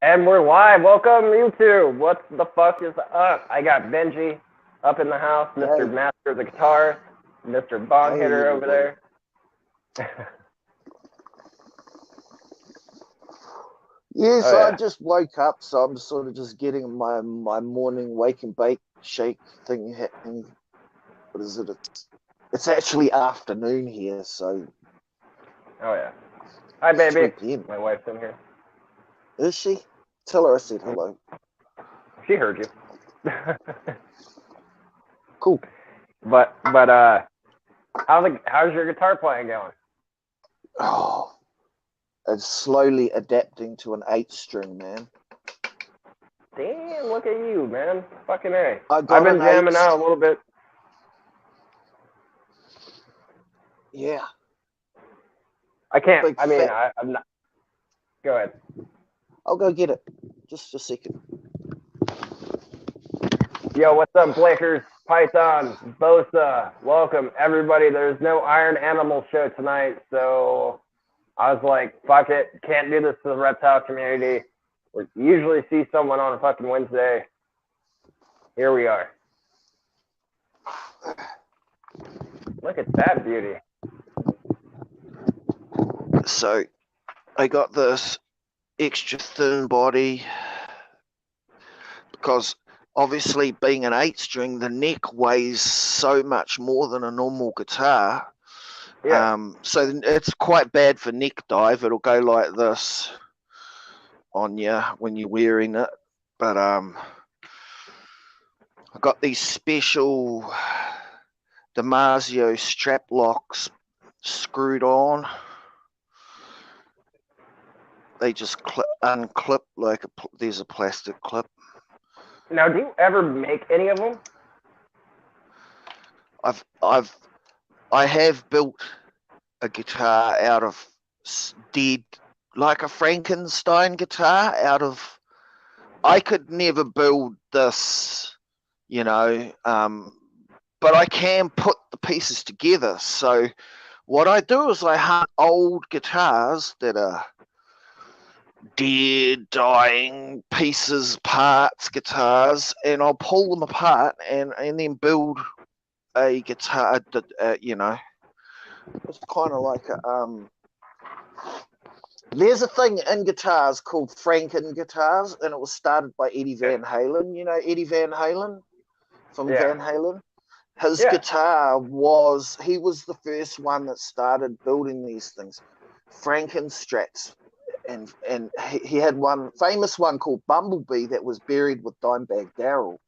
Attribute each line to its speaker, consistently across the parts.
Speaker 1: And we're live. Welcome, YouTube. What the fuck is up? I got Benji up in the house, Mr.
Speaker 2: Hey,
Speaker 1: Master of the Guitar, Mr. Bong
Speaker 2: hey
Speaker 1: Hitter over
Speaker 2: everybody.
Speaker 1: there.
Speaker 2: Yes,
Speaker 1: Oh,
Speaker 2: I
Speaker 1: yeah.
Speaker 2: just woke up, so I'm sort of just getting my morning wake and bake shake thing happening. What is it? It's actually afternoon here, so
Speaker 1: Oh, yeah. Hi,
Speaker 2: it's
Speaker 1: baby.
Speaker 2: 3 p.m.
Speaker 1: My wife's in here.
Speaker 2: Is she? Tell her I said hello.
Speaker 1: She heard you.
Speaker 2: Cool.
Speaker 1: but, how's your guitar playing going?
Speaker 2: Oh, it's slowly adapting to an 8 string, man.
Speaker 1: Damn, look at you, man. Fucking A.
Speaker 2: I
Speaker 1: I've
Speaker 2: got
Speaker 1: been
Speaker 2: an eight.
Speaker 1: jamming out a little bit.
Speaker 2: Yeah,
Speaker 1: I can't,
Speaker 2: big
Speaker 1: I mean,
Speaker 2: fat.
Speaker 1: I'm not. Go ahead.
Speaker 2: I'll go get it. Just a second.
Speaker 1: Yo, what's up, Blakers, Pythons, Bosa? Welcome, everybody. There's no Iron Animal show tonight, so I was like, fuck it. Can't do this to the reptile community. We usually see someone on a fucking Wednesday. Here we are. Look at that beauty.
Speaker 2: So I got this extra thin body because obviously being an 8 string, the neck weighs so much more than a normal guitar.
Speaker 1: Yeah.
Speaker 2: So it's quite bad for neck dive. It'll go like this on you when you're wearing it. But I got these special Damasio strap locks screwed on. They just unclip like there's a plastic clip.
Speaker 1: Now, do you ever make any of them?
Speaker 2: I have built a guitar out of dead, like a Frankenstein guitar out of. I could never build this, but I can put the pieces together. So what I do is I hunt old guitars that are dead, dying pieces, parts, guitars, and I'll pull them apart and then build a guitar. It's kind of like there's a thing in guitars called Franken guitars, and it was started by Eddie Van Halen. You know Eddie Van Halen from
Speaker 1: Yeah.
Speaker 2: Van Halen? His
Speaker 1: Yeah.
Speaker 2: guitar he was the first one that started building these things, Franken Strats. And he had one famous one called Bumblebee that was buried with Dimebag Darrell.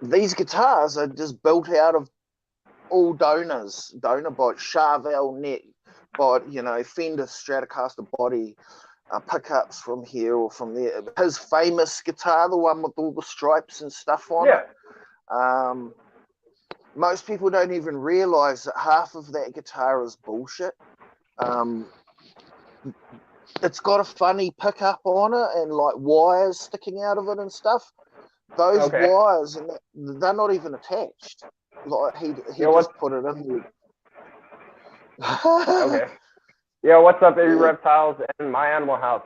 Speaker 2: These guitars are just built out of all donor bodies, Charvel neck, Fender Stratocaster body, pickups from here or from there. His famous guitar, the one with all the stripes and stuff on it. Most people don't even realize that half of that guitar is bullshit. It's got a funny pickup on it and like wires sticking out of it and stuff. Those wires, and they're not even attached. Like he just put it in
Speaker 1: there. Okay. Yo, what's up, baby reptiles and my animal house?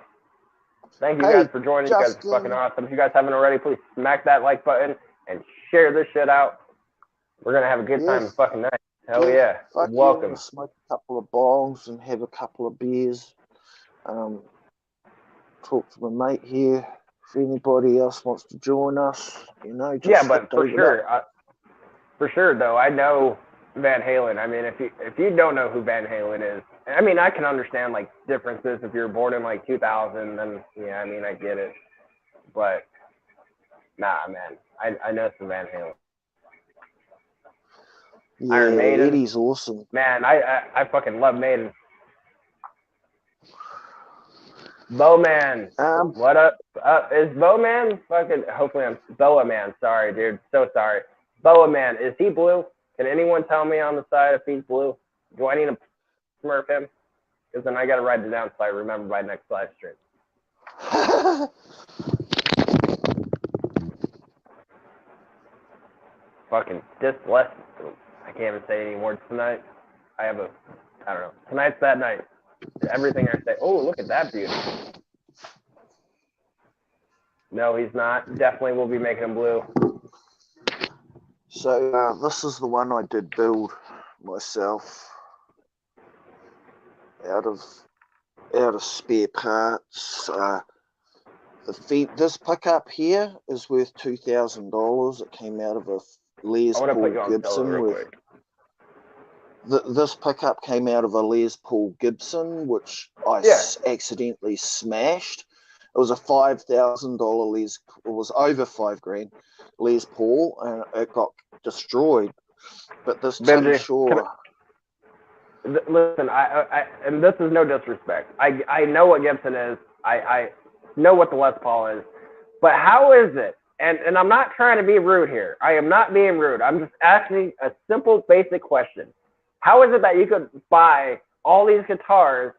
Speaker 1: Thank you guys for joining. You guys are fucking awesome. If you guys haven't already, please smack that like button and share this shit out. We're gonna have a good time fucking night. Hell yeah. Welcome.
Speaker 2: Smoke a couple of bongs and have a couple of beers. Talk to my mate here. If anybody else wants to join us, just
Speaker 1: but for sure though, I know Van Halen. I mean, if you don't know who Van Halen is, I mean, I can understand like differences if you're born in like 2000. Then yeah, I mean, I get it. But nah, man, I know some Van Halen.
Speaker 2: Yeah,
Speaker 1: Iron Maiden.
Speaker 2: Eddie's awesome.
Speaker 1: Man, I fucking love Maiden. Bowman. What up? Is Bowman fucking? Hopefully I'm Boa Man. Sorry, dude. So sorry. Boa Man. Is he blue? Can anyone tell me on the side if he's blue? Do I need to smurf him? Because then I gotta write it down so I remember by next live stream. Fucking dyslexia. I can't even say any words tonight. I don't know. Tonight's that night. Everything I say. Oh, look at that beauty. No, he's not. Definitely will be making him blue.
Speaker 2: So this is the one I did build myself out of spare parts. This pickup here is worth $2,000. It came out of a Les
Speaker 1: I want to put
Speaker 2: Paul
Speaker 1: you on solo
Speaker 2: Gibson
Speaker 1: real
Speaker 2: with.
Speaker 1: quick.
Speaker 2: This pickup came out of a Les Paul Gibson, which I accidentally smashed. It was a $5,000 Les. It was over $5,000 Les Paul, and it got destroyed. But this Tim Shaw.
Speaker 1: Listen, I and this is no disrespect. I know what Gibson is. I know what the Les Paul is. But how is it? And I'm not trying to be rude here. I am not being rude. I'm just asking a simple, basic question. How is it that you could buy all these guitars,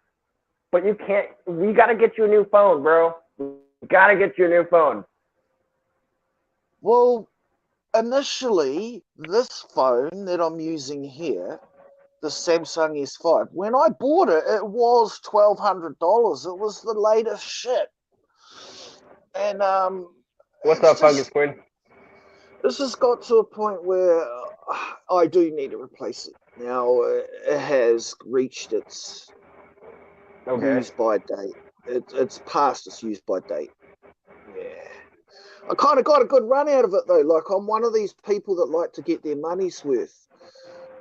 Speaker 1: but you can't? We got to get you a new phone, bro. We got to get you a new phone.
Speaker 2: Well, initially, this phone that I'm using here, the Samsung S5, when I bought it, it was $1,200. It was the latest shit. And
Speaker 1: what's up, Fungus Queen?
Speaker 2: This has got to a point where I do need to replace it. Now it has reached its use by date. It's past its use by date. Yeah. I kind of got a good run out of it though. Like, I'm one of these people that like to get their money's worth.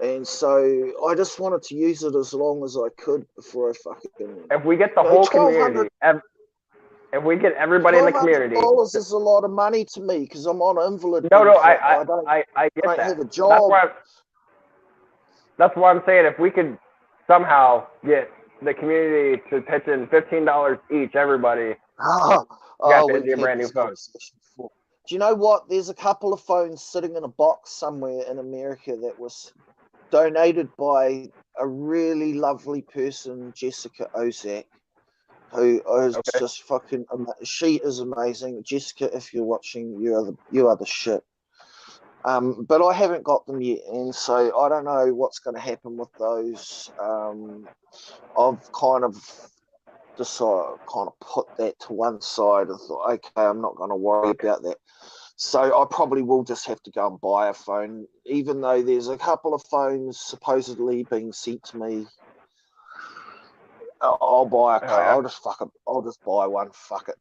Speaker 2: And so I just wanted to use it as long as I could before I fucking...
Speaker 1: If we get the whole community... If we get everybody in the community...
Speaker 2: $1,200 is a lot of money to me because I'm on invalid.
Speaker 1: No, I get that.
Speaker 2: Have a job.
Speaker 1: That's why I'm saying if we could somehow get the community to pitch in $15 each, everybody...
Speaker 2: we've had a brand new phone. Do you know what? There's a couple of phones sitting in a box somewhere in America that was donated by a really lovely person, Jessica Ozak, who is just fucking. She is amazing, Jessica. If you're watching, you are the shit. But I haven't got them yet, and so I don't know what's going to happen with those. I've kind of put that to one side and thought, okay, I'm not going to worry about that. So I probably will just have to go and buy a phone, even though there's a couple of phones supposedly being sent to me. I'll buy a car. I'll just buy one. Fuck it.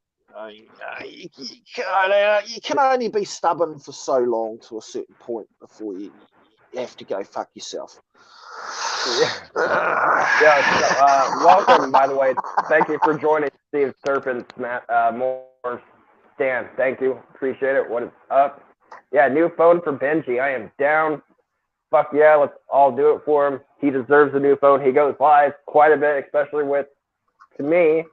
Speaker 2: You can only be stubborn for so long to a certain point before you have to go fuck yourself.
Speaker 1: Welcome, by the way. Thank you for joining Steve Serpents, more Stan. Thank you. Appreciate it. What is up? Yeah, new phone for Benji. I am down. Fuck yeah, let's all do it for him. He deserves a new phone. He goes live quite a bit, especially with, to me,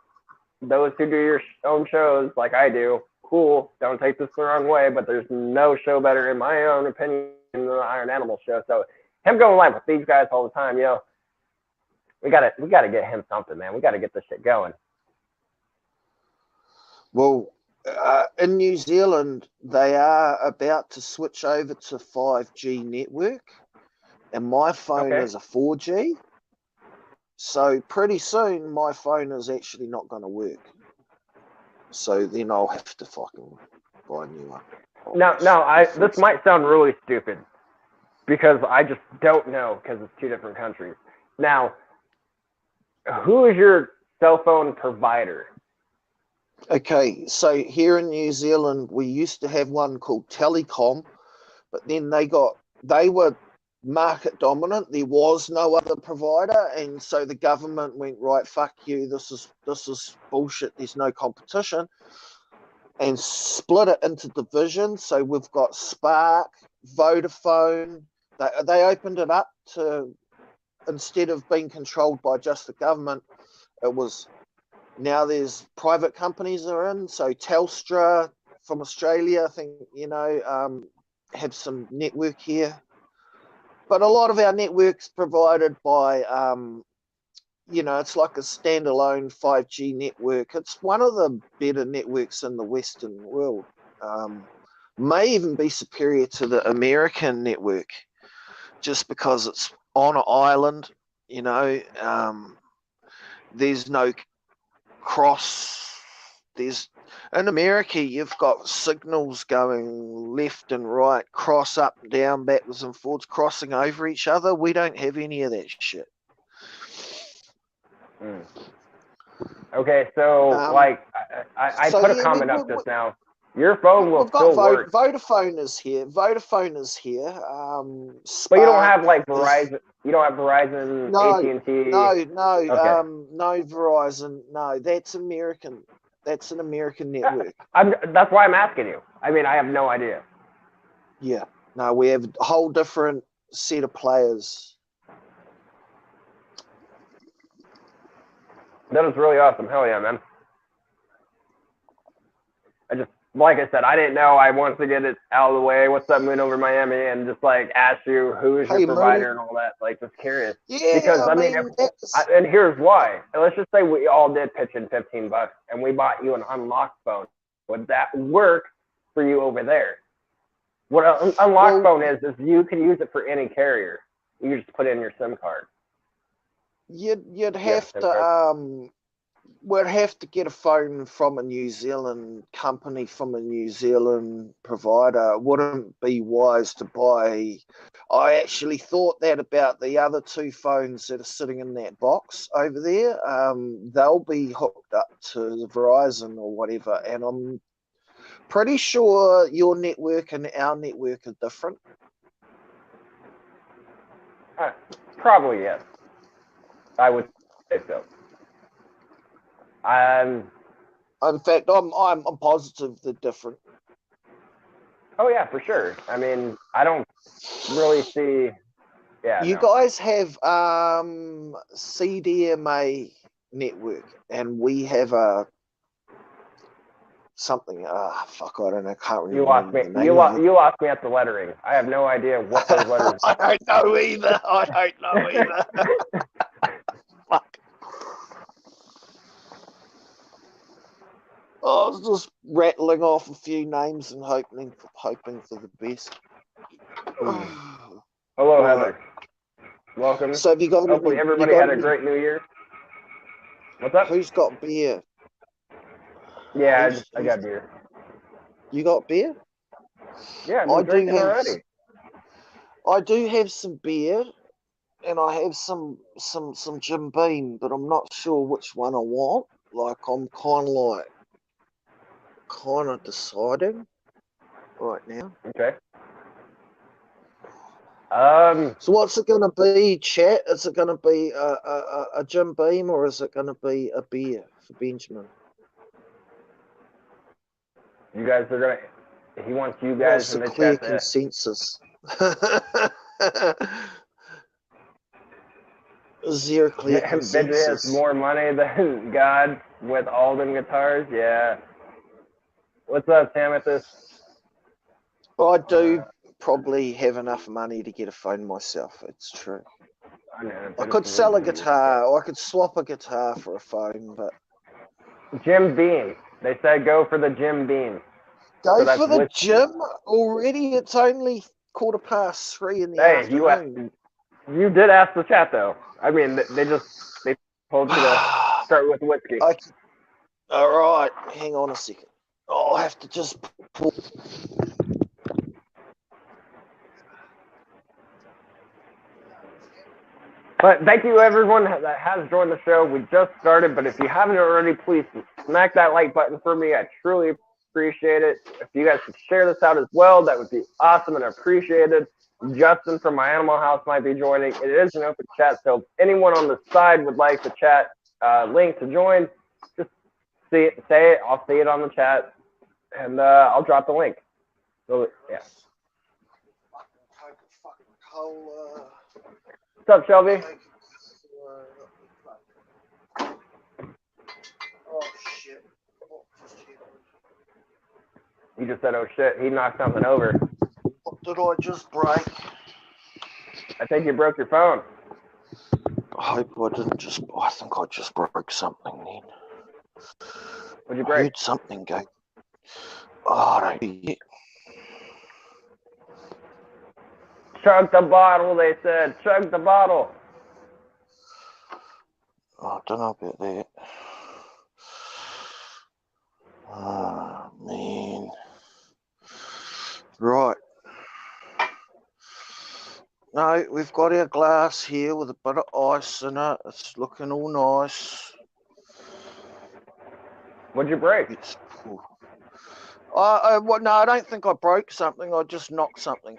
Speaker 1: those who do your own shows like I do. Cool. Don't take this the wrong way, but there's no show better, in my own opinion, than the Iron Animal show. So him going live with these guys all the time, we gotta get him something, man. We gotta get this shit going.
Speaker 2: Well, in New Zealand, they are about to switch over to 5G network, and my phone is a 4G. So pretty soon, my phone is actually not going to work. So then I'll have to fucking buy a new one.
Speaker 1: This might sound really stupid because I just don't know because it's two different countries. Now, who is your cell phone provider?
Speaker 2: Okay, so here in New Zealand, we used to have one called Telecom, but then they were market dominant. There was no other provider, and so the government went, right, fuck you, this is bullshit, there's no competition, and split it into divisions. So we've got Spark, Vodafone. They opened it up to, instead of being controlled by just the government, it was, now there's private companies that are in. So Telstra from Australia, I think, have some network here. But a lot of our network's provided by, it's like a standalone 5G network. It's one of the better networks in the Western world. May even be superior to the American network, just because it's on an island, there's no cross. In America, you've got signals going left and right, cross up and down, backwards and forwards, crossing over each other. We don't have any of that shit.
Speaker 1: Okay, so like I put a comment up just now. Your phone will still work.
Speaker 2: Vodafone is here. Vodafone is here.
Speaker 1: But you don't have like Verizon. You don't have Verizon,
Speaker 2: no,
Speaker 1: AT&T.
Speaker 2: No,
Speaker 1: okay.
Speaker 2: No Verizon. No, that's American. That's an American network.
Speaker 1: That's why I'm asking you. I mean, I have no idea.
Speaker 2: Yeah. No, we have a whole different set of players.
Speaker 1: That is really awesome. Hell yeah, man. I just, like I said, I didn't know. I wanted to get it out of the way. What's up, Moon over Miami? And just like ask you who is your provider and all that. Like, just curious.
Speaker 2: Yeah,
Speaker 1: because I mean, and here's why. Let's just say we all did pitch in $15 and we bought you an unlocked phone. Would that work for you over there? What an unlocked phone is you can use it for any carrier. You just put in your SIM card.
Speaker 2: You'd have to we'd have to get a phone from a New Zealand company, from a New Zealand provider. It wouldn't be wise to buy. I actually thought that about the other two phones that are sitting in that box over there. They'll be hooked up to Verizon or whatever, and I'm pretty sure your network and our network are different.
Speaker 1: Probably, yes. I would say so.
Speaker 2: In fact, I'm positive they're different.
Speaker 1: Oh yeah, for sure. I mean, I don't really see. Yeah.
Speaker 2: You guys have CDMA network, and we have a something. Fuck, I don't know. Can't remember.
Speaker 1: You lost me. You lost me at the lettering. I have no idea what those letters.
Speaker 2: I don't know either. Fuck. I was just rattling off a few names and hoping for the best.
Speaker 1: Hello, Heather. Welcome.
Speaker 2: So have you got?
Speaker 1: Hopefully, everybody had a great New Year. What's up?
Speaker 2: Who's got beer?
Speaker 1: Yeah, I got beer.
Speaker 2: You got beer?
Speaker 1: Yeah, I'm drinking already.
Speaker 2: I do have some beer, and I have some Jim Beam, but I'm not sure which one I want. Like, I'm kind of deciding right now.
Speaker 1: Okay.
Speaker 2: So what's it going to be, chat? Is it going to be a Jim Beam, or is it going to be a beer for Benjamin?
Speaker 1: You guys are going to... He wants you guys in the
Speaker 2: clear
Speaker 1: chat
Speaker 2: consensus. Is there a clear consensus?
Speaker 1: Benji has more money than God with all them guitars. Yeah. What's up, Tamethyst?
Speaker 2: I do probably have enough money to get a phone myself. It's true. I could sell a guitar, or I could swap a guitar for a phone, but...
Speaker 1: Jim Beam. They said go for the Jim Beam.
Speaker 2: Go for the gym already? It's only 3:15 in the afternoon.
Speaker 1: You did ask the chat, though. I mean, they told you to start with whiskey.
Speaker 2: All right, hang on a second. I'll have to just pull.
Speaker 1: But thank you, everyone that has joined the show. We just started, but if you haven't already, please smack that like button for me. I truly appreciate it. If you guys could share this out as well, that would be awesome and appreciated. Justin from my Animal House might be joining. It is an open chat, so if anyone on the side would like the chat link to join, just say it. I'll see it on the chat, and I'll drop the link. So, yeah. What's up, Shelby?
Speaker 2: Oh, shit.
Speaker 1: You just said, oh, shit. He knocked something over.
Speaker 2: What did I just break?
Speaker 1: I think you broke your phone.
Speaker 2: I hope I didn't just... I think I just broke something then.
Speaker 1: What'd you break?
Speaker 2: I heard something go... Oh, I don't know.
Speaker 1: Chug the bottle, they said. Chug the bottle.
Speaker 2: Oh, I don't know about that. No, we've got our glass here with a bit of ice in it. It's looking all nice.
Speaker 1: What'd you break?
Speaker 2: No, I don't think I broke something. I just knocked something.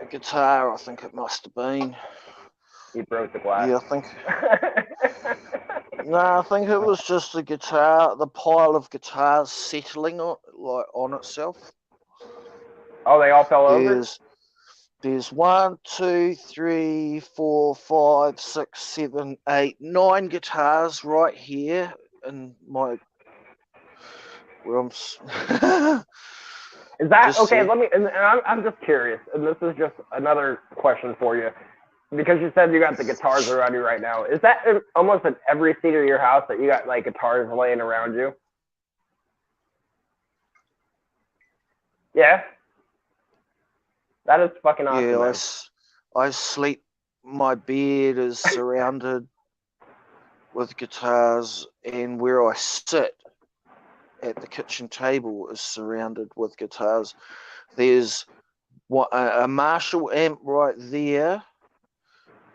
Speaker 2: A guitar, I think it must have been.
Speaker 1: You broke the glass.
Speaker 2: Yeah, I think. No, I think it was just the guitar, the pile of guitars settling on itself.
Speaker 1: Oh, they all fell over?
Speaker 2: There's 1, 2, 3, 4, 5, 6, 7, 8, 9 guitars right here in my rooms.
Speaker 1: Is that okay? Let me. And I'm just curious, and this is just another question for you, because you said you got the guitars around you right now. Is that almost in every seat of your house that you got like guitars laying around you? Yeah. That is fucking awesome.
Speaker 2: Yeah,
Speaker 1: man.
Speaker 2: I sleep. My bed is surrounded with guitars, and where I sit at the kitchen table is surrounded with guitars. There's a Marshall amp right there.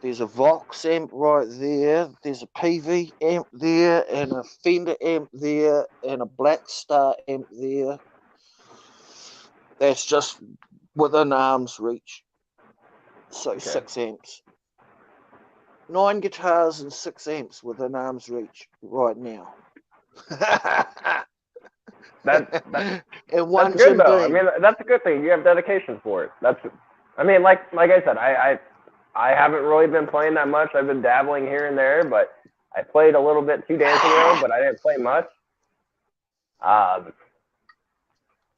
Speaker 2: There's a Vox amp right there. There's a PV amp there, and a Fender amp there, and a Black Star amp there. That's just within arm's reach. So okay. 6 amps. 9 guitars and 6 amps within arm's reach right now.
Speaker 1: And one that's good though. I mean, that's a good thing. You have dedication for it. I mean, like I said, I haven't really been playing that much. I've been dabbling here and there, but I played a little bit 2 days ago, but I didn't play much.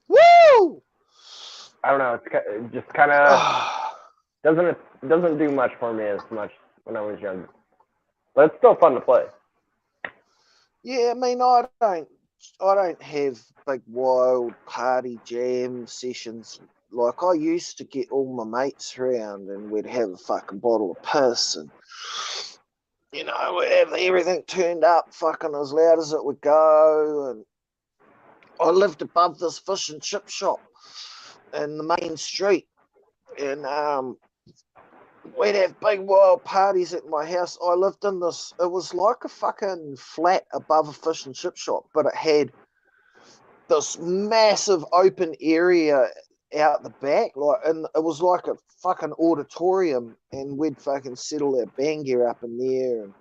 Speaker 2: Woo!
Speaker 1: I don't know. It's just kind of doesn't do much for me as much when I was younger, but it's still fun to play.
Speaker 2: Yeah, I mean, I don't have big wild party jam sessions. Like, I used to get all my mates around and we'd have a fucking bottle of piss and, you know, we'd have everything turned up fucking as loud as it would go. And I lived above this fish and chip shop in the main street. And we'd have big wild parties at my house. I lived in this, it was like a fucking flat above a fish and chip shop, but it had this massive open area out the back, and it was like a fucking auditorium, and we'd fucking settle our band gear up in there and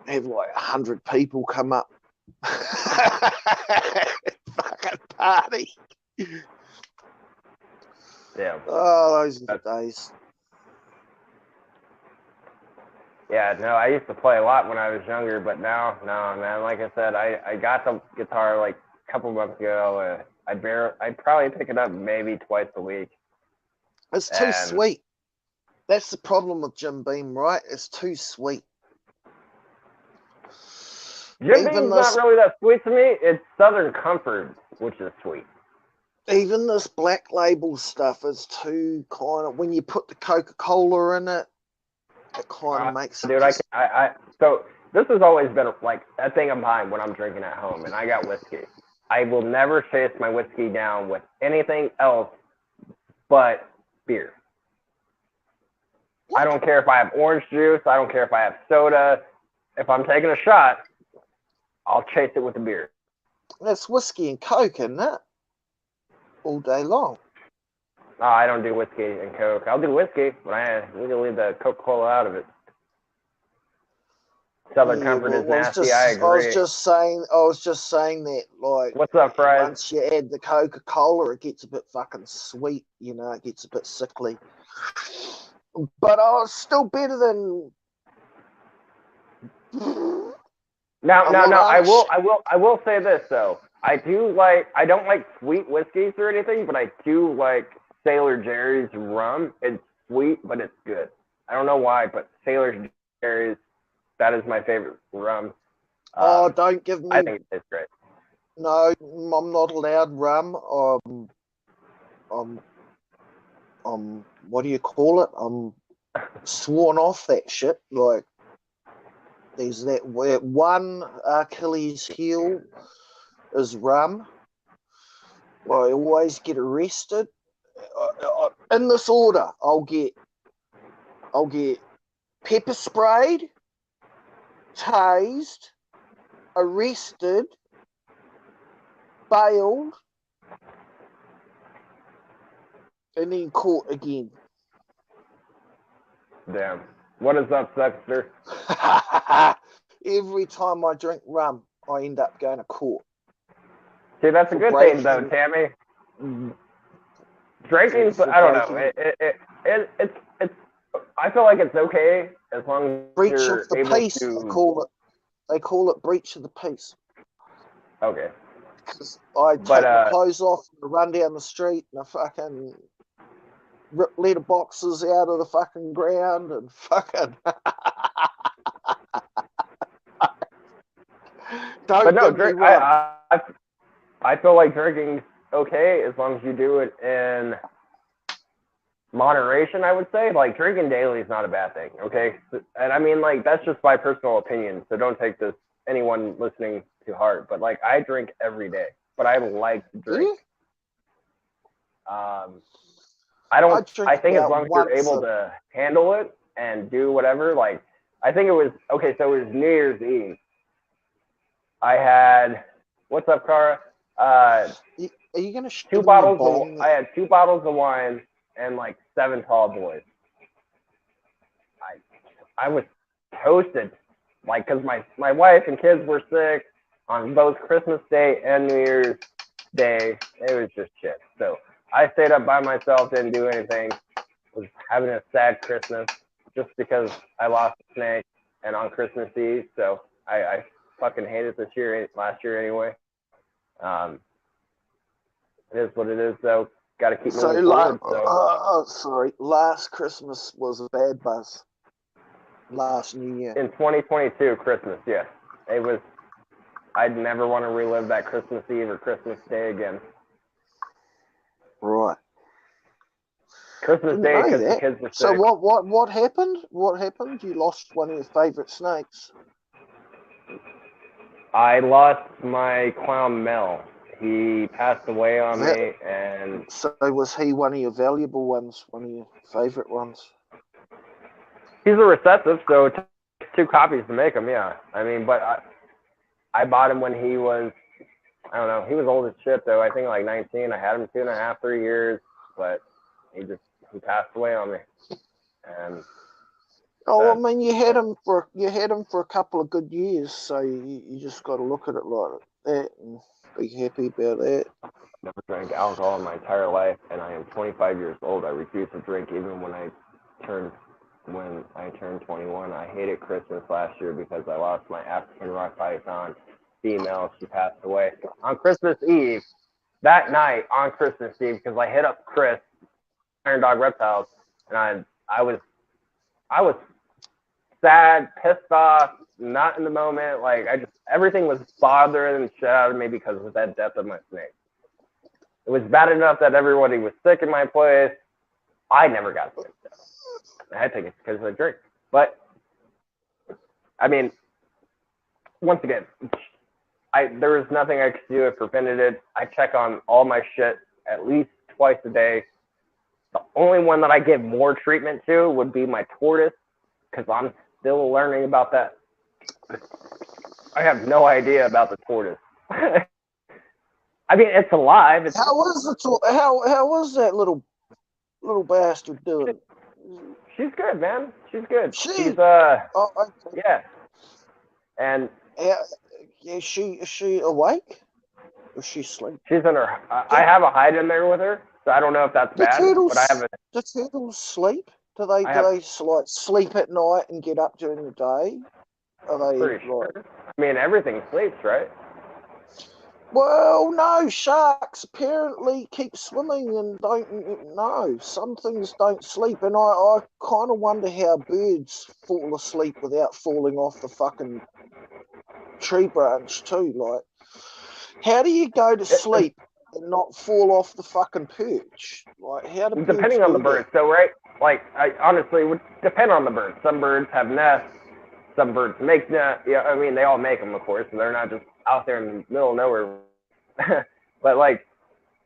Speaker 2: have like 100 people come up. Fucking party.
Speaker 1: Yeah.
Speaker 2: Oh, those are the days.
Speaker 1: Yeah, no, I used to play a lot when I was younger, but now, no, man. Like I said, I got the guitar like a couple months ago. I'd probably pick it up maybe twice a week.
Speaker 2: It's too sweet. That's the problem with Jim Beam, right? It's too sweet.
Speaker 1: Jim Beam's not really that sweet to me. It's Southern Comfort, which is sweet.
Speaker 2: Even this Black Label stuff is too kind of, when you put the Coca-Cola in it, it kind of makes it.
Speaker 1: Dude, so this has always been like a thing of mine when I'm drinking at home, and I got whiskey. I will never chase my whiskey down with anything else but beer. What? I don't care if I have orange juice. I don't care if I have soda. If I'm taking a shot, I'll chase it with a beer.
Speaker 2: That's whiskey and Coke, isn't it? All day long.
Speaker 1: No, I don't do whiskey and Coke. I'll do whiskey, but we can leave the Coca-Cola out of it. Southern Comfort is nasty. I agree.
Speaker 2: I was just saying that, like,
Speaker 1: what's up, Fries?
Speaker 2: Once you add the Coca-Cola, it gets a bit fucking sweet. You know, it gets a bit sickly. But it's still better than.
Speaker 1: No. I will say this though. I don't like sweet whiskeys or anything, but I do like Sailor Jerry's rum. It's sweet, but it's good. I don't know why, but Sailor Jerry's, that is my favorite rum.
Speaker 2: Don't give me.
Speaker 1: I think it tastes great.
Speaker 2: No, I'm not allowed rum. What do you call it? I'm sworn off that shit. Like, there's that one Achilles heel is rum. I always get arrested in this order, I'll get pepper sprayed, tased, arrested, bailed, and then caught again.
Speaker 1: Damn. What is up, Sexter?
Speaker 2: Every time I drink rum, I end up going to court.
Speaker 1: See, that's a good thing, though, Tammy. Drinking, I don't know. It's. I feel like it's okay as long as
Speaker 2: breach
Speaker 1: you're
Speaker 2: of the
Speaker 1: able
Speaker 2: peace.
Speaker 1: to.
Speaker 2: They call it breach of the peace.
Speaker 1: Okay.
Speaker 2: Because I take my clothes off and run down the street and I fucking rip letterboxes out of the fucking ground and fucking.
Speaker 1: But no, drink. I feel like drinking's okay as long as you do it in moderation. I would say, like, drinking daily is not a bad thing. Okay, and I mean, like, that's just my personal opinion. So don't take this anyone listening to heart. But like, I drink every day, but I like to drink. I think as long as you're able to handle it and do whatever, like, I think it was okay. So it was New Year's Eve. I had, what's up, Cara?
Speaker 2: Are you gonna
Speaker 1: I had 2 bottles of wine and like 7 tall boys. I was toasted, like, because my wife and kids were sick on both Christmas Day and New Year's Day. It was just shit. So I stayed up by myself, didn't do anything, was having a sad Christmas just because I lost a snake and on Christmas Eve. So I fucking hate it last year anyway. It is what it is, though. Got to keep moving forward.
Speaker 2: Sorry, last Christmas was a bad buzz. Last New Year.
Speaker 1: In 2022, Christmas, yeah. It was, I'd never want to relive that Christmas Eve or Christmas Day again.
Speaker 2: Right.
Speaker 1: Christmas Day because the kids were sick.
Speaker 2: So what happened? What happened? You lost one of your favorite snakes.
Speaker 1: I lost my clown Mel. He passed away on me, and
Speaker 2: so was he one of your valuable ones, one of your favorite ones?
Speaker 1: He's a recessive, so it took 2 copies to make him. Yeah, I mean, but I bought him when he was, I don't know, he was old as shit though. I think like 19. I had him 2.5, 3 years, but he passed away on me. And
Speaker 2: I mean, you had him for a couple of good years, so you just got to look at it like that and be happy about that.
Speaker 1: Never drank alcohol in my entire life, and I am 25 years old. I refuse to drink even when I turned 21. I hated Christmas last year because I lost my African rock python female. She passed away on Christmas Eve. That night on Christmas Eve, because I hit up Chris, Iron Dog Reptiles, and I was sad, pissed off, not in the moment. Like, everything was bothering the shit out of me because of that death of my snake. It was bad enough that everybody was sick in my place. I never got sick though. I think it's because of the drink. But I mean, once again, there was nothing I could do. It prevented it. I check on all my shit at least twice a day. The only one that I give more treatment to would be my tortoise, because I'm still learning about that. I have no idea about the tortoise. I mean, it's alive.
Speaker 2: How was that little bastard doing?
Speaker 1: She's good, man. She's good. She's yeah. And
Speaker 2: is she awake? Or is she asleep?
Speaker 1: She's in her. I have a hide in there with her, so I don't know if that's bad. But I have
Speaker 2: Do turtles sleep? Do they like sleep at night and get up during the day? Are they
Speaker 1: pretty sure. I mean, everything sleeps, right?
Speaker 2: Well, no, sharks apparently keep swimming and don't. No, some things don't sleep, and I kind of wonder how birds fall asleep without falling off the fucking tree branch too. Like, how do you go to sleep and not fall off the fucking perch? Like, how do
Speaker 1: depending on the bird. So, right, like, I honestly would depend on the bird. Some birds have nests. Some birds make nests. Yeah, I mean, they all make them, of course. So they're not just out there in the middle of nowhere. But like,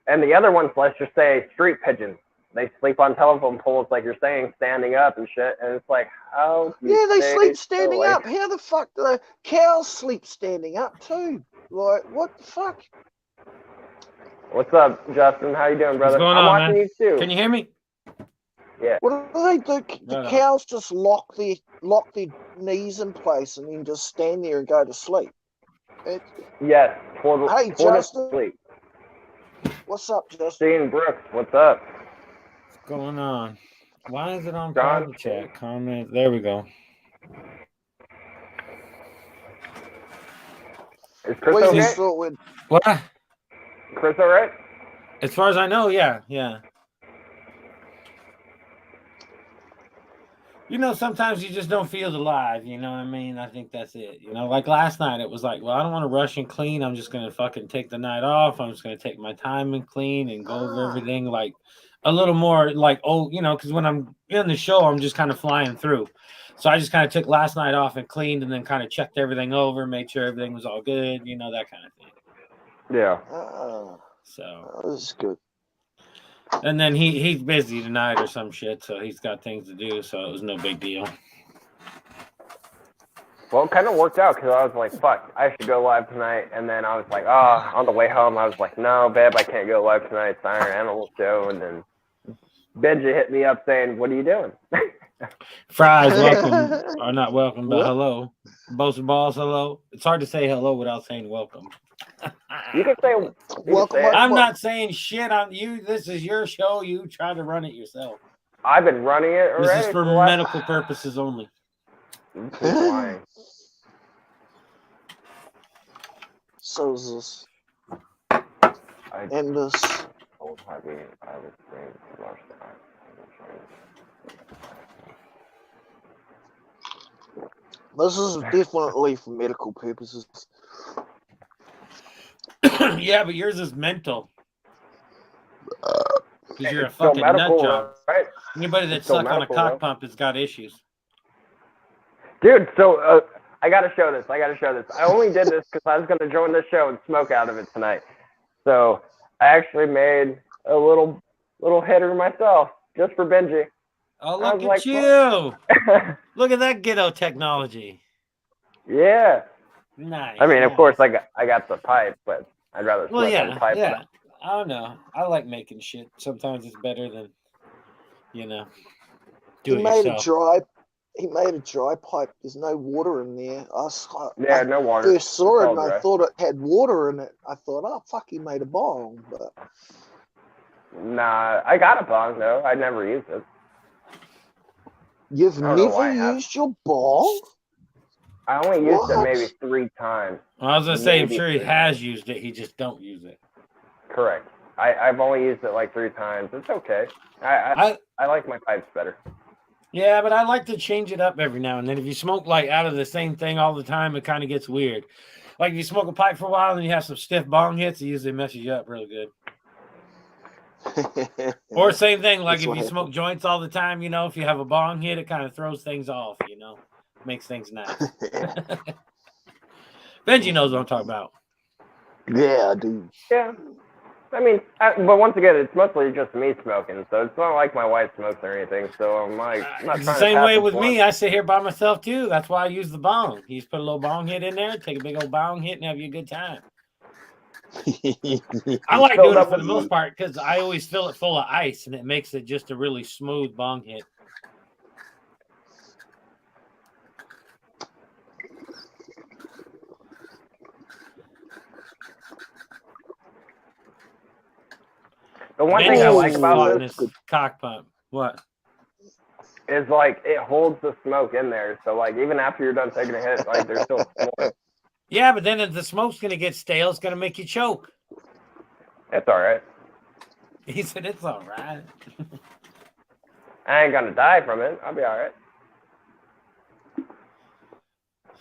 Speaker 1: and the other ones, let's just say street pigeons. they sleep on telephone poles, like you're saying, standing up and shit. And it's like, how?
Speaker 2: Yeah, they sleep standing up. How the fuck do the cows sleep standing up too? Like, what the fuck?
Speaker 1: What's up, Justin? How you doing, brother?
Speaker 3: What's going
Speaker 1: I'm
Speaker 3: on,
Speaker 1: watching
Speaker 3: man?
Speaker 1: you too.
Speaker 3: Can you hear me?
Speaker 1: Yeah.
Speaker 2: What do they do? The
Speaker 3: Right
Speaker 2: cows just lock their knees in place and then just stand there and go to sleep.
Speaker 1: Yes.
Speaker 2: Hey, Justin.
Speaker 1: Sleep.
Speaker 2: What's up, Justin?
Speaker 1: Gene Brooks, what's up?
Speaker 3: What's going on? Why is it on
Speaker 1: John?
Speaker 3: private chat? Comment. There we go.
Speaker 1: Is Chris okay?
Speaker 3: What?
Speaker 1: Chris all right?
Speaker 3: As far as I know, yeah. You know, sometimes you just don't feel alive, you know what I mean? I think that's it. You know, like last night, it was like, well, I don't want to rush and clean. I'm just going to fucking take the night off. I'm just going to take my time and clean and go over everything like a little more like, you know, because when I'm in the show, I'm just kind of flying through. So I just kind of took last night off and cleaned and then kind of checked everything over, made sure everything was all good, you know, that kind of thing.
Speaker 1: Yeah.
Speaker 2: So that was good.
Speaker 3: And then he's busy tonight or some shit, so he's got things to do, so it was no big deal.
Speaker 1: Well, it kind of worked out because I was like, fuck, I should go live tonight. And then I was like, on the way home, I was like, no, babe, I can't go live tonight. It's Iron Animal Show. And then Benji hit me up saying, what are you doing?
Speaker 3: Fries, welcome. Or not welcome, but hello. Both balls, hello. It's hard to say hello without saying welcome.
Speaker 1: You can say welcome.
Speaker 3: I'm not saying shit on you. This is your show. You try to run it yourself.
Speaker 1: I've been running it already.
Speaker 3: This is for medical purposes only.
Speaker 1: Keep lying.
Speaker 2: So is this. And this. This is definitely for medical purposes.
Speaker 3: Yeah, but yours is mental. Because you're a fucking nut job.
Speaker 1: Right?
Speaker 3: Anybody that sucks on a cock pump has got issues.
Speaker 1: Dude, so I got to show this. I only did this because I was going to join this show and smoke out of it tonight. So I actually made a little hitter myself just for Benji.
Speaker 3: Oh, look at you. Look at that ghetto technology.
Speaker 1: Yeah.
Speaker 3: Nice.
Speaker 1: I mean, of course, I got the pipe, but I'd rather smoke on the pipe.
Speaker 3: Yeah. I don't know. I like making shit. Sometimes it's better than, you know, do it yourself.
Speaker 2: He made a dry pipe. There's no water in there.
Speaker 1: No water.
Speaker 2: I first saw it and I thought it had water in it. I thought, oh, fuck, he made a bong. But
Speaker 1: nah, I got a bong, though. I never used it.
Speaker 2: You've never used your bong?
Speaker 1: I only used it maybe 3 times.
Speaker 3: I was going to say, I'm sure he has used it. He just don't use it.
Speaker 1: Correct. I've only used it like 3 times. It's okay. I like my pipes better.
Speaker 3: Yeah, but I like to change it up every now and then. If you smoke like out of the same thing all the time, it kind of gets weird. Like if you smoke a pipe for a while and you have some stiff bong hits, it usually messes you up really good. Or same thing, like if you smoke joints all the time, you know, if you have a bong hit, it kind of throws things off, you know, makes things nice. Benji knows what I'm talking about.
Speaker 2: Yeah, I do.
Speaker 1: Yeah. I mean, but once again, it's mostly just me smoking, so it's not like my wife smokes or anything. So I'm like,
Speaker 3: it's the same way with me. I sit here by myself too. That's why I use the bong. You just put a little bong hit in there, take a big old bong hit, and have you a good time. I like doing it for the most part because I always fill it full of ice, and it makes it just a really smooth bong hit.
Speaker 1: The one thing I like about this
Speaker 3: cock pump, what?
Speaker 1: Is like it holds the smoke in there. So like even after you're done taking a hit, like there's still smoke.
Speaker 3: Yeah, but then if the smoke's gonna get stale, it's gonna make you choke.
Speaker 1: It's all right.
Speaker 3: He said it's all right.
Speaker 1: I ain't gonna die from it. I'll be all right.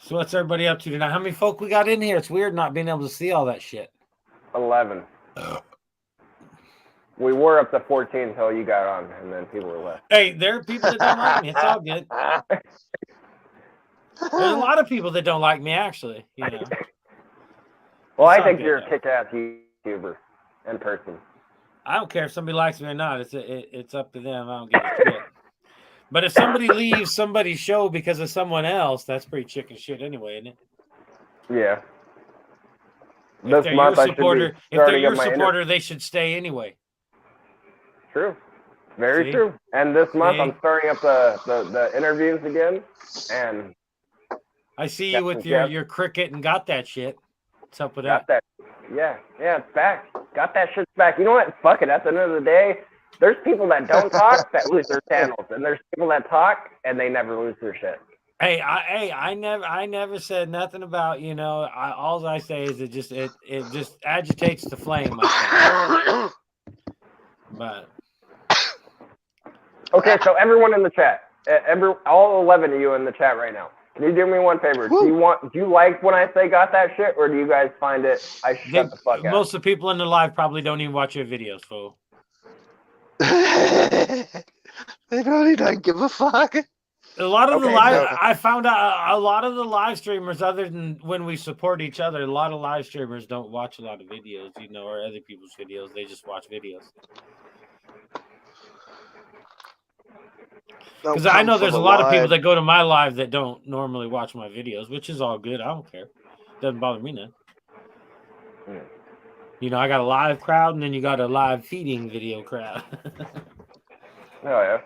Speaker 3: So what's everybody up to tonight? How many folk we got in here? It's weird not being able to see all that shit.
Speaker 1: 11. We were up to 14 until you got on, and then people were left.
Speaker 3: Hey, there are people that don't like me. It's all good. There's a lot of people that don't like me, actually. You know.
Speaker 1: Well, I think you're a kick-ass YouTuber in person.
Speaker 3: I don't care if somebody likes me or not. It's up to them. I don't give a shit. But if somebody leaves somebody's show because of someone else, that's pretty chicken shit anyway, isn't it?
Speaker 1: Yeah.
Speaker 3: If they're your supporter, they should stay anyway.
Speaker 1: True. Very true. And this month I'm starting up the interviews again. And
Speaker 3: I see you with your cricket and got that shit. What's up with that?
Speaker 1: Yeah, it's back. Got that shit back. You know what? Fuck it. At the end of the day, there's people that don't talk that lose their channels, and there's people that talk and they never lose their shit.
Speaker 3: Hey, I never said nothing about, you know. All I say is it just agitates the flame. I think. But
Speaker 1: okay, so everyone in the chat, all 11 of you in the chat right now, can you do me one favor? Do you like when I say got that shit, or do you guys find it I shut the fuck up?
Speaker 3: Most of the people in the live probably don't even watch your videos, fool.
Speaker 2: They really don't give a fuck.
Speaker 3: A lot of I found out a lot of the live streamers, other than when we support each other, a lot of live streamers don't watch a lot of videos, you know, or other people's videos. They just watch videos. Because I know there's a lot of people that go to my live that don't normally watch my videos, which is all good. I don't care. Doesn't bother me none. You know, I got a live crowd, and then you got a live feeding video crowd.
Speaker 1: Oh, yeah.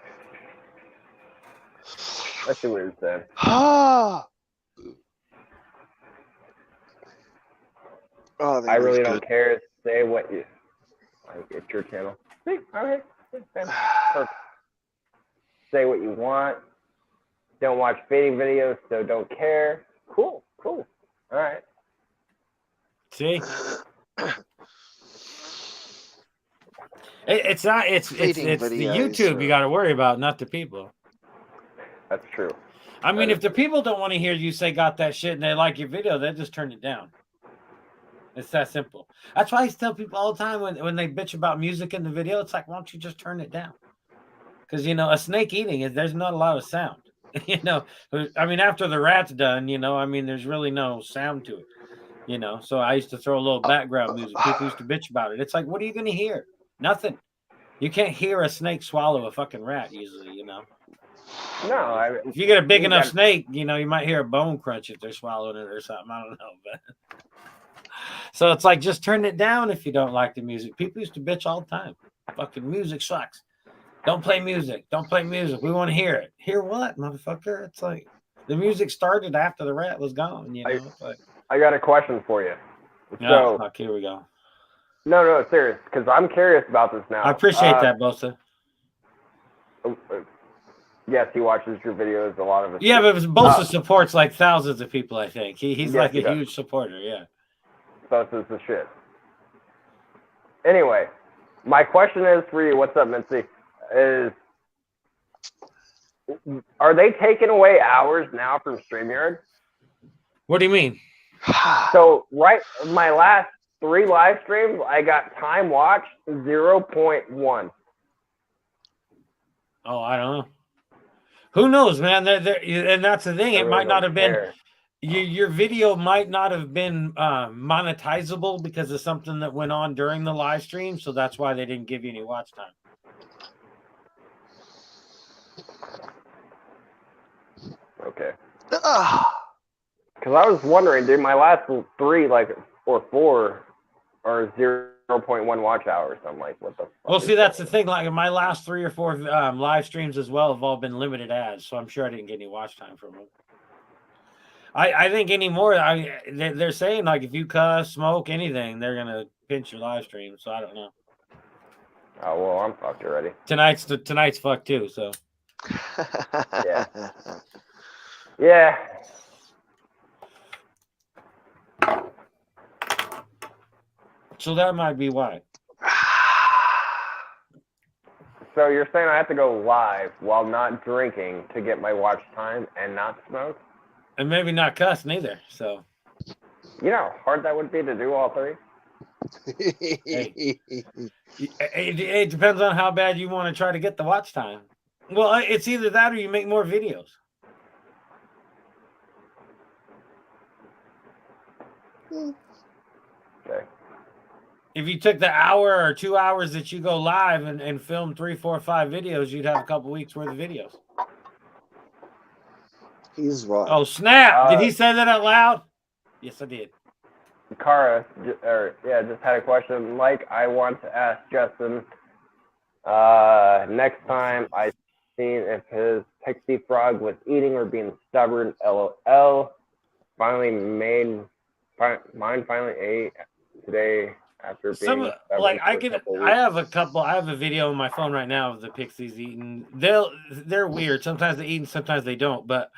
Speaker 1: That's the weird thing. I really don't care. Say what you like. It's your channel. See, okay. Perfect. Say what you want. Don't watch feeding videos, so don't care. Cool. All right.
Speaker 3: See? It's not. It's the YouTube you got to worry about, not the people.
Speaker 1: That's true.
Speaker 3: I mean, if the people don't want to hear you say "got that shit" and they like your video, they just turn it down. It's that simple. That's why I tell people all the time when they bitch about music in the video, it's like, why don't you just turn it down? Because, you know, a snake eating there's not a lot of sound. You know, I mean, after the rat's done, you know, I mean, there's really no sound to it. You know, so I used to throw a little background music. People used to bitch about it. It's like, what are you going to hear? Nothing. You can't hear a snake swallow a fucking rat usually, you know.
Speaker 1: No,
Speaker 3: if you get a big enough snake, you know, you might hear a bone crunch if they're swallowing it or something. I don't know, but so it's like, just turn it down if you don't like the music. People used to bitch all the time. Fucking music sucks. Don't play music. Don't play music. We want to hear it. Hear what, motherfucker? It's like the music started after the rat was gone. You know.
Speaker 1: I got a question for you.
Speaker 3: So here we go.
Speaker 1: No, serious, because I'm curious about this now.
Speaker 3: I appreciate that, Bosa.
Speaker 1: Yes, he watches your videos. A lot of it.
Speaker 3: Yeah, but Bosa supports like thousands of people. I think he's like a huge supporter. Yeah.
Speaker 1: Bosa's the shit. Anyway, my question is for you. What's up, Mincy? Are they taking away hours now from StreamYard?
Speaker 3: What do you mean?
Speaker 1: So, my last 3 live streams, I got time watched 0.1.
Speaker 3: Oh, I don't know. Who knows, man? And that's the thing. It might not have been. Your video might not have been monetizable because of something that went on during the live stream. So that's why they didn't give you any watch time.
Speaker 1: Okay. Because I was wondering, dude, my last 3, or 4 are 0.1 watch hours. I'm like, what the fuck?
Speaker 3: Well, see, that's the thing. Like, my last 3 or 4 live streams as well have all been limited ads. So I'm sure I didn't get any watch time from them. I think anymore, they're saying, like, if you cuss, smoke, anything, they're going to pinch your live stream. So I don't know.
Speaker 1: Oh, well, I'm fucked already.
Speaker 3: Tonight's fucked too, so.
Speaker 1: Yeah. Yeah.
Speaker 3: So that might be why.
Speaker 1: So you're saying I have to go live while not drinking to get my watch time and not smoke?
Speaker 3: And maybe not cuss neither, so.
Speaker 1: You know how hard that would be to do all 3?
Speaker 3: Hey, it depends on how bad you want to try to get the watch time. Well, it's either that or you make more videos.
Speaker 1: Okay.
Speaker 3: if you took the hour or 2 hours that you go live and film 3, 4, 5 videos, you'd have a couple weeks worth of videos.
Speaker 2: He's right.
Speaker 3: Oh, snap. Did he say that out loud? Yes, I did.
Speaker 1: Kara, just had a question. Like, I want to ask Justin, next time I seen if his pixie frog was eating or being stubborn, LOL. Mine finally ate today after being
Speaker 3: like I have a video on my phone right now of the pixies eating. They're weird. Sometimes they eat and sometimes they don't. But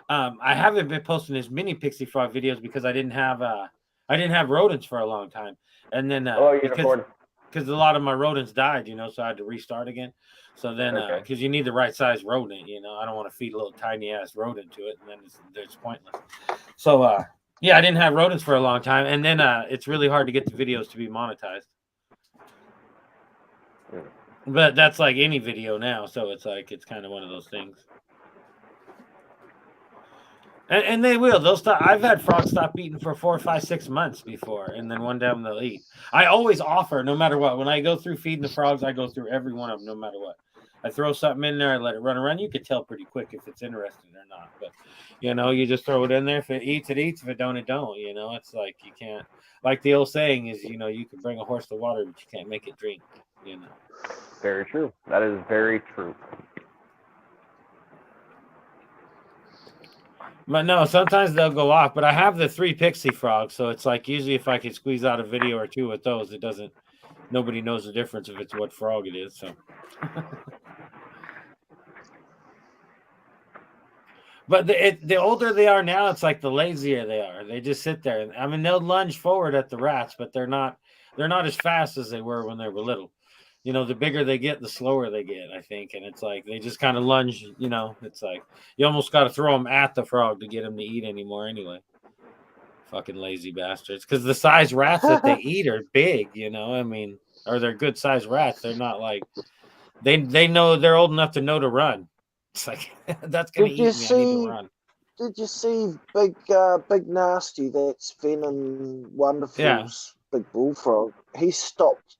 Speaker 3: I haven't been posting as many pixie frog videos because I didn't have rodents for a long time. And then because a lot of my rodents died, so I had to restart again. So then because you need the right size rodent, I don't want to feed a little tiny ass rodent to it, and then it's pointless. So yeah, I didn't have rodents for a long time, and then it's really hard to get the videos to be monetized. But that's like any video now, so it's kind of one of those things. And they will. They'll stop. I've had frogs stop eating for 4, 5, 6 months before, and then one day they'll eat. I always offer, no matter what. When I go through feeding the frogs, I go through every one of them, no matter what. I throw something in there, I let it run around. You can tell pretty quick if it's interested or not. But you just throw it in there. If it eats, it eats. If it don't, it don't. It's like you can't. Like the old saying is, you can bring a horse to water, but you can't make it drink.
Speaker 1: Very true. That is very true.
Speaker 3: But no, sometimes they'll go off. But I have the 3 pixie frogs, so it's like usually if I could squeeze out a video or 2 with those, it doesn't. Nobody knows the difference if it's what frog it is. So. But the older they are now, it's like the lazier they are. They just sit there. I mean, they'll lunge forward at the rats, but they're not as fast as they were when they were little. The bigger they get, the slower they get, I think. And it's like they just kind of lunge, it's like you almost got to throw them at the frog to get them to eat anymore anyway. Fucking lazy bastards. Because the size rats that they eat are big, I mean, or they're good sized rats. They're not like, they know they're old enough to know to run. It's like, that's going to eat me. I need to run.
Speaker 2: Did you see Big Nasty, that's Venom Wonderful's big bullfrog? He stopped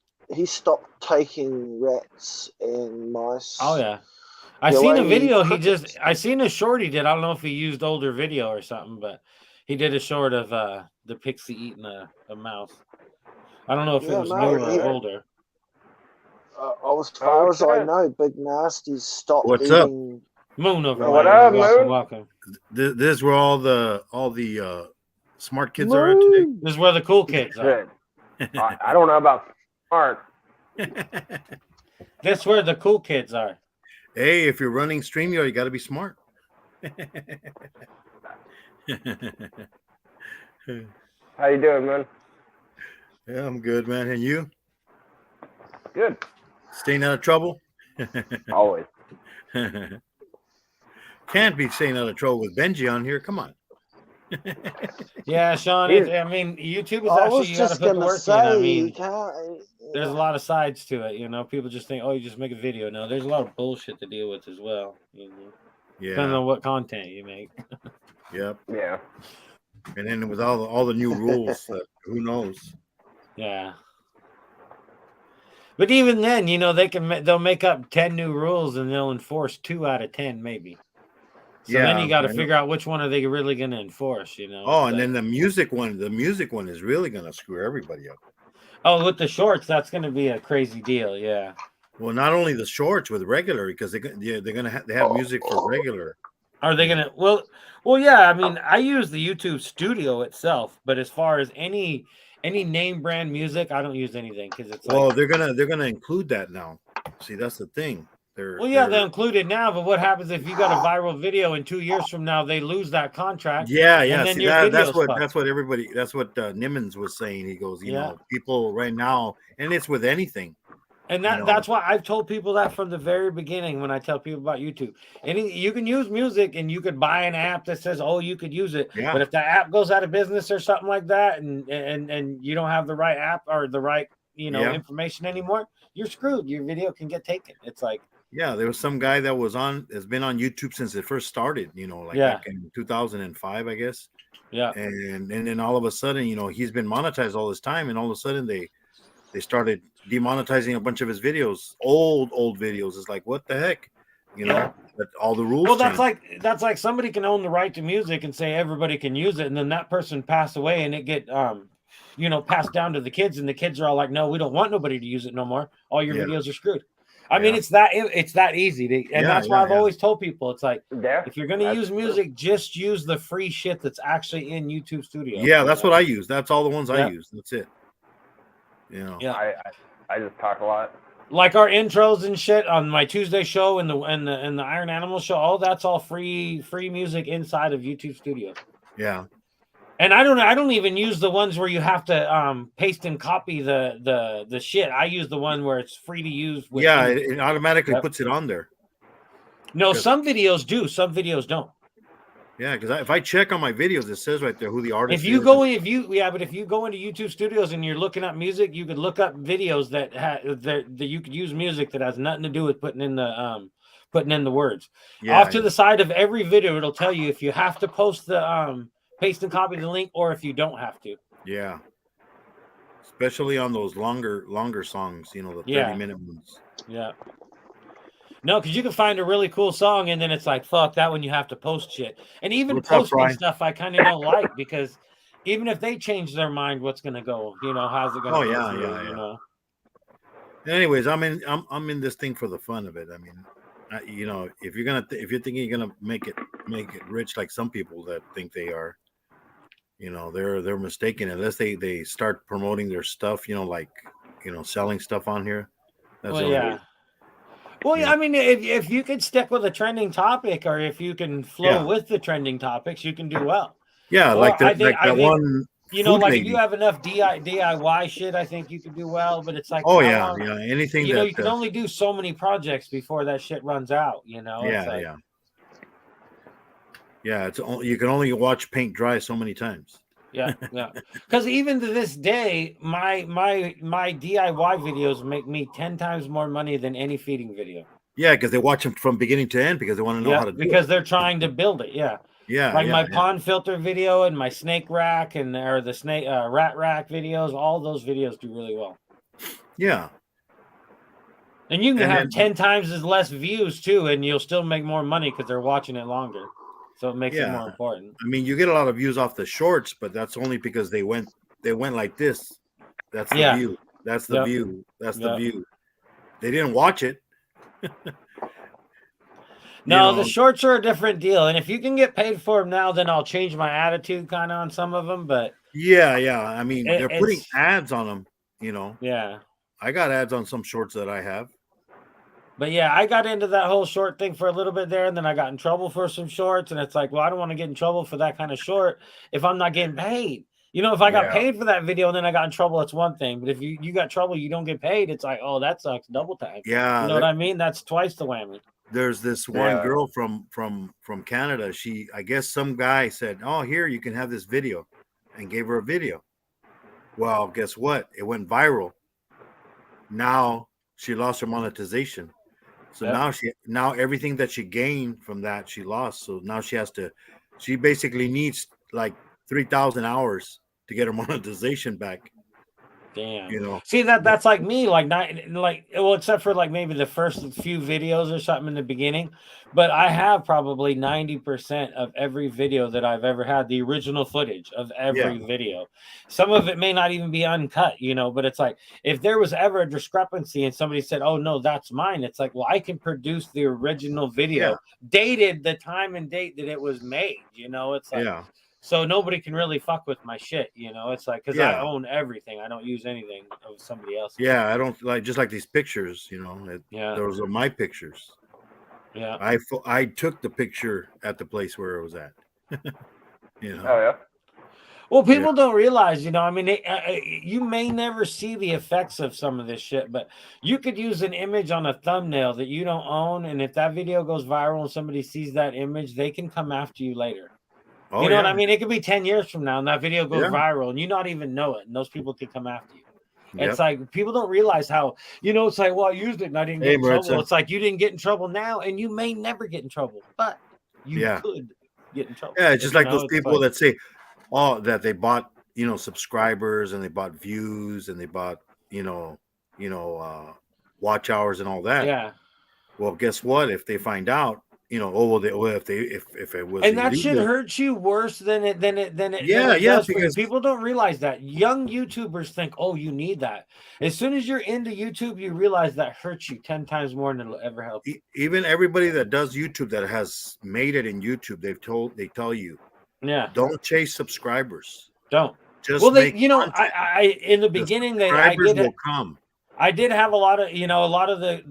Speaker 2: taking rats and mice.
Speaker 3: Oh yeah, I seen a video. I seen a short he did. I don't know if he used older video or something, but he did a short of the pixie eating a mouse. I don't know if it was newer or older.
Speaker 2: As far as I know, Big Nasty's stopped
Speaker 4: What's
Speaker 2: eating.
Speaker 4: Up?
Speaker 3: Moon over.
Speaker 1: What up, Moon?
Speaker 3: Welcome.
Speaker 4: This is where all the smart kids are at today.
Speaker 3: This is where the cool kids are.
Speaker 1: I don't know about smart.
Speaker 3: This is where the cool kids are.
Speaker 4: Hey, if you're running StreamYard, you got to be smart.
Speaker 1: How you doing, man?
Speaker 4: Yeah, I'm good, man. And you?
Speaker 1: Good.
Speaker 4: Staying out of trouble?
Speaker 1: Always.
Speaker 4: Can't be staying out of trouble with Benji on here. Come on.
Speaker 3: Yeah, Sean. I mean, YouTube is actually you got to put the work in. I mean, there's a lot of sides to it. People just think, oh, you just make a video. No, there's a lot of bullshit to deal with as well.
Speaker 4: Yeah.
Speaker 3: Depending on what content you make.
Speaker 4: Yep.
Speaker 1: Yeah.
Speaker 4: And then with all the new rules, who knows?
Speaker 3: Yeah. But even then, they'll make up 10 new rules and they'll enforce 2 out of 10 maybe. So then you got to figure out which one are they really going to enforce,
Speaker 4: Oh, and then the music one is really going to screw everybody up.
Speaker 3: Oh, with the shorts, that's going to be a crazy deal, yeah.
Speaker 4: Well, not only the shorts with regular, because they're going to have music for regular.
Speaker 3: Are they going to? Well, yeah. I mean, I use the YouTube Studio itself, but as far as any name brand music, I don't use anything because it's.
Speaker 4: Well, they're gonna include that now. See, that's the thing.
Speaker 3: They'll include it now, but what happens if you got a viral video and 2 years from now they lose that contract?
Speaker 4: Yeah. See, that's what Nimmons was saying. He goes, people right now, and it's with anything.
Speaker 3: And that's why I've told people that from the very beginning when I tell people about YouTube. You can use music and you could buy an app that says, oh, you could use it. Yeah. But if the app goes out of business or something like that and you don't have the right app or the right, information anymore, you're screwed. Your video can get taken. It's like.
Speaker 4: Yeah, there was some guy that has been on YouTube since it first started, back in 2005, I guess. Yeah. And then all of a sudden, he's been monetized all this time, and all of a sudden they they started demonetizing a bunch of his videos, old videos. It's like, what the heck, you know? But all the rules.
Speaker 3: Well, that's like somebody can own the right to music and say everybody can use it, and then that person pass away and it get passed down to the kids, and the kids are all like, no, we don't want nobody to use it no more. All your videos are screwed. I mean, it's that easy and that's why I've always told people, it's like, if you're going to use music, just use the free shit that's actually in YouTube Studio.
Speaker 4: Yeah, that's what I use. That's all the ones I use. That's it. You know.
Speaker 1: Yeah. I just talk a lot.
Speaker 3: Like our intros and shit on my Tuesday show and the Iron Animal show, all that's all free music inside of YouTube Studio.
Speaker 4: Yeah.
Speaker 3: And I don't even use the ones where you have to paste and copy the shit. I use the one where it's free to use.
Speaker 4: It automatically puts it on there.
Speaker 3: No, some videos do, some videos don't.
Speaker 4: Yeah, because if I check on my videos, it says right there who the artist is.
Speaker 3: If you go into YouTube Studios and you're looking up music, you could look up videos that you could use music that has nothing to do with putting in the words. Off to the side of every video, it'll tell you if you have to post the paste and copy the link or if you don't have to.
Speaker 4: Yeah. Especially on those longer songs, the 30-minute ones.
Speaker 3: Yeah. No, because you can find a really cool song and then it's like, fuck, that one you have to post shit. And even posting stuff I kind of don't like, because even if they change their mind, what's going to go? How's it going to go? You know?
Speaker 4: Anyways, I'm in this thing for the fun of it. I mean, if you're thinking you're gonna make it rich like some people that think they are, they're mistaken unless they start promoting their stuff, selling stuff on here. That's
Speaker 3: I mean, if you could stick with a trending topic, or if you can flow with the trending topics, you can do well.
Speaker 4: Yeah,
Speaker 3: or
Speaker 4: like that one.
Speaker 3: If you have enough DIY shit, I think you could do well. But it's like,
Speaker 4: anything.
Speaker 3: You can only do so many projects before that shit runs out.
Speaker 4: Yeah. It's you can only watch paint dry so many times.
Speaker 3: Yeah. Because even to this day, my DIY videos make me 10 times more money than any feeding video.
Speaker 4: Yeah, because they watch them from begining to end because they want to know how to do it.
Speaker 3: Because they're trying to build it. Yeah.
Speaker 4: Yeah.
Speaker 3: Like my pond filter video and my snake rack or the snake rat rack videos, all those videos do really well.
Speaker 4: Yeah.
Speaker 3: And you can have 10 times as less views too, and you'll still make more money because they're watching it longer. So it makes it more important.
Speaker 4: I mean, you get a lot of views off the shorts, but that's only because they went like this. That's the view. That's the view. That's the view. They didn't watch it.
Speaker 3: No, the shorts are a different deal. And if you can get paid for them now, then I'll change my attitude kind of on some of them. But
Speaker 4: yeah. I mean, they're putting ads on them,
Speaker 3: Yeah.
Speaker 4: I got ads on some shorts that I have.
Speaker 3: But yeah, I got into that whole short thing for a little bit there, and then I got in trouble for some shorts. And it's like, well, I don't want to get in trouble for that kind of short if I'm not getting paid. If I got paid for that video and then I got in trouble, it's one thing. But if you got trouble, you don't get paid, it's like, oh, that sucks, double time.
Speaker 4: Yeah.
Speaker 3: You know what I mean? That's twice the whammy.
Speaker 4: There's this one girl from Canada. I guess some guy said, oh, here, you can have this video, and gave her a video. Well, guess what? It went viral. Now she lost her monetization. So now everything that she gained from that, she lost. So now she basically needs like 3,000 hours to get her monetization back.
Speaker 3: Damn. See, that's like me, except for like maybe the first few videos or something in the beginning, but I have probably 90% of every video that I've ever had, the original footage of every video. Some of it may not even be uncut, but it's like, if there was ever a discrepancy and somebody said, oh no, that's mine, it's like, well, I can produce the original video, dated the time and date that it was made, it's like, so nobody can really fuck with my shit, It's like, because I own everything. I don't use anything of somebody else.
Speaker 4: Yeah, I don't just like those pictures, those are my pictures.
Speaker 3: Yeah.
Speaker 4: I took the picture at the place where it was at.
Speaker 1: Oh, yeah.
Speaker 3: Well, people don't realize, I mean, you may never see the effects of some of this shit, but you could use an image on a thumbnail that you don't own. And if that video goes viral and somebody sees that image, they can come after you later.
Speaker 4: Oh,
Speaker 3: you know what I mean? It could be 10 years from now and that video goes viral and you not even know it. And those people could come after you. It's like, people don't realize how, it's like, well, I used it and I didn't get in trouble. It's like, you didn't get in trouble now and you may never get in trouble, but you could get in trouble.
Speaker 4: Yeah, it's just like those people that say, that they bought, subscribers and they bought views and they bought, watch hours and all that.
Speaker 3: Yeah.
Speaker 4: Well, guess what? If they find out, if it was
Speaker 3: and that
Speaker 4: illegal,
Speaker 3: should hurt you worse than it
Speaker 4: yeah,
Speaker 3: does for you.
Speaker 4: because
Speaker 3: People don't realize that. Young YouTubers think, oh, you need that. As soon as you're into YouTube, you realize that hurts you 10 times more than it'll ever help you.
Speaker 4: Even everybody that does YouTube that has made it in YouTube, they tell you,
Speaker 3: yeah,
Speaker 4: don't chase subscribers.
Speaker 3: Don't.
Speaker 4: Just
Speaker 3: well,
Speaker 4: make
Speaker 3: I in the beginning
Speaker 4: will come.
Speaker 3: I did have a lot of the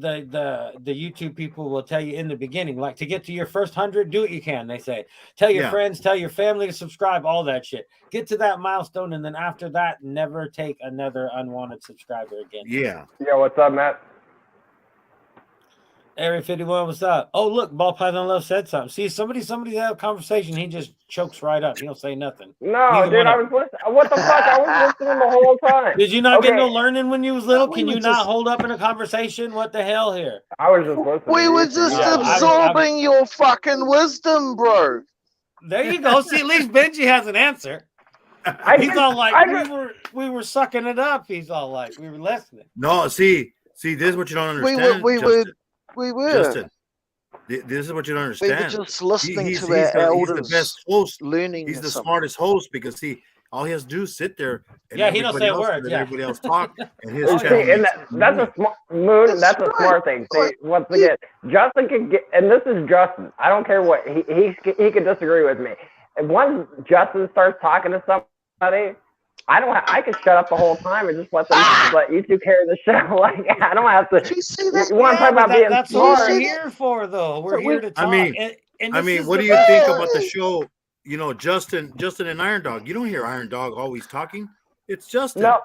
Speaker 3: YouTube people will tell you in the beginning, like, to get to your first 100, do what you can. They say, tell your friends, tell your family to subscribe, all that shit. Get to that milestone, and then after that, never take another unwanted subscriber again.
Speaker 4: Yeah.
Speaker 1: Yeah. What's up, Matt?
Speaker 3: Area 51, what's up? Oh, look, Ball Python Love said something. See, somebody had a conversation. He just chokes right up. He don't say nothing.
Speaker 1: No, dude, I was listening. What the fuck? I was listening the whole time.
Speaker 3: Did you not get no learning when you was little? Can you not hold up in a conversation? What the hell here?
Speaker 1: I was just listening.
Speaker 2: We were just absorbing your fucking wisdom, bro.
Speaker 3: There you go. See, at least Benji has an answer. He's all like, we were sucking it up. He's all like, we were listening.
Speaker 4: No, see, this is what you don't understand.
Speaker 2: We were.
Speaker 4: Justin, this is what you don't understand.
Speaker 2: We were just listening to our elders.
Speaker 4: He's the best host.
Speaker 2: Learning.
Speaker 4: He's the smartest host because all he has to do is sit there. And
Speaker 3: he don't say a word. Yeah.
Speaker 4: Everybody else talk, and his
Speaker 1: channel. And that's a smart moon. That's a smart thing. See, once again, Justin can get, and this is Justin. I don't care what he could disagree with me. And once Justin starts talking to somebody, I can shut up the whole time and just let you two carry the show. Like, I don't have to.
Speaker 2: You see that?
Speaker 1: You want to talk about being
Speaker 3: that's
Speaker 1: smart?
Speaker 3: what we're here for, though. We're here to talk.
Speaker 4: I mean, what do you think about the show? Justin and Iron Dog. You don't hear Iron Dog always talking. It's Justin.
Speaker 1: No.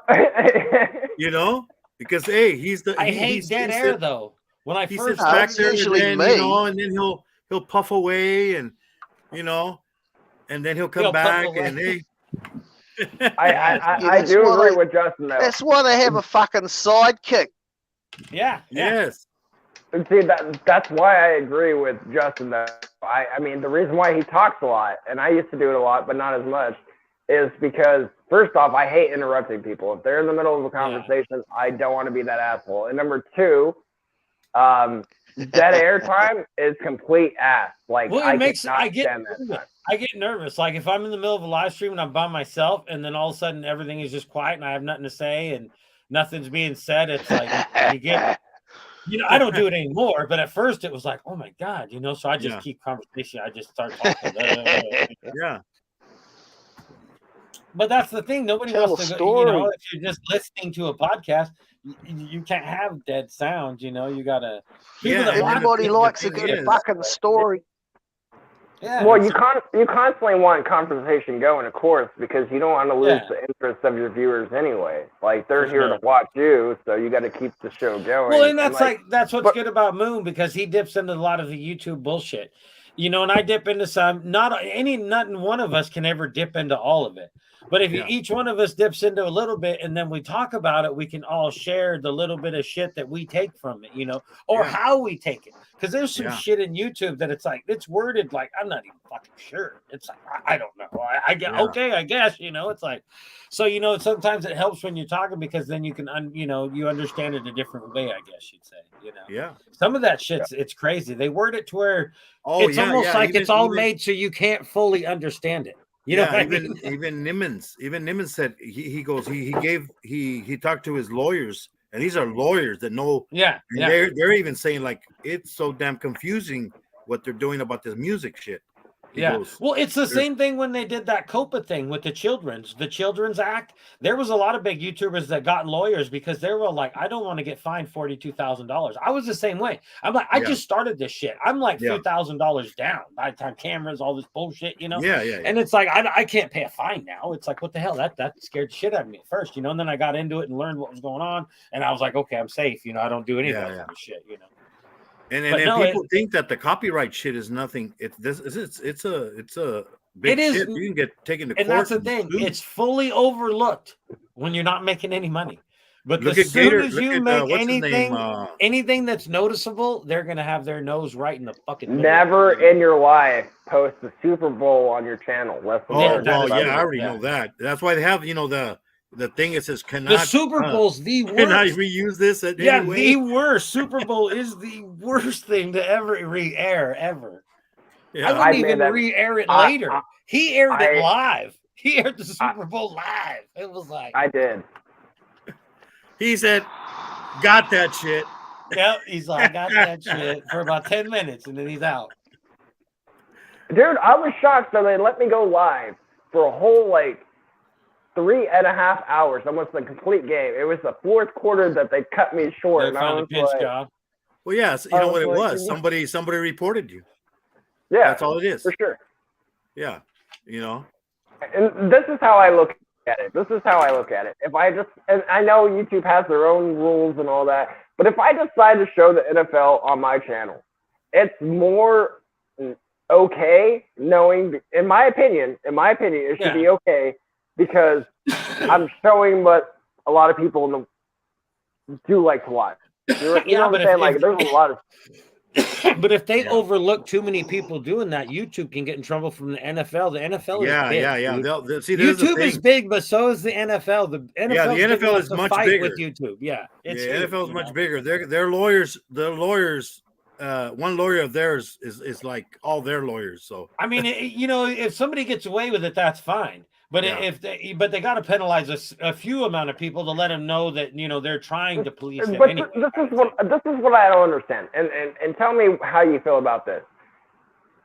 Speaker 4: Because he's the.
Speaker 3: I hate dead air though. When I first
Speaker 4: back there, and then he'll puff away, and and then he'll come back, and
Speaker 1: I do agree with Justin though.
Speaker 2: That's why they have a fucking sidekick.
Speaker 3: Yeah.
Speaker 4: Yes.
Speaker 1: See, that's why I agree with Justin though. I mean, the reason why he talks a lot, and I used to do it a lot, but not as much, is because first off, I hate interrupting people. If they're in the middle of a conversation, I don't want to be that asshole. And number two, dead air time is complete ass. Like,
Speaker 3: I get nervous. Like, if I'm in the middle of a live stream and I'm by myself, and then all of a sudden everything is just quiet and I have nothing to say and nothing's being said, it's like you get. I don't do it anymore, but at first it was like, oh my God, so I just keep conversation. I just start talking.
Speaker 4: Yeah.
Speaker 3: But that's the thing. Nobody wants to go, if you're just listening to a podcast, you can't have dead sound, you gotta.
Speaker 2: Everybody likes a good fucking story.
Speaker 1: Yeah. Well, you constantly want conversation going, of course, because you don't want to lose the interest of your viewers anyway. Like, they're here to watch you, so you got to keep the show going.
Speaker 3: Well, and that's what's good about Moon, because he dips into a lot of the YouTube bullshit, and I dip into some. Not one of us can ever dip into all of it. But if each one of us dips into a little bit and then we talk about it, we can all share the little bit of shit that we take from it, or how we take it. Because there's some shit in YouTube that it's worded like, I'm not even fucking sure. It's like, I don't know. I get okay, I guess, it's like, so, sometimes it helps when you're talking, because then you can, you understand it a different way, I guess you'd say,
Speaker 4: Yeah.
Speaker 3: Some of that shit's it's crazy. They word it to where it's almost like it's all made so you can't fully understand it.
Speaker 4: Even Nimmons said he talked to his lawyers, and these are lawyers that know.
Speaker 3: Yeah.
Speaker 4: They're even saying, like, it's so damn confusing what they're doing about this music shit.
Speaker 3: Well, it's the same thing when they did that COPA thing with the Children's Act. There was a lot of big YouTubers that got lawyers because they were like, I don't want to get fined $42,000. I was the same way. I'm like, I just started this shit. I'm like $3,000 down by the time cameras, all this bullshit,
Speaker 4: Yeah.
Speaker 3: And it's like, I can't pay a fine now. It's like, what the hell? That scared the shit out of me at first, and then I got into it and learned what was going on, and I was like, okay, I'm safe. I don't do any of that shit.
Speaker 4: And people think that the copyright shit is nothing. It's a big shit. You can get taken to court.
Speaker 3: And that's the thing. It's fully overlooked when you're not making any money. But as soon as you make anything that's noticeable, they're gonna have their nose right in the fucking middle.
Speaker 1: Never in your life post the Super Bowl on your channel.
Speaker 4: I already know that. That's why they have the thing it says cannot.
Speaker 3: The Super Bowl's the worst.
Speaker 4: Can I reuse this?
Speaker 3: The worst. Super Bowl is the worst thing to ever re-air ever. Yeah. I wouldn't even re-air it later. He aired it live. He aired the Super Bowl live. It was like
Speaker 1: I did.
Speaker 4: He said, "Got that shit."
Speaker 3: Yep. He's like, "I got that shit" for about 10 minutes, and then he's out.
Speaker 1: Dude, I was shocked that they let me go live for a whole 3.5 hours, almost a complete game. It was the fourth quarter that they cut me short.
Speaker 3: They found a pinch job.
Speaker 4: Well, yes, you know what it was. Somebody reported you.
Speaker 1: Yeah,
Speaker 4: that's all it is.
Speaker 1: For sure.
Speaker 4: Yeah, you know.
Speaker 1: And this is how I look at it. If I just, and I know YouTube has their own rules and all that, but if I decide to show the NFL on my channel, it's more okay knowing, in my opinion, it should be okay because I'm showing what a lot of people do like to watch. You know what I'm saying? Like, there's a lot of.
Speaker 3: But if they overlook too many people doing that, YouTube can get in trouble from the NFL. The NFL is big.
Speaker 4: Yeah. See,
Speaker 3: YouTube is big, but so is the NFL. The
Speaker 4: NFL is much bigger
Speaker 3: with YouTube. Yeah,
Speaker 4: NFL is much bigger. Their lawyers, one lawyer of theirs is like all their lawyers. So
Speaker 3: I mean, if somebody gets away with it, that's fine. But they got to penalize a few amount of people to let them know that they're trying to police it.
Speaker 1: But
Speaker 3: anyway.
Speaker 1: this is what I don't understand. And tell me how you feel about this.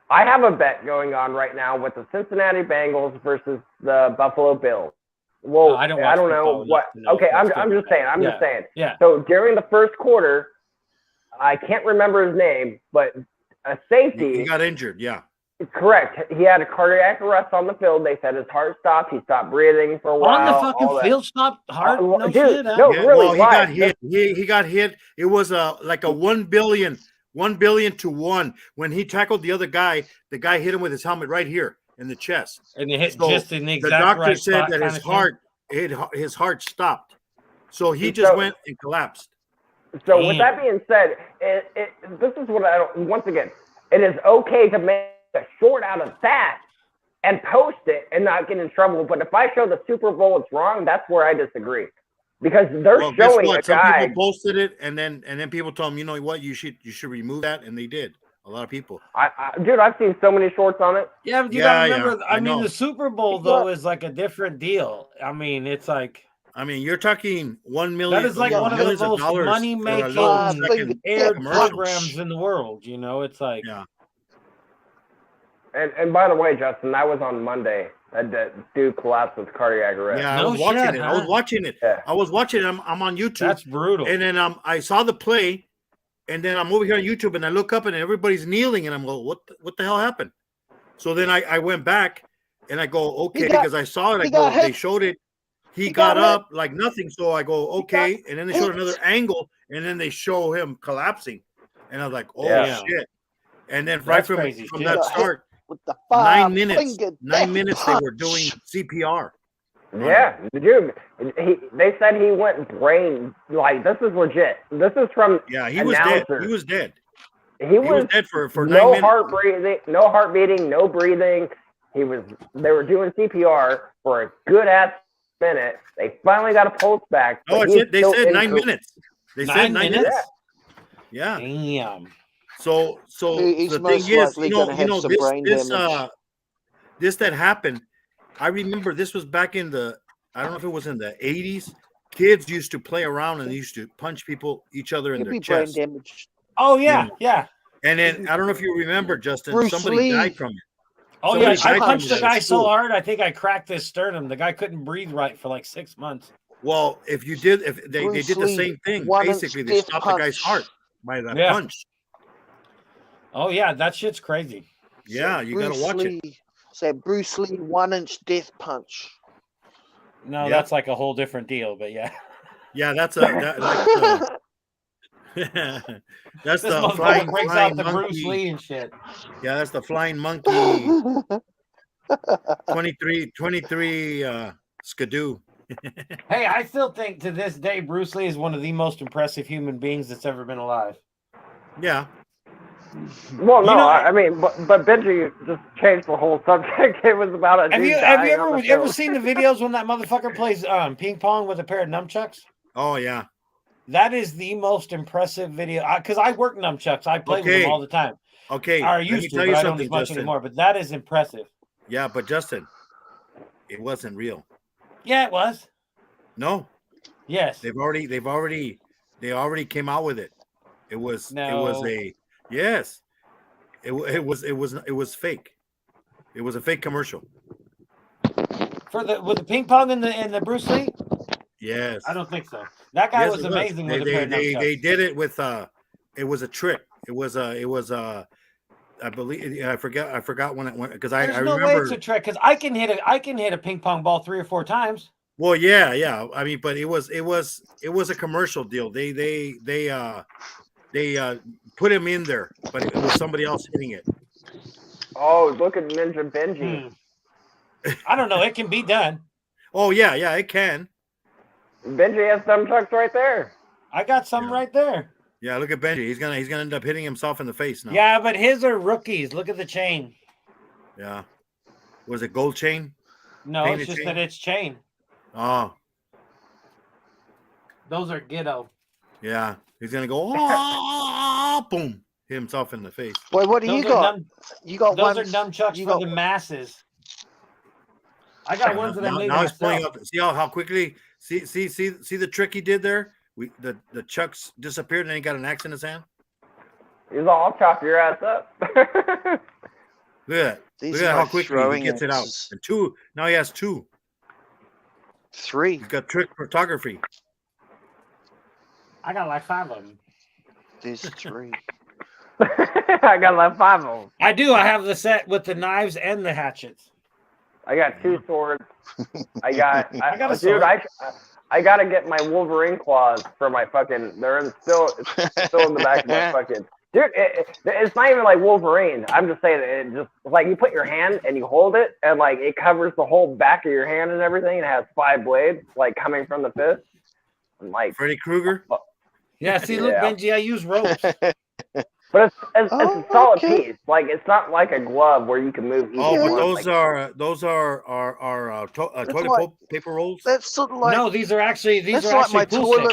Speaker 1: I have a bet going on right now with the Cincinnati Bengals versus the Buffalo Bills. Well, I don't know what. Okay, I'm just saying. I'm just saying.
Speaker 3: Yeah.
Speaker 1: So during the first quarter, I can't remember his name, but a safety.
Speaker 4: He got injured. Yeah.
Speaker 1: Correct. He had a cardiac arrest on the field. They said his heart stopped. He stopped breathing for a while.
Speaker 3: On the fucking field, stopped heart. No
Speaker 1: dude,
Speaker 3: shit.
Speaker 1: No, really.
Speaker 4: Well, he got hit. He got hit. It was like a 1 billion to 1. When he tackled the other guy, the guy hit him with his helmet right here in the chest.
Speaker 3: And he hit just in the exact right
Speaker 4: spot. The doctor said that his heart stopped. So he just went and collapsed.
Speaker 1: So with that being said, this is what I don't. Once again, it is okay to make a short out of that and post it and not get in trouble. But if I show the Super Bowl it's wrong, that's where I disagree. Because they're showing a guy.
Speaker 4: Some people posted it and then people told them, you know what, you should remove that, and they did. A lot of people.
Speaker 1: Dude, I've seen so many shorts on it.
Speaker 3: Yeah, but you gotta remember. I mean, the Super Bowl though is like a different deal. I mean, it's like.
Speaker 4: I mean, you're talking 1 million.
Speaker 3: That is like one of the most money-making aired programs in the world. It's like.
Speaker 4: Yeah.
Speaker 1: And by the way, Justin, that was on Monday. That dude collapsed with cardiac arrest.
Speaker 4: Yeah, I was watching it.
Speaker 1: Yeah.
Speaker 4: I was watching it. I'm on YouTube.
Speaker 3: That's brutal.
Speaker 4: And then I saw the play, and then I'm over here on YouTube, and I look up, and everybody's kneeling, and I'm going, what the hell happened? So then I went back, and I go, okay, because I saw it. They showed it. He got up like nothing. So I go, okay. And then they showed another angle, and then they show him collapsing. And I was like, oh, shit. And then right from that start,
Speaker 2: with the
Speaker 4: 9 minutes they were doing CPR.
Speaker 1: Yeah, dude. They said he went brain. Like, this is legit. This is from
Speaker 4: he was dead. He was dead.
Speaker 1: He was
Speaker 4: dead for 9
Speaker 1: no
Speaker 4: minutes.
Speaker 1: No heart beating, no breathing. They were doing CPR for a good ass minute. They finally got a pulse back.
Speaker 4: Oh, they said 9 minutes. They said 9 minutes. Yeah.
Speaker 3: Damn.
Speaker 4: So the thing is, this that happened. I remember this was back in I don't know if it was in the 80s. Kids used to play around and they used to punch each other in their chest.
Speaker 3: Oh yeah, yeah.
Speaker 4: And then I don't know if you remember, Justin, somebody
Speaker 2: Lee.
Speaker 4: Died from it.
Speaker 3: Oh yeah, I punched the guy so hard I think I cracked his sternum. The guy couldn't breathe right for like 6 months.
Speaker 4: Well, if they did the same thing, basically they stopped the guy's heart by that punch.
Speaker 3: Oh yeah, that shit's crazy.
Speaker 4: Yeah, you gotta watch it.
Speaker 2: Say Bruce Lee 1-inch death punch.
Speaker 3: No, that's like a whole different deal, but yeah.
Speaker 4: Yeah, that's the flying
Speaker 3: out the
Speaker 4: monkey.
Speaker 3: Bruce Lee and shit.
Speaker 4: Yeah, that's the flying monkey. 23 skidoo.
Speaker 3: Hey, I still think to this day Bruce Lee is one of the most impressive human beings that's ever been alive.
Speaker 4: Yeah.
Speaker 1: Well, no, I mean, but Benji just changed the whole subject. It was about a dude
Speaker 3: Have you
Speaker 1: dying
Speaker 3: ever seen the videos when that motherfucker plays ping pong with a pair of nunchucks?
Speaker 4: Oh yeah.
Speaker 3: That is the most impressive video because I work nunchucks. I play with them all the time.
Speaker 4: Okay,
Speaker 3: I
Speaker 4: let me
Speaker 3: used to,
Speaker 4: tell
Speaker 3: but
Speaker 4: you
Speaker 3: I don't
Speaker 4: something,
Speaker 3: as much
Speaker 4: Justin.
Speaker 3: anymore. But that is impressive.
Speaker 4: Yeah, but Justin, it wasn't real.
Speaker 3: Yeah, it was.
Speaker 4: No.
Speaker 3: Yes.
Speaker 4: They already came out with it. It was yes. It was fake. It was a fake commercial.
Speaker 3: With the ping pong and the Bruce Lee?
Speaker 4: Yes.
Speaker 3: I don't think so. That guy was amazing with a pair of nunchucks.
Speaker 4: They did it with it was a trick. It was I believe I forgot when it went because I remember.
Speaker 3: No way it's a trick because I can hit a ping pong ball 3 or 4 times.
Speaker 4: Well, yeah. I mean, but it was a commercial deal. They put him in there, but it was somebody else hitting it.
Speaker 1: Oh, look at Ninja Benji.
Speaker 3: I don't know. It can be done.
Speaker 4: Oh yeah, it can.
Speaker 1: Benji has some trucks right there.
Speaker 3: I got some right there.
Speaker 4: Yeah, look at Benji. He's gonna end up hitting himself in the face now.
Speaker 3: Yeah, but his are rookies. Look at the chain.
Speaker 4: Yeah. Was it gold chain?
Speaker 3: No, it's just that it's chain.
Speaker 4: Oh.
Speaker 3: Those are ghetto.
Speaker 4: Yeah. He's gonna go boom. Hit himself in the face.
Speaker 2: Boy, what do you got? You got
Speaker 3: those are nunchucks for the masses. I got ones that I made myself.
Speaker 4: Pulling up. See how quickly see the trick he did there? The chucks disappeared and he got an axe in his hand.
Speaker 1: He's all chop your ass up.
Speaker 4: Look at how quickly he gets it out. And 2. Now he has 2.
Speaker 2: 3.
Speaker 4: He's got trick photography.
Speaker 3: I got like 5 of them.
Speaker 2: There's 3.
Speaker 1: I got like 5 of them.
Speaker 3: I do. I have the set with the knives and the hatchets.
Speaker 1: I got 2 swords. I got
Speaker 3: a sword.
Speaker 1: Dude, I gotta get my Wolverine claws for my fucking. They're still in the back of my fucking. Dude, it's not even like Wolverine. I'm just saying it just like you put your hand and you hold it and like it covers the whole back of your hand and everything. It has 5 blades like coming from the fist. And like
Speaker 4: Freddy Krueger.
Speaker 3: Yeah, see, look, Benji, I use ropes.
Speaker 1: But it's a solid piece. Like it's not like a glove where you can move.
Speaker 4: Oh, but those are toilet paper rolls.
Speaker 2: That's sort of like
Speaker 3: these are actually
Speaker 2: my
Speaker 3: pool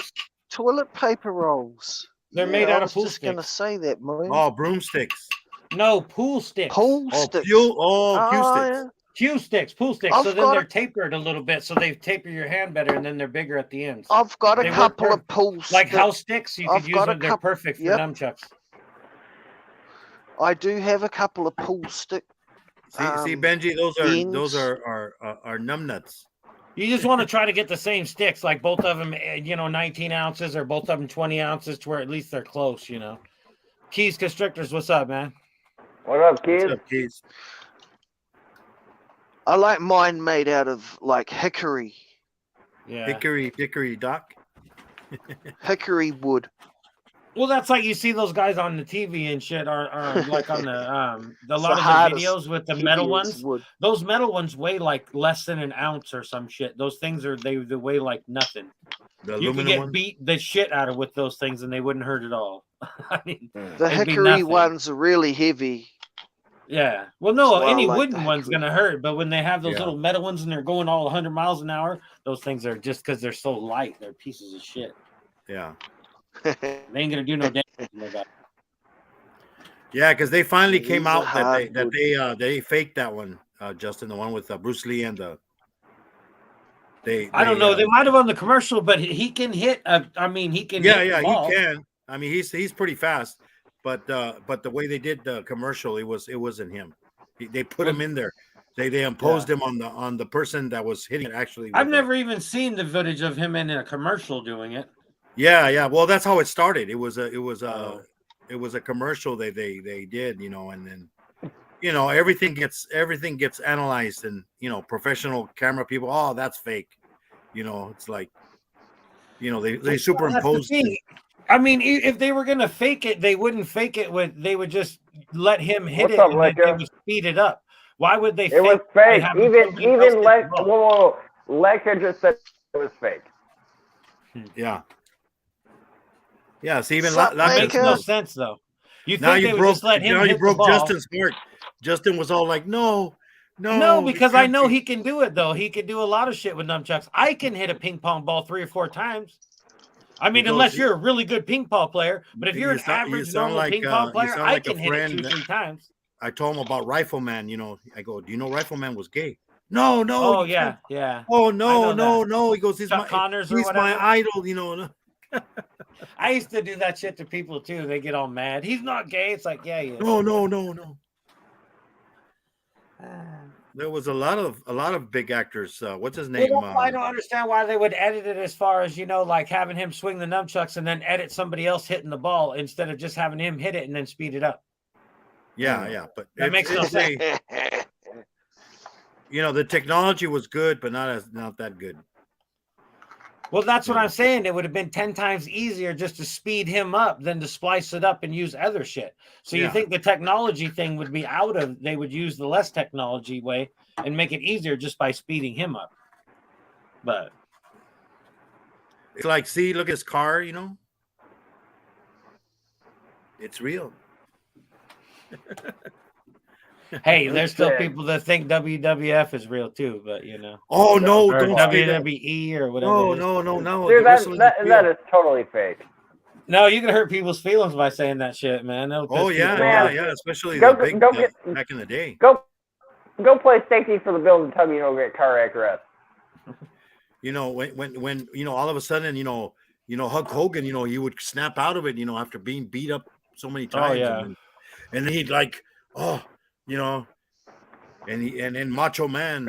Speaker 2: toilet paper rolls.
Speaker 3: They're made out of pool
Speaker 2: sticks.
Speaker 3: sticks.
Speaker 2: I was just going to say that, Moon.
Speaker 4: Oh, broomsticks.
Speaker 3: No, pool sticks.
Speaker 2: Pool sticks.
Speaker 3: Cue sticks. Pool sticks. So then they're tapered a little bit, so they taper your hand better, and then they're bigger at the ends.
Speaker 2: I've got a couple of pool sticks.
Speaker 3: Like house sticks, you could use them. They're perfect for nunchucks.
Speaker 2: I do have a couple of pool sticks.
Speaker 4: See, Benji, those are numbnuts.
Speaker 3: You just want to try to get the same sticks, like both of them, 19 ounces or both of them 20 ounces, to where at least they're close, Keys Constrictors, what's up, man?
Speaker 1: What up, Keys?
Speaker 4: What's up, Keys?
Speaker 2: I like mine made out of like hickory.
Speaker 3: Yeah.
Speaker 4: Hickory dock.
Speaker 2: Hickory wood.
Speaker 3: Well, that's like you see those guys on the TV and shit, or like on the a lot of the videos with the metal ones.
Speaker 2: Wood.
Speaker 3: Those metal ones weigh like less than an ounce or some shit. Those things they weigh like nothing. You could get beat the shit out of with those things and they wouldn't hurt at all. I mean,
Speaker 2: the hickory ones are really heavy.
Speaker 3: Yeah. Well, no, any wooden one's gonna hurt, but when they have those little metal ones and they're going all 100 miles an hour, those things are just because they're so light, they're pieces of shit.
Speaker 4: Yeah.
Speaker 3: They ain't gonna do no damage.
Speaker 4: Yeah, because they finally came out that they faked that one, Justin, the one with Bruce Lee and the. I
Speaker 3: don't know. They might have on the commercial, but he can hit. He can.
Speaker 4: Yeah, he can. I mean, he's pretty fast, but the way they did the commercial, it wasn't him. They put him in there. They imposed him on the person that was hitting it. Actually,
Speaker 3: I've never even seen the footage of him in a commercial doing it.
Speaker 4: Yeah. Well, that's how it started. It was a commercial they did, and then everything gets analyzed, and professional camera people, oh, that's fake. It's like they superimposed it.
Speaker 3: I mean, if they were gonna fake it, they wouldn't fake it they would just let him hit
Speaker 1: What's
Speaker 3: it
Speaker 1: up,
Speaker 3: and they would speed it up. Why would they?
Speaker 1: It was fake. Even Lecter just said it was fake.
Speaker 4: Yeah. Yeah, so even
Speaker 3: that makes no sense though. You think they would just let him hit the ball?
Speaker 4: Justin's heart. Justin was all like, no,
Speaker 3: because I know he can do it though. He can do a lot of shit with nunchucks. I can hit a ping pong ball 3 or 4 times. I mean, unless you're a really good ping pong player, but if you're an average normal ping pong player, I can hit it 2-3 times.
Speaker 4: I told him about Rifleman. I go, do you know Rifleman was gay? No.
Speaker 3: Oh yeah.
Speaker 4: Oh no. He goes, he's
Speaker 3: my
Speaker 4: idol.
Speaker 3: I used to do that shit to people too. They get all mad. He's not gay. It's like, yeah, he is.
Speaker 4: No. There was a lot of big actors. What's his name?
Speaker 3: I don't understand why they would edit it as far as like having him swing the nunchucks and then edit somebody else hitting the ball instead of just having him hit it and then speed it up.
Speaker 4: Yeah, but
Speaker 3: that makes no sense.
Speaker 4: The technology was good, but not that good.
Speaker 3: Well, that's what I'm saying. It would have been 10 times easier just to speed him up than to splice it up and use other shit. So you think the technology thing would be they would use the less technology way and make it easier just by speeding him up. But
Speaker 4: it's like, see, look at his car, It's real.
Speaker 3: Hey, there's still people that think WWF is real too, but
Speaker 4: Oh no,
Speaker 3: or
Speaker 4: don't
Speaker 3: WWE or whatever.
Speaker 4: No.
Speaker 1: Dude, that is totally fake.
Speaker 3: No, you can hurt people's feelings by saying that shit, man.
Speaker 4: Yeah. Especially back in the day.
Speaker 1: Go play safety for the Bills and tell me you don't get cardiac arrest.
Speaker 4: When all of a sudden, Hulk Hogan, he would snap out of it, after being beat up so many times.
Speaker 3: Oh, yeah.
Speaker 4: And then he'd like, and then Macho Man,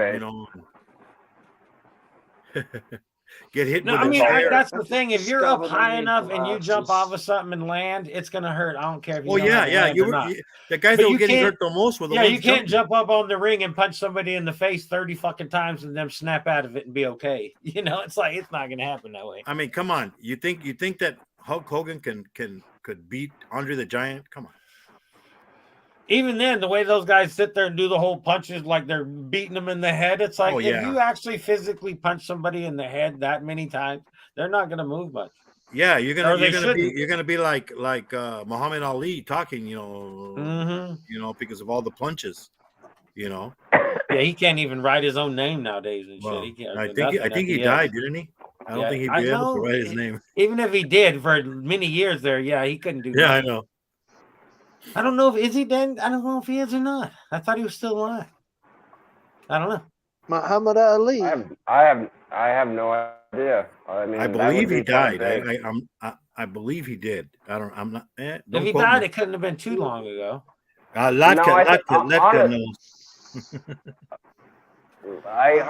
Speaker 4: get hit.
Speaker 3: No,
Speaker 4: with
Speaker 3: that's the thing. If you're up high enough and you jump off of something and land, it's gonna hurt. I don't care if you.
Speaker 4: The guys that were getting hurt the most were the ones.
Speaker 3: You can't jump up on the ring and punch somebody in the face 30 fucking times and then snap out of it and be okay. It's like it's not gonna happen that way.
Speaker 4: I mean, come on. You think that Hulk Hogan could beat Andre the Giant? Come on.
Speaker 3: Even then, the way those guys sit there and do the whole punches like they're beating them in the head, it's like if you actually physically punch somebody in the head that many times, they're not going to move much.
Speaker 4: Yeah, you're gonna be like Muhammad Ali talking, because of all the punches,
Speaker 3: Yeah, he can't even write his own name nowadays and shit. He can't.
Speaker 4: I think he died, didn't he? I don't think he'd be able to write his name.
Speaker 3: Even if he did for many years there, he couldn't do that.
Speaker 4: Yeah, I know.
Speaker 3: I don't know if he dead. I don't know if he is or not. I thought he was still alive. I don't know.
Speaker 2: Muhammad Ali.
Speaker 1: I have no idea. I mean,
Speaker 4: I believe he died. I believe he did. I'm not.
Speaker 3: If he died, it couldn't have been too long ago.
Speaker 4: Latka knows.
Speaker 1: I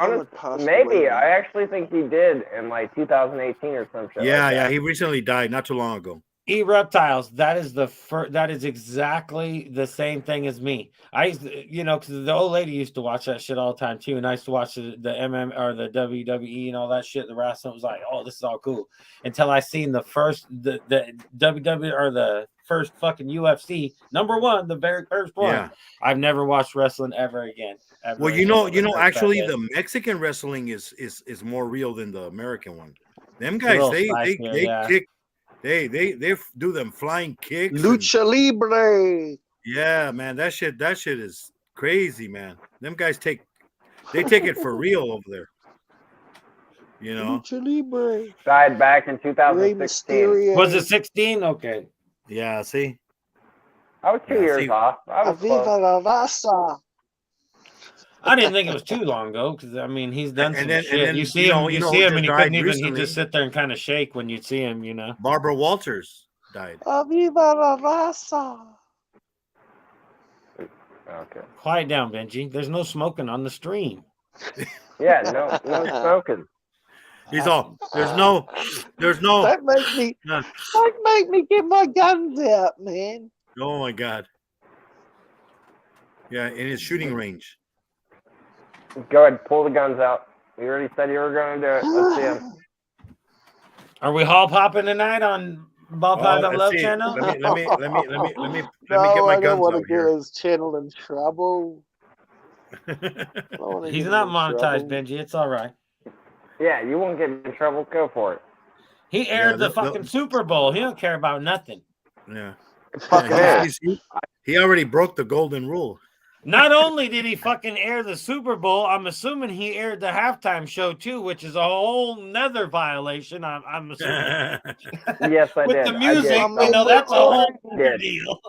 Speaker 1: actually think he did in like 2018 or something.
Speaker 4: Yeah. He recently died not too long ago.
Speaker 3: Reptiles. That is exactly the same thing as me. I used to, because the old lady used to watch that shit all the time too, and I used to watch the MM or the WWE and all that shit. The wrestling was like, oh, this is all cool. Until I seen the WWE or the first fucking UFC #1, the very first one. Yeah. I've never watched wrestling ever again.
Speaker 4: Well, actually, the Mexican wrestling is more real than the American one. Them guys, they kick. They do them flying kicks.
Speaker 2: Lucha Libre.
Speaker 4: Yeah, man, that shit is crazy, man. Them guys take it for real over there.
Speaker 2: Lucha Libre.
Speaker 1: Died back in 2016.
Speaker 3: Was it 16? Okay.
Speaker 4: Yeah, see?
Speaker 1: I was 2 years off. I was
Speaker 2: Viva la raza.
Speaker 3: I didn't think it was too long ago because he's done some shit. And then, you see him, and he couldn't even. He'd just sit there and kind of shake when you'd see him.
Speaker 4: Barbara Walters died.
Speaker 2: Viva la raza.
Speaker 1: Okay.
Speaker 3: Quiet down, Benji. There's no smoking on the stream.
Speaker 1: Yeah, no smoking.
Speaker 4: He's all. There's no.
Speaker 2: That make me get my guns out, man.
Speaker 4: Oh my God. Yeah, in his shooting range.
Speaker 1: Go ahead, pull the guns out. You already said you were going to do it. Let's see him.
Speaker 3: Are we hall popping tonight on Ball Pop Love channel?
Speaker 4: Let me get my guns
Speaker 2: I don't want to get his channel in trouble.
Speaker 3: He's not monetized, Benji. It's all right.
Speaker 1: Yeah, you won't get in trouble. Go for it.
Speaker 3: He aired the fucking Super Bowl. He don't care about nothing.
Speaker 4: Yeah. Yeah, he already broke the golden rule.
Speaker 3: Not only did he fucking air the Super Bowl, I'm assuming he aired the halftime show too, which is a whole nother violation. I'm assuming.
Speaker 1: Yes, I
Speaker 3: With
Speaker 1: did.
Speaker 3: the music,
Speaker 2: I mean,
Speaker 3: that's a whole
Speaker 1: did.
Speaker 3: deal.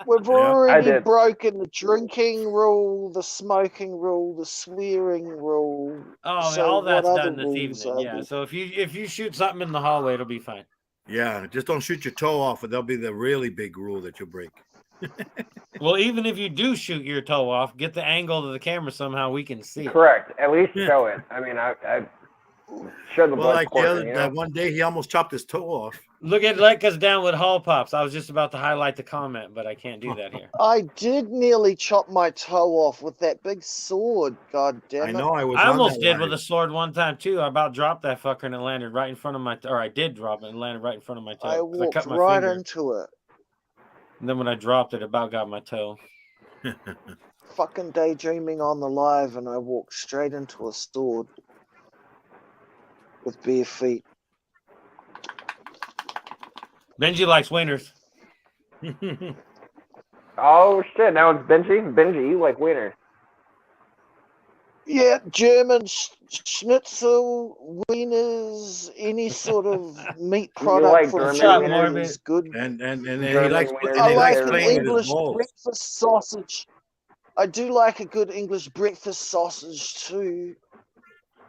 Speaker 2: We've
Speaker 4: Yeah,
Speaker 2: already broken the drinking rule, the smoking rule, the swearing rule.
Speaker 3: Oh,
Speaker 2: So
Speaker 3: all that's
Speaker 2: what
Speaker 3: done
Speaker 2: other
Speaker 3: this
Speaker 2: rules
Speaker 3: evening.
Speaker 2: are
Speaker 3: Yeah.
Speaker 2: there?
Speaker 3: So if you shoot something in the hallway, it'll be fine.
Speaker 4: Yeah, just don't shoot your toe off, or that'll be the really big rule that you'll break.
Speaker 3: Well, even if you do shoot your toe off, get the angle of the camera somehow we can see it.
Speaker 1: Correct. At least show it. I mean, I show the blood
Speaker 4: Like
Speaker 1: portion, you know?
Speaker 4: that one day, he almost chopped his toe off.
Speaker 3: Look at Let Us Down with Hall Pops. I was just about to highlight the comment, but I can't do that here.
Speaker 2: I did nearly chop my toe off with that big sword. God damn it!
Speaker 4: I know. I was.
Speaker 3: I
Speaker 4: on
Speaker 3: almost
Speaker 4: that
Speaker 3: did
Speaker 4: line.
Speaker 3: with a sword one time too. I about dropped that fucker and it landed right in front of my or I did drop it and landed right in front of my toe.
Speaker 2: I
Speaker 3: 'cause
Speaker 2: walked
Speaker 3: cut my
Speaker 2: right
Speaker 3: finger.
Speaker 2: into it.
Speaker 3: And then when I dropped it, about got my toe.
Speaker 2: Fucking daydreaming on the live, and I walked straight into a sword with bare feet.
Speaker 3: Benji likes wieners.
Speaker 1: Oh, shit. Now it's Benji. Benji, you like wieners.
Speaker 2: Yeah, German schnitzel, wieners, any sort of meat
Speaker 1: You
Speaker 2: product
Speaker 1: like
Speaker 2: from
Speaker 1: German
Speaker 2: Germany
Speaker 3: wieners?
Speaker 2: is good.
Speaker 4: and he
Speaker 1: German
Speaker 4: likes
Speaker 1: wieners,
Speaker 2: I
Speaker 4: he
Speaker 2: like
Speaker 4: likes
Speaker 2: an
Speaker 4: playing with his
Speaker 2: English
Speaker 4: balls.
Speaker 2: breakfast sausage. I do like a good English breakfast sausage too.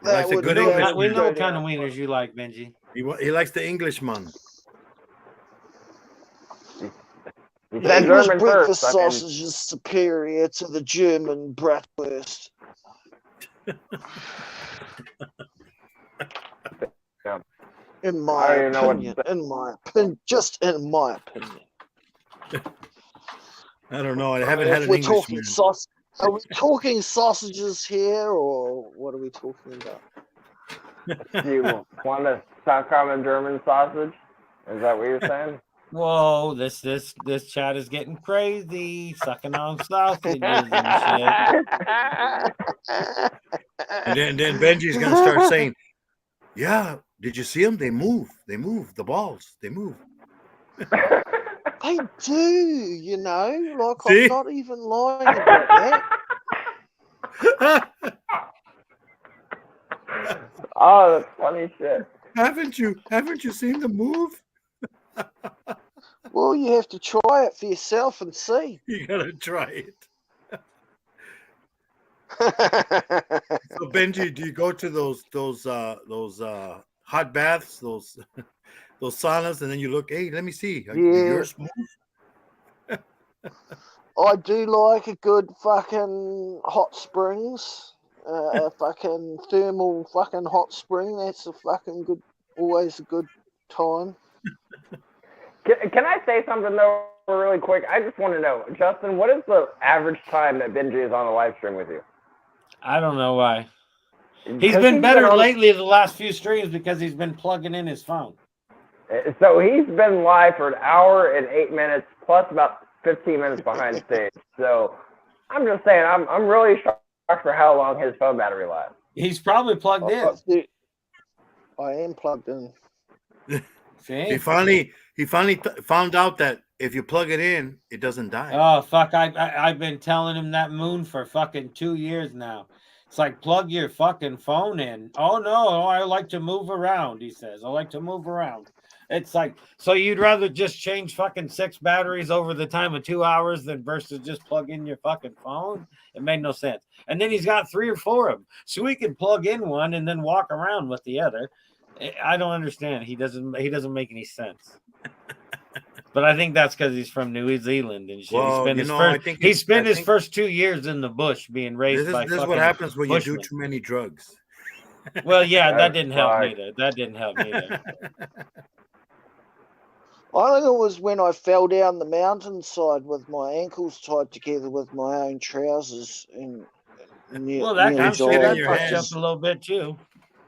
Speaker 4: Likes a good
Speaker 3: We
Speaker 4: English
Speaker 3: know
Speaker 4: man.
Speaker 3: what kind of wieners you like, Benji.
Speaker 4: He likes the Englishman.
Speaker 1: You
Speaker 2: The
Speaker 1: said
Speaker 2: English
Speaker 1: German
Speaker 2: breakfast
Speaker 1: first. I mean,
Speaker 2: sausage is superior to the German bratwurst.
Speaker 1: yeah.
Speaker 2: In
Speaker 1: I
Speaker 2: my
Speaker 1: don't even know what
Speaker 2: opinion, just in my opinion.
Speaker 4: I don't know. I haven't
Speaker 2: If
Speaker 4: had an
Speaker 2: we're
Speaker 4: Englishman.
Speaker 2: talking are we talking sausages here, or what are we talking about?
Speaker 1: you want to talk common German sausage? Is that what you're saying?
Speaker 3: Whoa, this chat is getting crazy, sucking on sausages and shit.
Speaker 4: And then Benji's gonna start saying, "Yeah, did you see them? They move. They move. The balls. They move."
Speaker 2: They do, you know. Like
Speaker 4: See?
Speaker 2: I'm not even lying about that.
Speaker 1: Oh, that's funny shit.
Speaker 4: Haven't you seen them move?
Speaker 2: Well, you have to try it for yourself and see.
Speaker 4: You gotta try it. So Benji, do you go to those hot baths, those saunas, and then you look, hey, let me see. Do
Speaker 2: Yeah.
Speaker 4: yours move?
Speaker 2: I do like a good fucking hot springs. A fucking thermal fucking hot spring. That's a fucking good, always a good time.
Speaker 1: Can I say something though, really quick? I just want to know, Justin, what is the average time that Benji is on a live stream with you?
Speaker 3: I don't know why. He's been better lately the last few streams because he's been plugging in his phone.
Speaker 1: So he's been live for 1 hour and 8 minutes, plus about 15 minutes behind stage. So I'm just saying, I'm really shocked for how long his phone battery lasts.
Speaker 3: He's probably plugged in.
Speaker 2: I am plugged in.
Speaker 3: See?
Speaker 4: He finally found out that if you plug it in, it doesn't die.
Speaker 3: Oh fuck! I've been telling him that moon for fucking 2 years now. It's like, plug your fucking phone in. Oh no, I like to move around. He says, I like to move around. It's like, so you'd rather just change fucking 6 batteries over the time of 2 hours than versus just plug in your fucking phone? It made no sense. And then he's got 3 or 4 of them, so he can plug in one and then walk around with the other. I don't understand. He doesn't make any sense. But I think that's because he's from New Zealand and shit.
Speaker 4: Well,
Speaker 3: He spent his first 2 years in the bush being raised by.
Speaker 4: This is what happens when
Speaker 3: bushmen.
Speaker 4: you do too many drugs.
Speaker 3: Well, yeah, that didn't help neither. That didn't help neither.
Speaker 2: I think it was when I fell down the mountainside with my ankles tied together with my own trousers.
Speaker 3: Well, I'm sure that fucked you up a little bit too.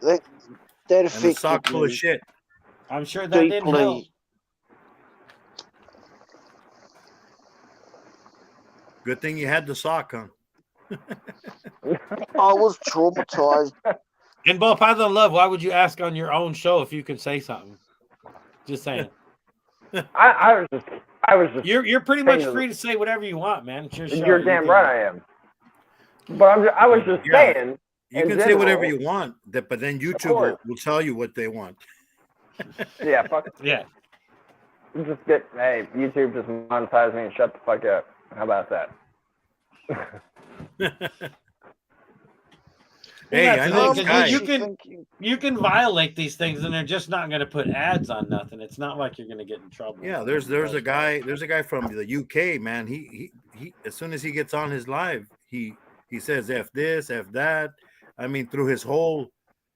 Speaker 2: That affected
Speaker 4: and a sock full
Speaker 2: me
Speaker 4: of shit.
Speaker 3: I'm sure that didn't help.
Speaker 4: Good thing you had the sock on.
Speaker 2: I was traumatized.
Speaker 3: And Bob, Python Love, why would you ask on your own show if you could say something? Just saying.
Speaker 1: I I was just.
Speaker 3: You're pretty much free to say whatever you want, man. It's your show.
Speaker 1: You're damn right I am. But I was just saying.
Speaker 4: You can say whatever you want, but then YouTube will tell you what they want.
Speaker 1: Yeah, fuck.
Speaker 3: Yeah.
Speaker 1: Hey, YouTube just monetize me and shut the fuck up. How about that?
Speaker 4: Hey, I know
Speaker 3: you can violate these things and they're just not going to put ads on nothing. It's not like you're going to get in trouble.
Speaker 4: Yeah, there's a guy from the UK, man. He as soon as he gets on his live, he says F this, F that. I mean, through his whole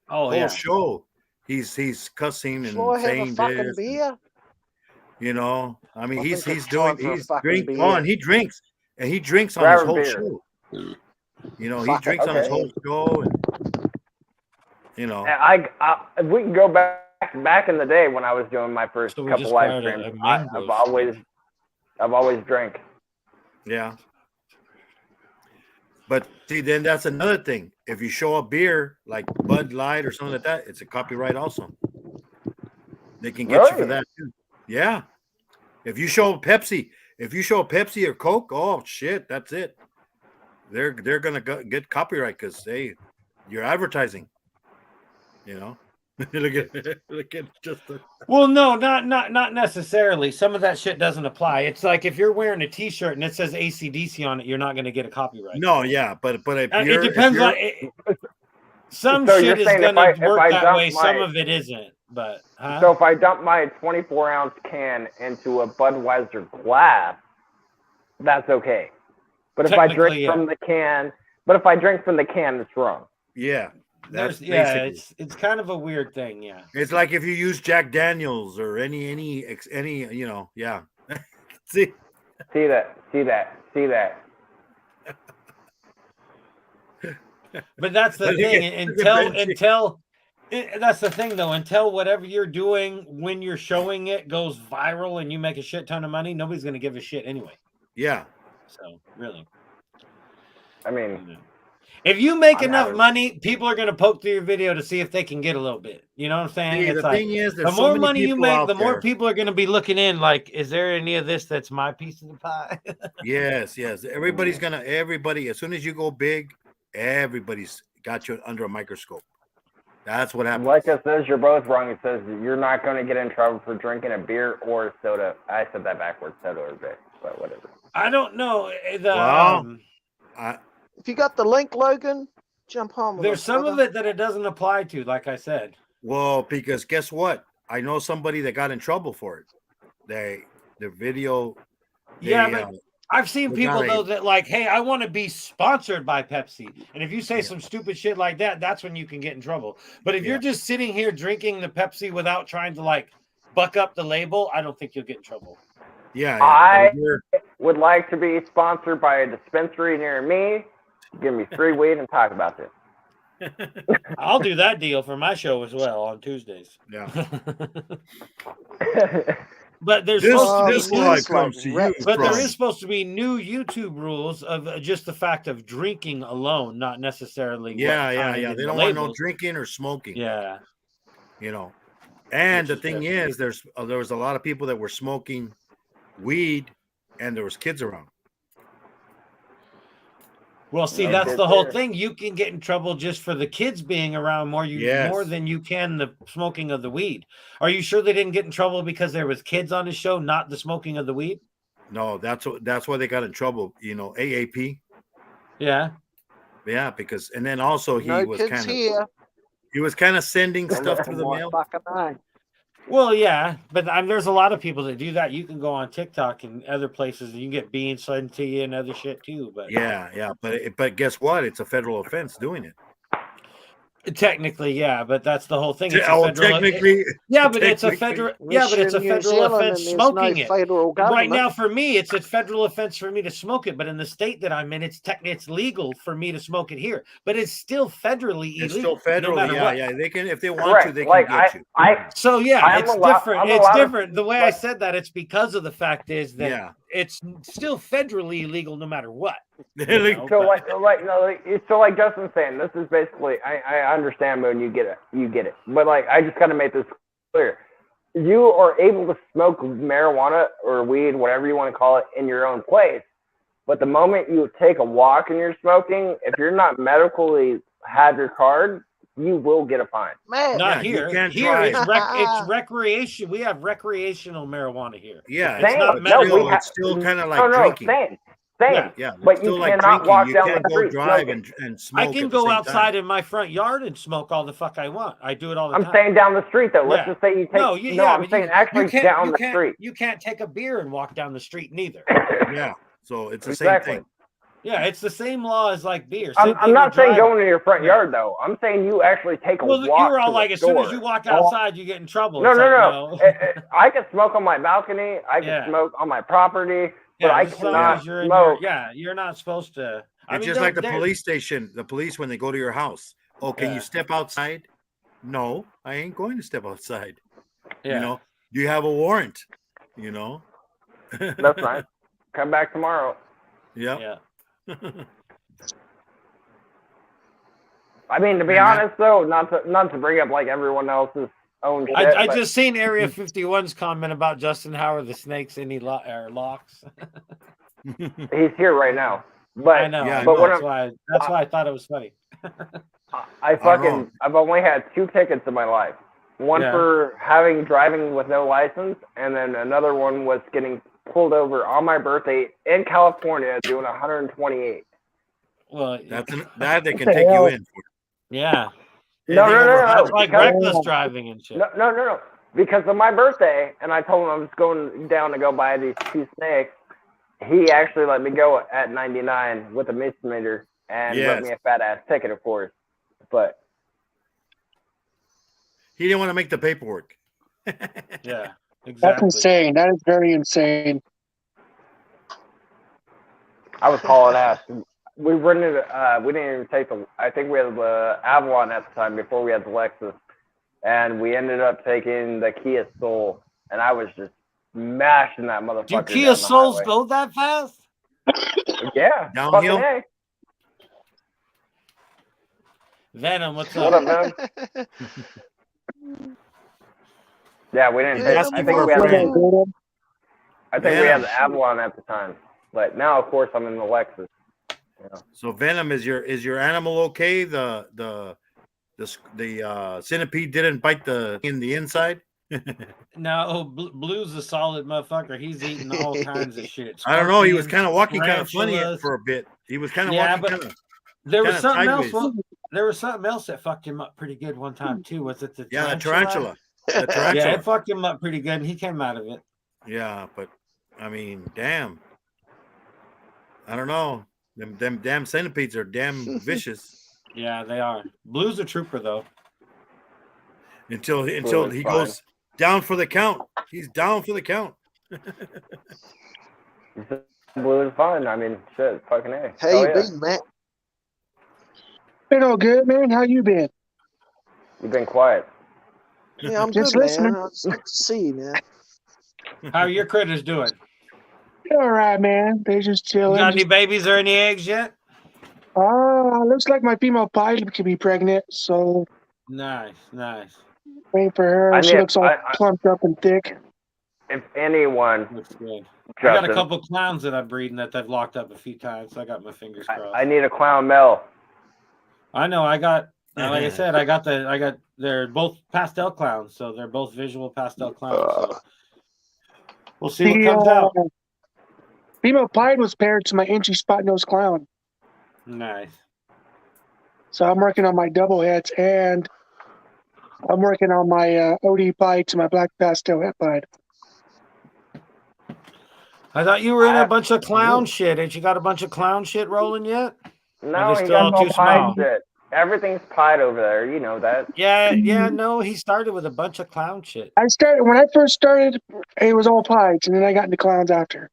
Speaker 4: show, he's cussing and saying this.
Speaker 2: Beer?
Speaker 4: You know, I mean, he drinks on his whole show. You know, he drinks on his whole show, and you know.
Speaker 1: We can go back in the day when I was doing my first couple live streams. I've always drank.
Speaker 4: Yeah. But see, then that's another thing. If you show a beer like Bud Light or something like that, it's a copyright also. They can get you for that too. Yeah. If you show Pepsi or Coke, oh shit, that's it. They're gonna get copyright because you're advertising. You know. look at just the...
Speaker 3: Well, no, not necessarily. Some of that shit doesn't apply. It's like if you're wearing a T-shirt and it says AC/DC on it, you're not going to get a copyright.
Speaker 4: No, yeah, but
Speaker 3: it depends on some shit is going to work that way. Some of it isn't. But
Speaker 1: so if I dump my 24-ounce can into a Budweiser glass, that's okay. But if I drink from the can, it's wrong.
Speaker 4: Yeah.
Speaker 3: It's kind of a weird thing, yeah.
Speaker 4: It's like if you use Jack Daniels or any you know, yeah. See
Speaker 1: that.
Speaker 3: But that's the thing. Until that's the thing though. Until whatever you're doing when you're showing it goes viral and you make a shit ton of money, nobody's gonna give a shit anyway.
Speaker 4: Yeah.
Speaker 3: So really,
Speaker 1: I mean.
Speaker 3: If you make enough money, people are going to poke through your video to see if they can get a little bit. You know what I'm saying?
Speaker 4: Yeah, thing is,
Speaker 3: the more money you make, the more people are going to be looking in like, is there any of this that's my piece of the pie?
Speaker 4: Yes. Everybody, as soon as you go big, everybody's got you under a microscope. That's what happens.
Speaker 1: Like it says, you're both wrong. It says you're not going to get in trouble for drinking a beer or soda. I said that backwards, soda or beer, but whatever.
Speaker 3: I don't know.
Speaker 2: If you got the link, Logan, jump on.
Speaker 3: There's some of it that it doesn't apply to, like I said.
Speaker 4: Well, because guess what? I know somebody that got in trouble for it. Their video.
Speaker 3: But I've seen people though that like, hey, I want to be sponsored by Pepsi, and if you say some stupid shit like that, that's when you can get in trouble. But if you're just sitting here drinking the Pepsi without trying to like buck up the label, I don't think you'll get in trouble.
Speaker 4: Yeah.
Speaker 1: I would like to be sponsored by a dispensary near me. Give me free weed and talk about this.
Speaker 3: I'll do that deal for my show as well on Tuesdays.
Speaker 4: Yeah.
Speaker 3: But there's there is supposed to be new YouTube rules of just the fact of drinking alone, not necessarily.
Speaker 4: Yeah. They don't want no drinking or smoking.
Speaker 3: Yeah.
Speaker 4: You know, and the thing is, there was a lot of people that were smoking weed, and there was kids around.
Speaker 3: Well, see, that's the whole thing. You can get in trouble just for the kids being around more than you can the smoking of the weed. Are you sure they didn't get in trouble because there was kids on the show, not the smoking of the weed?
Speaker 4: No, that's why they got in trouble. You know, AAP.
Speaker 3: Yeah.
Speaker 4: Yeah, because and then also he was kind of sending stuff through the mail.
Speaker 3: Well, yeah, but there's a lot of people that do that. You can go on TikTok and other places, and you can get beans sent to you and other shit too. But
Speaker 4: but guess what? It's a federal offense doing it.
Speaker 3: Technically, yeah, but that's the whole thing.
Speaker 4: It's
Speaker 3: it's a federal offense smoking it. Right now, for me, it's a federal offense for me to smoke it. But in the state that I'm in, it's legal for me to smoke it here. But it's still federally illegal.
Speaker 4: It's still federally, They can, if they want to, they can get you.
Speaker 3: It's different. It's different. The way I said that, it's because of the fact is that it's still federally illegal no matter what.
Speaker 1: So like Justin's saying, this is basically I understand when you get it. But like I just gotta make this clear. you are able to smoke marijuana or weed, whatever you want to call it, in your own place. But the moment you take a walk and you're smoking, if you're not medically have your card, you will get a fine.
Speaker 2: Man,
Speaker 3: Not
Speaker 4: you
Speaker 3: here.
Speaker 4: can't
Speaker 3: Here
Speaker 4: drive.
Speaker 3: it's recreation. We have recreational marijuana here.
Speaker 4: Yeah,
Speaker 3: It's not
Speaker 4: but
Speaker 3: medical.
Speaker 4: still, it's still kind of like
Speaker 1: no,
Speaker 4: drinking.
Speaker 1: same.
Speaker 3: Yeah.
Speaker 4: Yeah,
Speaker 1: But
Speaker 4: it's
Speaker 1: you
Speaker 4: still like
Speaker 1: cannot
Speaker 4: drinking.
Speaker 1: walk
Speaker 4: You
Speaker 1: down
Speaker 4: can't
Speaker 1: the
Speaker 4: go
Speaker 1: street
Speaker 4: drive
Speaker 1: smoking.
Speaker 4: and smoke.
Speaker 3: I can
Speaker 4: at the
Speaker 3: go
Speaker 4: same
Speaker 3: outside
Speaker 4: time.
Speaker 3: in my front yard and smoke all the fuck I want. I do it all the
Speaker 1: I'm
Speaker 3: time.
Speaker 1: saying down the street though. Let's
Speaker 3: Yeah.
Speaker 1: just say you take.
Speaker 3: No,
Speaker 1: I'm saying actually down the street.
Speaker 3: You can't take a beer and walk down the street neither.
Speaker 4: Yeah, so it's the
Speaker 1: Exactly.
Speaker 4: same thing.
Speaker 3: Yeah, it's the same law as like beer.
Speaker 1: I'm not saying going to your front yard though. I'm saying you actually take a walk.
Speaker 3: You're all
Speaker 1: to
Speaker 3: like,
Speaker 1: a
Speaker 3: as soon
Speaker 1: store.
Speaker 3: as you walk outside, you get in trouble.
Speaker 1: No. I can smoke on my balcony. I can smoke on my property, but I cannot smoke.
Speaker 3: You're not supposed to.
Speaker 4: It's just like the police station. The police, when they go to your house, can you step outside? No, I ain't going to step outside.
Speaker 3: Yeah.
Speaker 4: You know, do you have a warrant? You know,
Speaker 1: that's fine. Come back tomorrow.
Speaker 4: Yeah.
Speaker 1: I mean, to be honest, though, not to bring up like everyone else's own shit.
Speaker 3: I just seen Area 51's comment about Justin Howard, the snakes any locks.
Speaker 1: He's here right now. But
Speaker 3: I know.
Speaker 1: But
Speaker 3: that's why I thought it was funny.
Speaker 1: I've only had 2 tickets in my life. One for driving with no license, and then another one was getting pulled over on my birthday in California doing 128.
Speaker 3: Well,
Speaker 4: that they can take you in for.
Speaker 3: Yeah.
Speaker 1: No.
Speaker 3: It's like reckless driving and shit.
Speaker 1: No. Because of my birthday, and I told him I was going down to go buy these 2 snakes. He actually let me go at 99 with a misdemeanor and wrote me a fat ass ticket, of course. But
Speaker 4: he didn't want to make the paperwork.
Speaker 3: Yeah, exactly.
Speaker 5: That's insane. That is very insane.
Speaker 1: I was hauling ass. We rented. We didn't even take the. I think we had the Avalon at the time before we had the Lexus, and we ended up taking the Kia Soul, and I was just mashing that motherfucker.
Speaker 3: Do Kia Souls go that fast?
Speaker 1: Yeah,
Speaker 4: downhill.
Speaker 3: Venom, what's
Speaker 1: up? What up, Venom? Yeah, we didn't. I think we had the Avalon at the time, but now, of course, I'm in the Lexus. Yeah.
Speaker 4: So Venom, is your animal okay? The centipede didn't bite in the inside.
Speaker 3: No, Blue's a solid motherfucker. He's eating all kinds of shit.
Speaker 4: I don't know. He was kind of walking kind of funny for a bit. He was kind of walking. But
Speaker 3: there was something else. There was something else that fucked him up pretty good one time too. Was it the
Speaker 4: tarantula?
Speaker 3: The tarantula. Yeah, it fucked him up pretty good, and he came out of it.
Speaker 4: Yeah, but I mean, damn. I don't know. Them damn centipedes are damn vicious.
Speaker 3: Yeah, they are. Blue's a trooper though.
Speaker 4: Until he goes down for the count. He's down for the count.
Speaker 1: Blue is fine. I mean, shit, fucking A.
Speaker 2: How you been, Matt?
Speaker 5: Been all good, man. How you been?
Speaker 1: You've been quiet.
Speaker 2: Yeah, I'm
Speaker 5: just
Speaker 2: good,
Speaker 5: listening.
Speaker 2: man. It's good to see you, man.
Speaker 3: How are your critters doing?
Speaker 5: All right, man. They just chilling.
Speaker 3: You got any babies or any eggs yet?
Speaker 5: Looks like my female pilot could be pregnant, so
Speaker 3: Nice.
Speaker 5: wait for her. She looks all plumped up and thick.
Speaker 1: If anyone
Speaker 3: looks good. I got a couple clowns that I'm breeding that they've locked up a few times. So I got my fingers crossed.
Speaker 1: I need a clown male.
Speaker 3: I know. Like I said, they're both pastel clowns, so they're both visual pastel clowns. So we'll see what comes out.
Speaker 5: Female pied was paired to my inchy spot nose clown.
Speaker 3: Nice.
Speaker 5: So I'm working on my double heads, and I'm working on my OD pied to my black pastel head pied.
Speaker 3: I thought you were in a bunch of clown shit. Ain't you got a bunch of clown shit rolling yet?
Speaker 1: No, he got no pied shit. Everything's pied over there. You know that.
Speaker 3: Yeah. No, he started with a bunch of clown shit.
Speaker 5: When I first started, it was all pieds, and then I got into clowns after.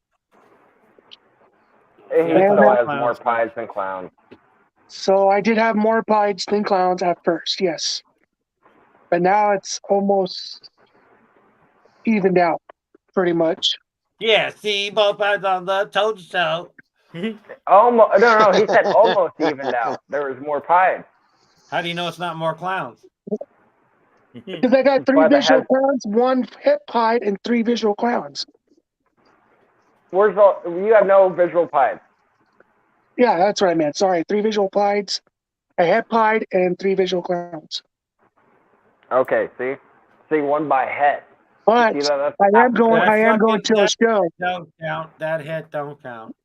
Speaker 1: He still has more pieds than clowns.
Speaker 5: So I did have more pieds than clowns at first, yes. But now it's almost evened out, pretty much.
Speaker 3: Yeah, see, both pieds on the toadstool.
Speaker 1: Almost. No, he said almost evened out. There was more pieds.
Speaker 3: How do you know it's not more clowns?
Speaker 5: Because I got 3 visual clowns, 1 hip pied, and 3 visual clowns.
Speaker 1: You have no visual pies.
Speaker 5: Yeah, that's what I meant. Sorry, 3 visual pieds, a hip pied, and 3 visual clowns.
Speaker 1: Okay, see, 1 by head.
Speaker 5: But I am going to a show.
Speaker 3: Don't count. That head don't count.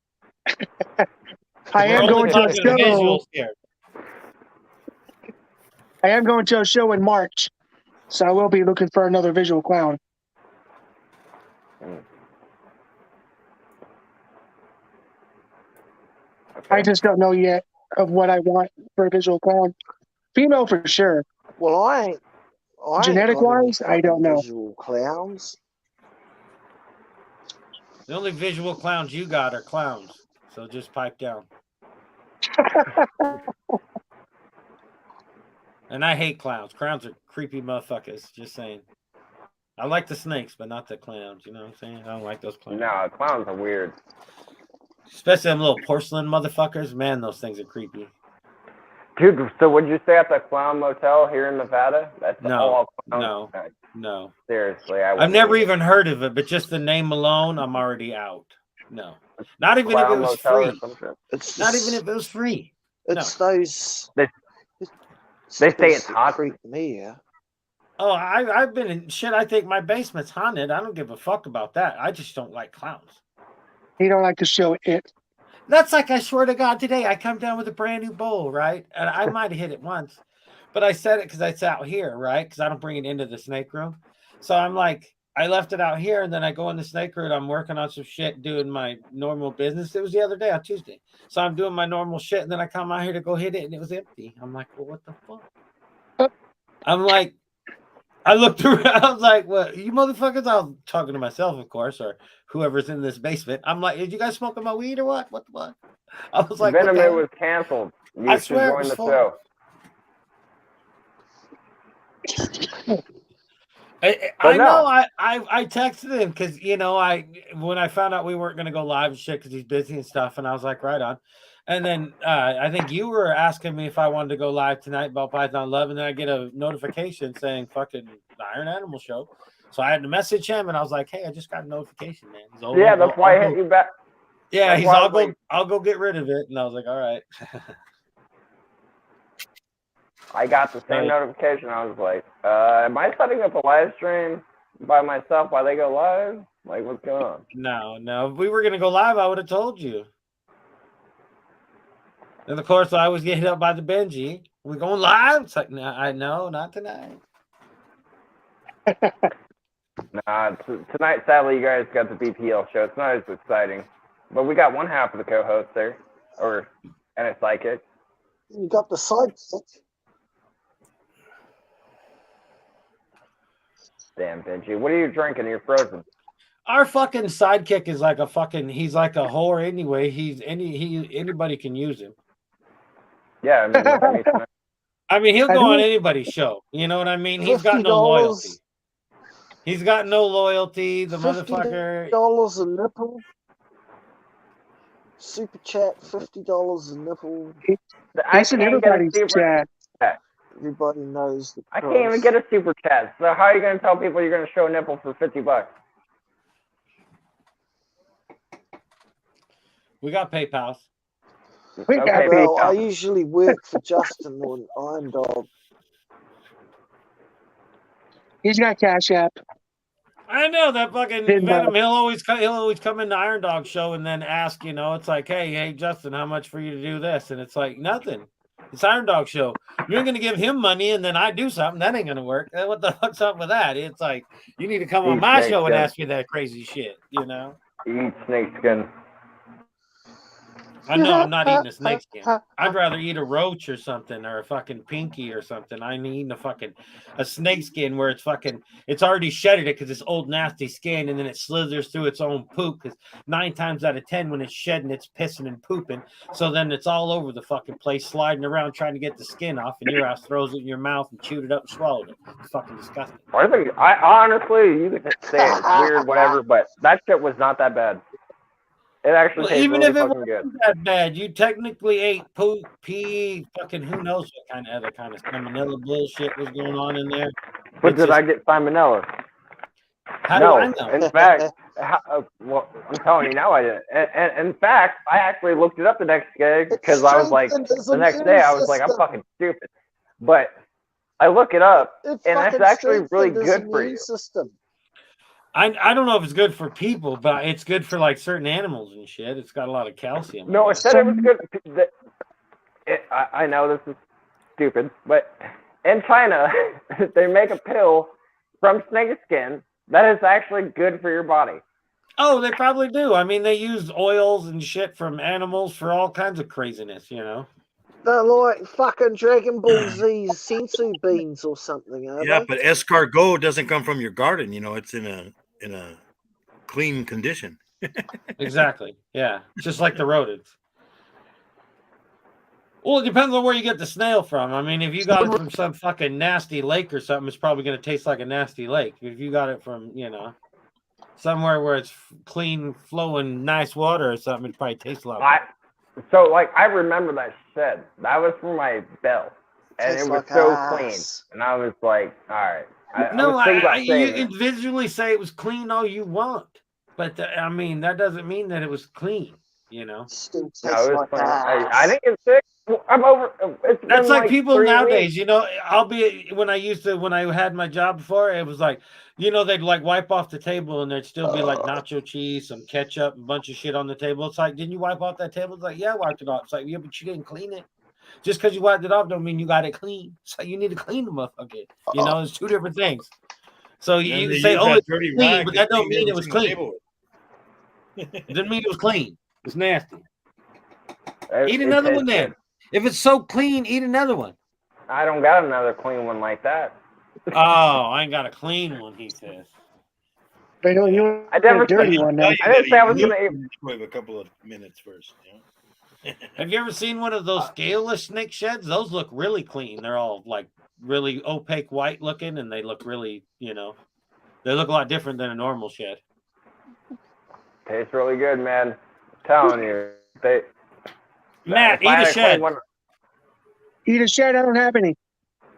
Speaker 5: I am going to a show.
Speaker 3: Here.
Speaker 5: I am going to a show in March, so I will be looking for another visual clown.
Speaker 1: Okay.
Speaker 5: I just don't know yet of what I want for a visual clown. Female for sure.
Speaker 2: Well, I
Speaker 5: Genetic wise, I don't know.
Speaker 2: Visual clowns.
Speaker 3: The only visual clowns you got are clowns, so just pipe down. And I hate clowns. Clowns are creepy motherfuckers. Just saying. I like the snakes, but not the clowns. You know what I'm saying? I don't like those clowns.
Speaker 1: No, clowns are weird.
Speaker 3: Especially them little porcelain motherfuckers. Man, those things are creepy.
Speaker 1: Dude, so would you stay at the Clown Motel here in Nevada? That's all clowns.
Speaker 3: No.
Speaker 1: Seriously,
Speaker 3: I've never even heard of it, but just the name alone, I'm already out. No. Not even if it was free. Not even if it was free.
Speaker 2: It's those.
Speaker 1: They say it's hot.
Speaker 2: Freak me, yeah.
Speaker 3: Oh, I've been in shit. I think my basement's haunted. I don't give a fuck about that. I just don't like clowns.
Speaker 5: You don't like to show it.
Speaker 3: That's like, I swear to God, today I come down with a brand new bowl, right? And I might have hit it once, but I said it because it's out here, right? Because I don't bring it into the snake room. So I'm like, I left it out here, and then I go in the snake room. I'm working on some shit, doing my normal business. It was the other day on Tuesday. So I'm doing my normal shit, and then I come out here to go hit it, and it was empty. I'm like, well, what the fuck? I'm like, I looked around. I was like, "What, you motherfuckers?" I was talking to myself, of course, or whoever's in this basement. I'm like, "Did you guys smoking my weed or what? What the fuck?" I was like,
Speaker 1: Venom, it was canceled. You should join the show.
Speaker 3: I know. I texted him because, you know, when I found out we weren't going to go live and shit because he's busy and stuff, and I was like, right on. And then I think you were asking me if I wanted to go live tonight about Python Love, and then I get a notification saying fucking the Iron Animal Show. So I had to message him, and I was like, hey, I just got a notification, man.
Speaker 1: Yeah, that's why I hit you back.
Speaker 3: Yeah, I'll go get rid of it. And I was like, all right.
Speaker 1: I got the same notification. I was like, am I setting up a live stream by myself while they go live? Like, what's going on?
Speaker 3: No. If we were going to go live, I would have told you. And of course, I always get hit up by the Benji. We going live? It's like, no, I know, not tonight.
Speaker 1: Tonight, sadly, you guys got the BPL show. It's not as exciting. But we got one half of the co-host there, and a psychic.
Speaker 2: You got the sidekick.
Speaker 1: Damn, Benji. What are you drinking? You're frozen.
Speaker 3: Our fucking sidekick is like he's like a whore anyway. Anybody can use him.
Speaker 1: Yeah,
Speaker 3: I mean, he'll go on anybody's show. You know what I mean? He's got no loyalty. He's got no loyalty. The motherfucker.
Speaker 2: $50 a nipple. Super chat, $50 a nipple.
Speaker 5: That's everybody's chat.
Speaker 2: Everybody knows the price.
Speaker 1: I can't even get a super chat. So how are you going to tell people you're going to show a nipple for $50?
Speaker 3: We got PayPal.
Speaker 2: Well, I usually work for Justin on Iron Dog.
Speaker 5: He's got Cash App.
Speaker 3: I know that fucking Venom. He'll always come in the Iron Dog show and then ask, you know, it's like, hey, Justin, how much for you to do this? And it's like, nothing. It's Iron Dog show. You're going to give him money and then I do something. That ain't going to work. What the fuck's up with that? It's like, you need to come on my show and ask me that crazy shit, you know?
Speaker 1: Eat snake skin.
Speaker 3: I know I'm not eating a snake skin. I'd rather eat a roach or something, or a fucking pinky or something. I'm eating a snake skin where it's already shedded it because it's old nasty skin, and then it slithers through its own poop. Because 9 times out of 10, when it's shedding, it's pissing and pooping. So then it's all over the fucking place, sliding around trying to get the skin off, and your ass throws it in your mouth and chewed it up and swallowed it. It's fucking disgusting.
Speaker 1: I honestly, you can say it's weird, whatever, but that shit was not that bad. It actually tastes
Speaker 3: even
Speaker 1: really
Speaker 3: if it
Speaker 1: fucking
Speaker 3: wasn't
Speaker 1: good.
Speaker 3: that bad, you technically ate poop, pee, fucking who knows what kind of other kind of salmonella bullshit was going on in there.
Speaker 1: But did I get salmonella?
Speaker 3: How do I know?
Speaker 1: In fact, well, I'm telling you now I didn't. And in fact, I actually looked it up the next day because I was like, the next day I was like, I'm fucking stupid. But I look it up, and it's actually really good for you.
Speaker 2: System.
Speaker 3: I don't know if it's good for people, but it's good for like certain animals and shit. It's got a lot of calcium.
Speaker 1: No, it said it was good. I know this is stupid, but in China, they make a pill from snake skin that is actually good for your body.
Speaker 3: Oh, they probably do. I mean, they use oils and shit from animals for all kinds of craziness, you know.
Speaker 2: They're like fucking Dragon Ball Z sensu beans or something, are
Speaker 4: Yeah,
Speaker 2: they?
Speaker 4: but escargot doesn't come from your garden. You know, it's in a clean condition.
Speaker 3: Exactly. Yeah, just like the rodents. Well, it depends on where you get the snail from. I mean, if you got it from some fucking nasty lake or something, it's probably going to taste like a nasty lake. If you got it from, you know, somewhere where it's clean, flowing, nice water or something, it probably tastes a lot better.
Speaker 1: So, like, I remember that shed. That was for my bell. And it was so clean. And I was like, all right.
Speaker 3: You can visually say it was clean all you want. But, I mean, that doesn't mean that it was clean, you know?
Speaker 1: No, it was clean. I think it's sick. I'm over.
Speaker 3: That's like people nowadays, you know. When I had my job before, it was like, you know, they'd like wipe off the table and there'd still be like nacho cheese, some ketchup, a bunch of shit on the table. It's like, didn't you wipe off that table? It's like, yeah, I wiped it off. It's like, yeah, but you didn't clean it. Just because you wiped it off don't mean you got it clean. So you need to clean the motherfucker. You know, it's two different things. So you can say, oh, it's clean, but that don't mean it was clean. It didn't mean it was clean. It's nasty. Eat another one then. If it's so clean, eat another one.
Speaker 1: I don't got another clean one like that.
Speaker 3: Oh, I ain't got a clean one, he says.
Speaker 5: I know you.
Speaker 1: I never
Speaker 5: dirty one.
Speaker 1: I didn't say I was gonna
Speaker 4: wait a couple of minutes first. You know?
Speaker 3: Have you ever seen one of those scaleless snake sheds? Those look really clean. They're all like really opaque white looking, and they look really, you know, they look a lot different than a normal shed.
Speaker 1: Tastes really good, man. I'm telling you.
Speaker 3: Matt, eat a shed.
Speaker 5: Eat a shed. I don't have any.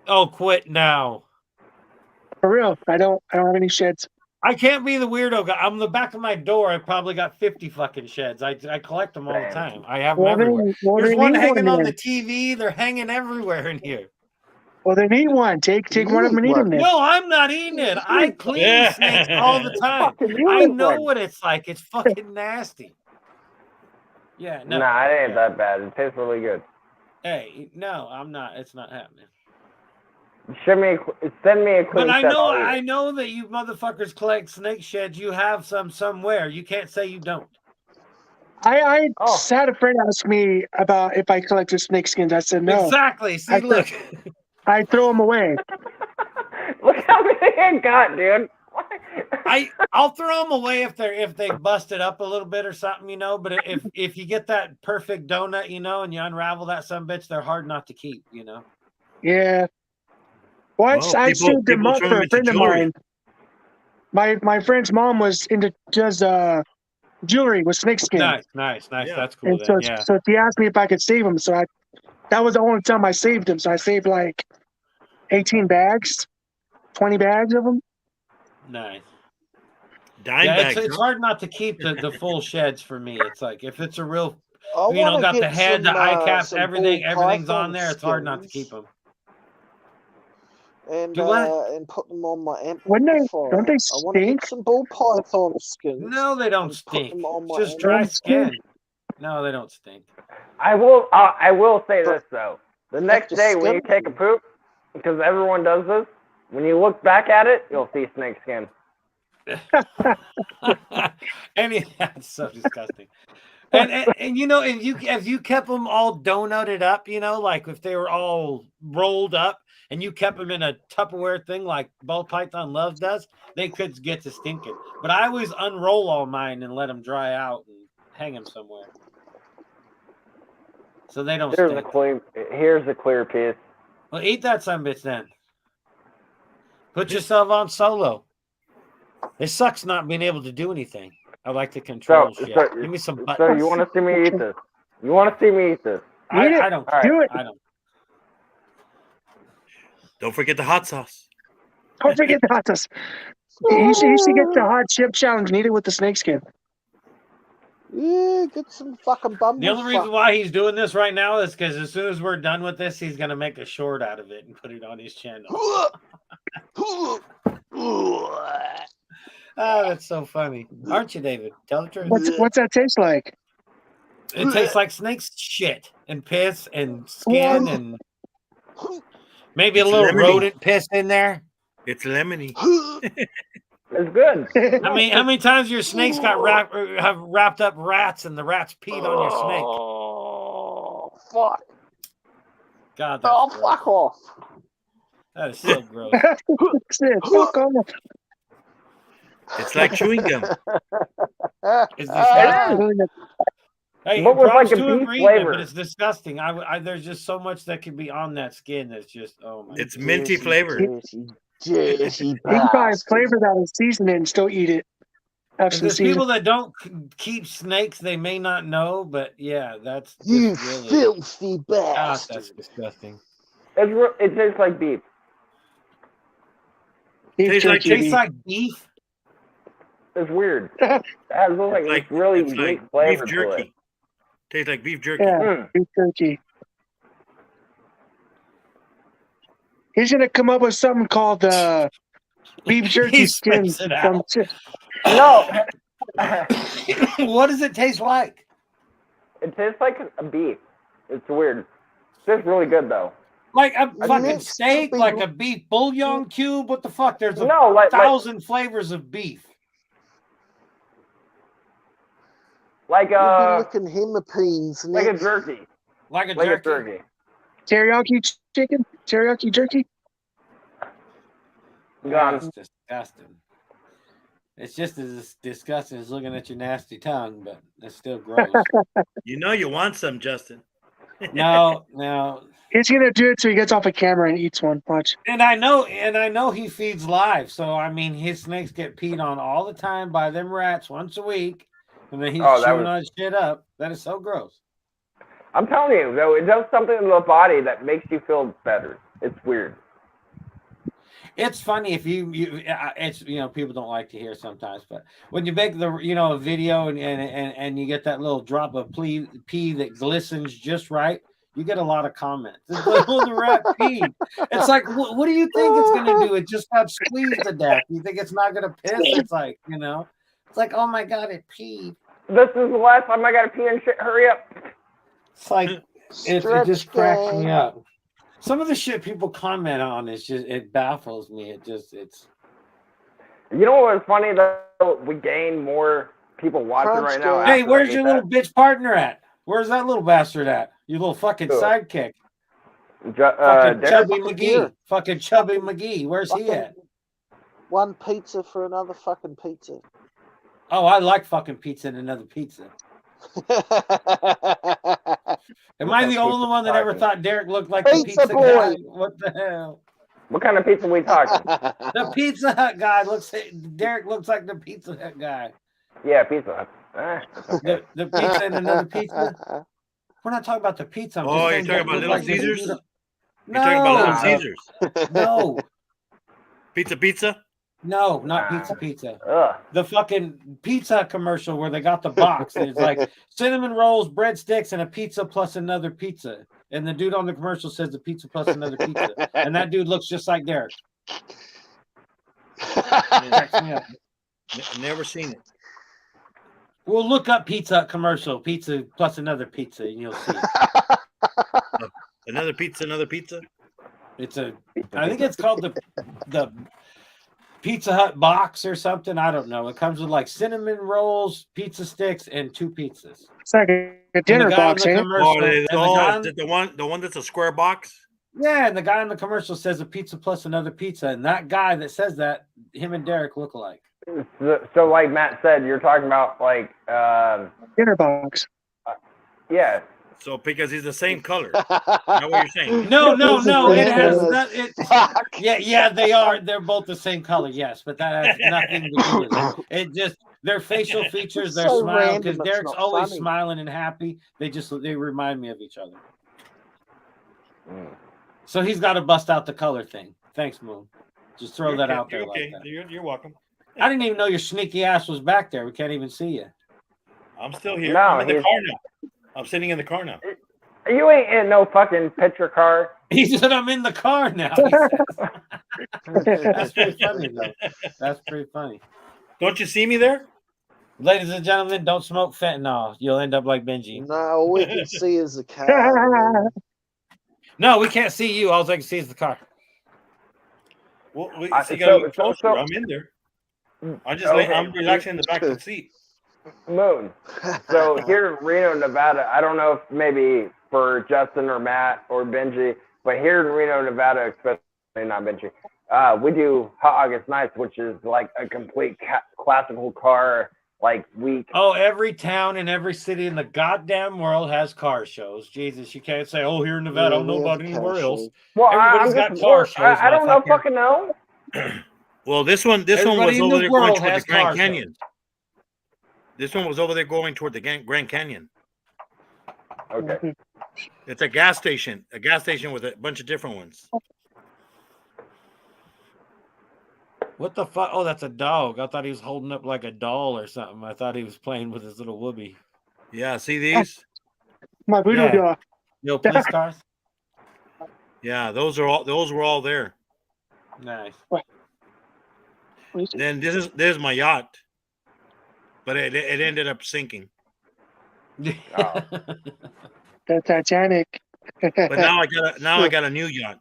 Speaker 3: Oh, quit now.
Speaker 5: For real, I don't have any sheds.
Speaker 3: I can't be the weirdo guy. I'm the back of my door. I probably got 50 fucking sheds. I collect them all the time. I have them everywhere. There's one hanging on the TV. They're hanging everywhere in here.
Speaker 5: Well, then eat one. Take one of them and eat them. Then.
Speaker 3: No, I'm not eating it. I clean snakes all the time. I know what it's like. It's fucking nasty. Yeah, no.
Speaker 1: Nah, it ain't that bad. It tastes really good.
Speaker 3: Hey, no, I'm not. It's not happening.
Speaker 1: Send me a clean
Speaker 3: But
Speaker 1: shed.
Speaker 3: I know that you motherfuckers collect snake sheds. You have some somewhere. You can't say you don't.
Speaker 5: I had a friend ask me about if I collected snake skins. I said no.
Speaker 3: Exactly. See, look.
Speaker 5: I throw them away.
Speaker 1: Look how many I got, dude.
Speaker 3: I'll throw them away if they busted up a little bit or something, you know. But if you get that perfect donut, you know, and you unravel that some bitch, they're hard not to keep, you know.
Speaker 5: Yeah. Once I saved them up for a friend of mine. My friend's mom was does jewelry with snakeskin.
Speaker 3: Nice. Yeah. That's cool.
Speaker 5: And
Speaker 3: then,
Speaker 5: so she asked me if I could save them. So that was the only time I saved them. So I saved like 18 bags, 20 bags of them.
Speaker 3: Nice.
Speaker 4: Bags,
Speaker 3: it's hard not to keep the full sheds for me. It's like if it's a real, you know, got the head, the eye caps, everything's on there. It's hard not to keep them.
Speaker 2: And put them on my
Speaker 5: amplifier. Don't they stink?
Speaker 2: I want to get some ball python skins.
Speaker 3: No, they don't stink. It's just dry skin. No, they don't stink.
Speaker 1: I will say this though. The next day when you take a poop, because everyone does this, when you look back at it, you'll see snake skin.
Speaker 3: That's so disgusting. And you know, if you kept them all donutted up, you know, like if they were all rolled up and you kept them in a Tupperware thing like ball python loves does, they could get to stinking. But I always unroll all mine and let them dry out and hang them somewhere, so they don't stink.
Speaker 1: Here's a clear piece.
Speaker 3: Well, eat that son bitch then. Put yourself on solo. It sucks not being able to do anything. I like to control shit. Give me some buttons.
Speaker 1: So you want to see me eat this?
Speaker 3: I don't.
Speaker 5: Do it.
Speaker 3: I don't.
Speaker 4: Don't forget the hot sauce.
Speaker 5: Don't forget the hot sauce. You should get the hot chip challenge and eat it with the snake skin.
Speaker 2: Yeah, get some fucking bumble.
Speaker 3: The only reason why he's doing this right now is because as soon as we're done with this, he's gonna make a short out of it and put it on his channel. Oh, that's so funny, aren't you, David? Tell the truth.
Speaker 5: What's that taste like?
Speaker 3: It tastes like snake's shit and piss and skin and maybe a little rodent piss in there.
Speaker 4: It's lemony.
Speaker 1: It's good.
Speaker 3: I mean, how many times your snakes got wrapped up rats and the rats peed on your snake?
Speaker 2: Oh, fuck.
Speaker 3: God, that's gross.
Speaker 2: Fuck off.
Speaker 3: That is so gross.
Speaker 5: Fuck off.
Speaker 4: It's like chewing gum.
Speaker 3: It's disgusting. Hey,
Speaker 1: What was
Speaker 3: props
Speaker 1: like a
Speaker 3: to
Speaker 1: beef
Speaker 3: ingredient,
Speaker 1: flavor?
Speaker 3: but it's disgusting. There's just so much that can be on that skin that's just
Speaker 4: It's minty flavored.
Speaker 2: Dirty
Speaker 5: You can probably flavor that and season it and still eat it.
Speaker 3: There's people that don't keep snakes, they may not know, but yeah, that's
Speaker 2: you
Speaker 3: really,
Speaker 2: filthy
Speaker 3: God,
Speaker 2: bastard.
Speaker 3: that's disgusting.
Speaker 1: It tastes like beef.
Speaker 3: Tastes like beef.
Speaker 1: It's weird. It has like really
Speaker 4: it's
Speaker 1: unique
Speaker 4: like
Speaker 1: flavor
Speaker 4: beef
Speaker 1: to
Speaker 4: jerky.
Speaker 1: it.
Speaker 4: Tastes like beef jerky.
Speaker 5: Yeah, beef jerky. He's gonna come up with something called beef jerky skin.
Speaker 1: No.
Speaker 3: What does it taste like?
Speaker 1: It tastes like a beef. It's weird. It tastes really good though.
Speaker 3: Like a fucking steak, like a beef bouillon cube. What the fuck? There's a 1,000 flavors of beef.
Speaker 2: Like looking hemopines,
Speaker 1: like a jerky.
Speaker 3: Like a jerky.
Speaker 5: Teriyaki chicken? Teriyaki jerky?
Speaker 3: That's disgusting. It's just as disgusting as looking at your nasty tongue, but it's still gross.
Speaker 4: You know you want some, Justin.
Speaker 3: No.
Speaker 5: He's gonna do it so he gets off a camera and eats one. Watch.
Speaker 3: And I know he feeds live, so I mean his snakes get peed on all the time by them rats once a week, and then he's chewing on shit up. That is so gross.
Speaker 1: I'm telling you, though, it does something in the body that makes you feel better. It's weird.
Speaker 3: It's funny if it's people don't like to hear sometimes, but when you make a video and you get that little drop of pee that glistens just right, you get a lot of comments. It's like, oh, the rat peed. It's like, what do you think it's gonna do? It just got squeezed to death. You think it's not gonna piss? It's like, it's like, oh my god, it peed.
Speaker 1: This is the last time I gotta pee and shit. Hurry up.
Speaker 3: It's like it just cracks me up. Some of the shit people comment on is just, it baffles me. It's.
Speaker 1: You know what was funny though? We gained more people watching right now.
Speaker 3: Hey, where's your little bitch partner at? Where's that little bastard at? You little fucking sidekick. Fucking Chubby McGee. Fucking Chubby McGee. Where's he at?
Speaker 2: One pizza for another fucking pizza.
Speaker 3: Oh, I like fucking pizza and another pizza. Am I the only one that ever thought Derek looked like the pizza guy? What the hell?
Speaker 1: What kind of pizza are we talking?
Speaker 3: The Pizza Hut guy Derek looks like the Pizza Hut guy.
Speaker 1: Yeah, Pizza Hut.
Speaker 3: The pizza and another pizza. We're not talking about the pizza.
Speaker 4: You're talking about Little Caesars?
Speaker 3: No.
Speaker 4: You're talking about Little Caesars?
Speaker 3: No.
Speaker 4: Pizza?
Speaker 3: No, not pizza.
Speaker 1: Ugh.
Speaker 3: The fucking Pizza commercial where they got the box. And it's like cinnamon rolls, breadsticks, and a pizza plus another pizza. And the dude on the commercial says the pizza plus another pizza. And that dude looks just like Derek.
Speaker 4: Never seen it.
Speaker 3: We'll look up Pizza commercial, pizza plus another pizza, and you'll see it.
Speaker 4: Another pizza?
Speaker 3: I think it's called the Pizza Hut box or something. I don't know. It comes with like cinnamon rolls, pizza sticks, and 2 pizzas.
Speaker 5: It's like a dinner box, ain't it?
Speaker 4: The one that's a square box?
Speaker 3: Yeah, and the guy in the commercial says a pizza plus another pizza. And that guy that says that, him and Derek look alike.
Speaker 1: So like Matt said, you're talking about like
Speaker 5: dinner box.
Speaker 1: Yeah.
Speaker 4: So because he's the same color. Is that what you're saying?
Speaker 3: No. It has yeah, they are. They're both the same color, yes, but that has nothing to do with it. It just their facial features, their smile, because Derek's always smiling and happy. They remind me of each other. So he's got to bust out the color thing. Thanks, Moon. Just throw that out there.
Speaker 6: You're okay.
Speaker 3: Like that.
Speaker 6: You're welcome.
Speaker 3: I didn't even know your sneaky ass was back there. We can't even see you.
Speaker 6: I'm still here.
Speaker 1: No,
Speaker 6: I'm in the car now. I'm sitting in the car now.
Speaker 1: You ain't in no fucking picture car.
Speaker 3: He said, "I'm in the car now." That's pretty funny, though. That's pretty funny.
Speaker 6: Don't you see me there?
Speaker 3: Ladies and gentlemen, don't smoke fentanyl. You'll end up like Benji.
Speaker 2: No, all we can see is the car.
Speaker 3: No, we can't see you. All I can see is the car.
Speaker 6: Well, you gotta look closer. I'm in there. I'm relaxing in the back of the seat.
Speaker 1: Moon. So here in Reno, Nevada, I don't know if maybe for Justin or Matt or Benji, but here in Reno, Nevada, especially not Benji, we do Hot August Nights, which is like a complete classical car like week.
Speaker 3: Oh, every town and every city in the goddamn world has car shows. Jesus, you can't say, "Oh, here in Nevada, I don't know about anywhere else."
Speaker 1: Well,
Speaker 3: everybody's got car shows.
Speaker 1: I don't know, fucking know.
Speaker 6: Well, this one was over there going toward the Grand Canyon. This one was over there going toward the Grand Canyon.
Speaker 1: Okay.
Speaker 6: It's a gas station with a bunch of different ones.
Speaker 3: What the fuck? Oh, that's a dog. I thought he was holding up like a doll or something. I thought he was playing with his little whoopee.
Speaker 6: Yeah, see these?
Speaker 5: My voodoo dog.
Speaker 3: Yo, police cars?
Speaker 6: Yeah, those were all there.
Speaker 3: Nice.
Speaker 6: Then there's my yacht. But it ended up sinking.
Speaker 1: Oh.
Speaker 5: The Titanic.
Speaker 6: But now I got a new yacht.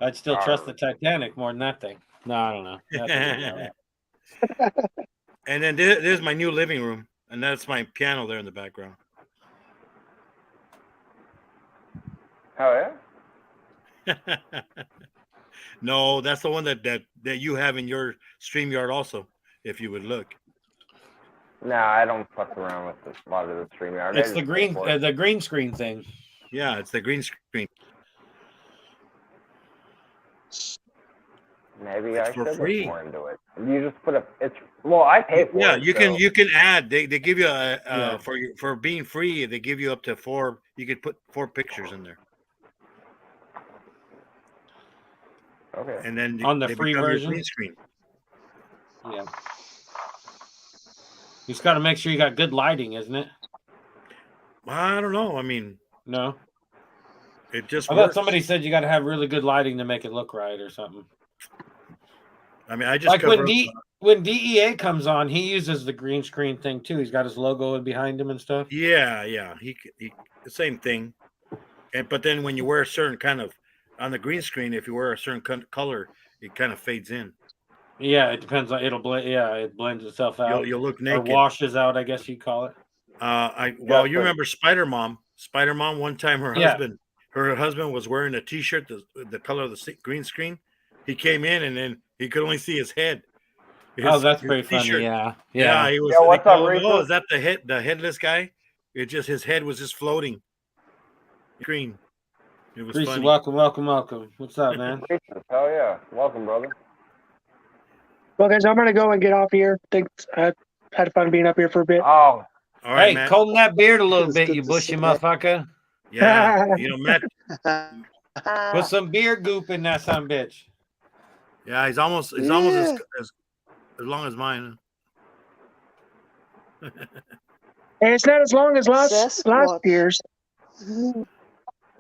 Speaker 3: I'd still trust the Titanic more than that thing. No, I don't know.
Speaker 6: And then there's my new living room, and that's my piano there in the background.
Speaker 1: Oh yeah.
Speaker 6: No, that's the one that you have in your StreamYard also. If you would look.
Speaker 1: No, I don't fuck around with a lot of the StreamYard.
Speaker 3: It's the green screen thing.
Speaker 6: Yeah, it's the green screen.
Speaker 1: Maybe I should look more into it. You just put I pay for it.
Speaker 6: Yeah, you can add. They give you for being free. They give you up to 4. You could put 4 pictures in there.
Speaker 1: Okay.
Speaker 6: And then
Speaker 3: on the free version,
Speaker 6: green screen.
Speaker 3: Yeah. You just got to make sure you got good lighting, isn't it?
Speaker 6: I don't know. I mean,
Speaker 3: no.
Speaker 6: It just.
Speaker 3: I thought somebody said you got to have really good lighting to make it look right or something.
Speaker 6: I mean, I just
Speaker 3: like when DEA comes on, he uses the green screen thing too. He's got his logo behind him and stuff.
Speaker 6: Yeah. He the same thing. But then when you wear a certain kind of on the green screen, if you wear a certain color, it kind of fades in.
Speaker 3: Yeah, it depends on it'll blend. Yeah, it blends itself out.
Speaker 6: You'll look naked.
Speaker 3: Or washes out, I guess you'd call it.
Speaker 6: You remember Spider Mom? Spider Mom. One time, her husband was wearing a T-shirt the color of the green screen. He came in and then he could only see his head.
Speaker 3: That's pretty funny. Yeah.
Speaker 6: He was.
Speaker 1: What's up,
Speaker 6: oh, is that the headless guy? His head was just floating. Green. It was funny.
Speaker 3: Welcome. What's up, man?
Speaker 1: Hell yeah, welcome, brother.
Speaker 5: Well, guys, I'm gonna go and get off here. Thanks. I had fun being up here for a bit.
Speaker 1: Oh,
Speaker 6: all right,
Speaker 3: hey,
Speaker 6: Matt.
Speaker 3: combing that beard a little bit, you bushy motherfucker.
Speaker 6: Yeah, Matt.
Speaker 3: Put some beard goop in that son bitch.
Speaker 6: Yeah, he's almost as long as mine.
Speaker 5: And it's not as long as last year's.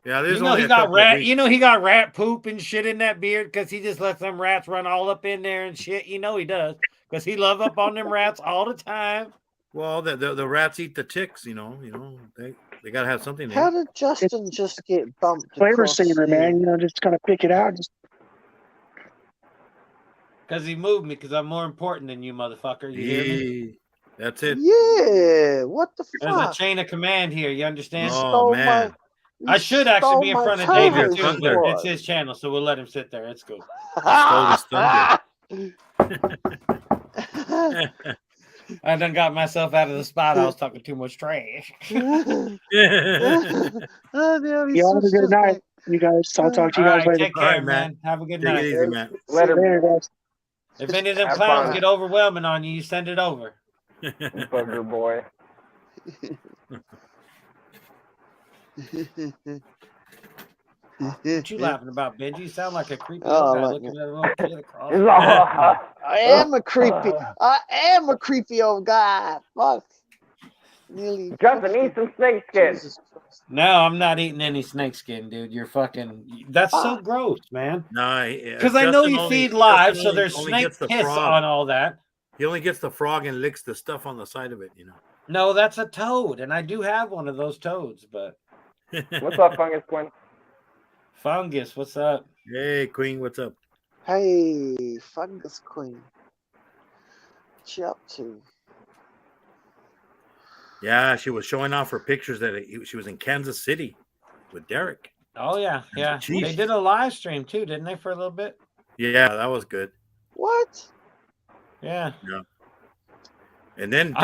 Speaker 6: Yeah, there's
Speaker 3: he got rat. He got rat poop and shit in that beard because he just lets them rats run all up in there and shit. He does because he love up on them rats all the time.
Speaker 6: Well, the rats eat the ticks. They gotta have something.
Speaker 2: How did Justin just get bumped?
Speaker 5: Flavor saver, man. Just kind of pick it out.
Speaker 3: Because he moved me. Because I'm more important than you, motherfucker. You hear me?
Speaker 6: That's it.
Speaker 2: Yeah. What the fuck?
Speaker 3: There's a chain of command here. You understand?
Speaker 6: Oh man.
Speaker 3: I should actually be in front of David too, but it's his channel, so we'll let him sit there. It's cool.
Speaker 6: Stole his thunder.
Speaker 3: I done got myself out of the spot. I was talking too much trash.
Speaker 5: Y'all have a good night, you guys. I'll talk to you guys later.
Speaker 3: Take care, man. Have a good night.
Speaker 6: Take it easy, man.
Speaker 5: Later, guys.
Speaker 3: If any of them clowns get overwhelming on you, you send it over.
Speaker 1: Bugger boy.
Speaker 3: What you laughing about, Benji? You sound like a creepy old guy looking at a little kid across.
Speaker 2: I am a creepy. I am a creepy old guy. Fuck. Nearly.
Speaker 1: Justin, eat some snake skin.
Speaker 3: No, I'm not eating any snake skin, dude. You're fucking. That's so gross, man.
Speaker 6: No,
Speaker 3: because I know you feed live, so there's snake piss on all that.
Speaker 6: He only gets the frog and licks the stuff on the side of it, you know.
Speaker 3: No, that's a toad, and I do have one of those toads, but.
Speaker 1: What's up, Fungus Queen?
Speaker 3: Fungus, what's up?
Speaker 6: Hey, Queen, what's up?
Speaker 2: Hey, Fungus Queen. What you up to?
Speaker 6: Yeah, she was showing off her pictures that she was in Kansas City with Derek.
Speaker 3: Oh, yeah.
Speaker 6: Jeez.
Speaker 3: They did a live stream, too, didn't they, for a little bit?
Speaker 6: Yeah, that was good.
Speaker 2: What?
Speaker 3: Yeah.
Speaker 6: And then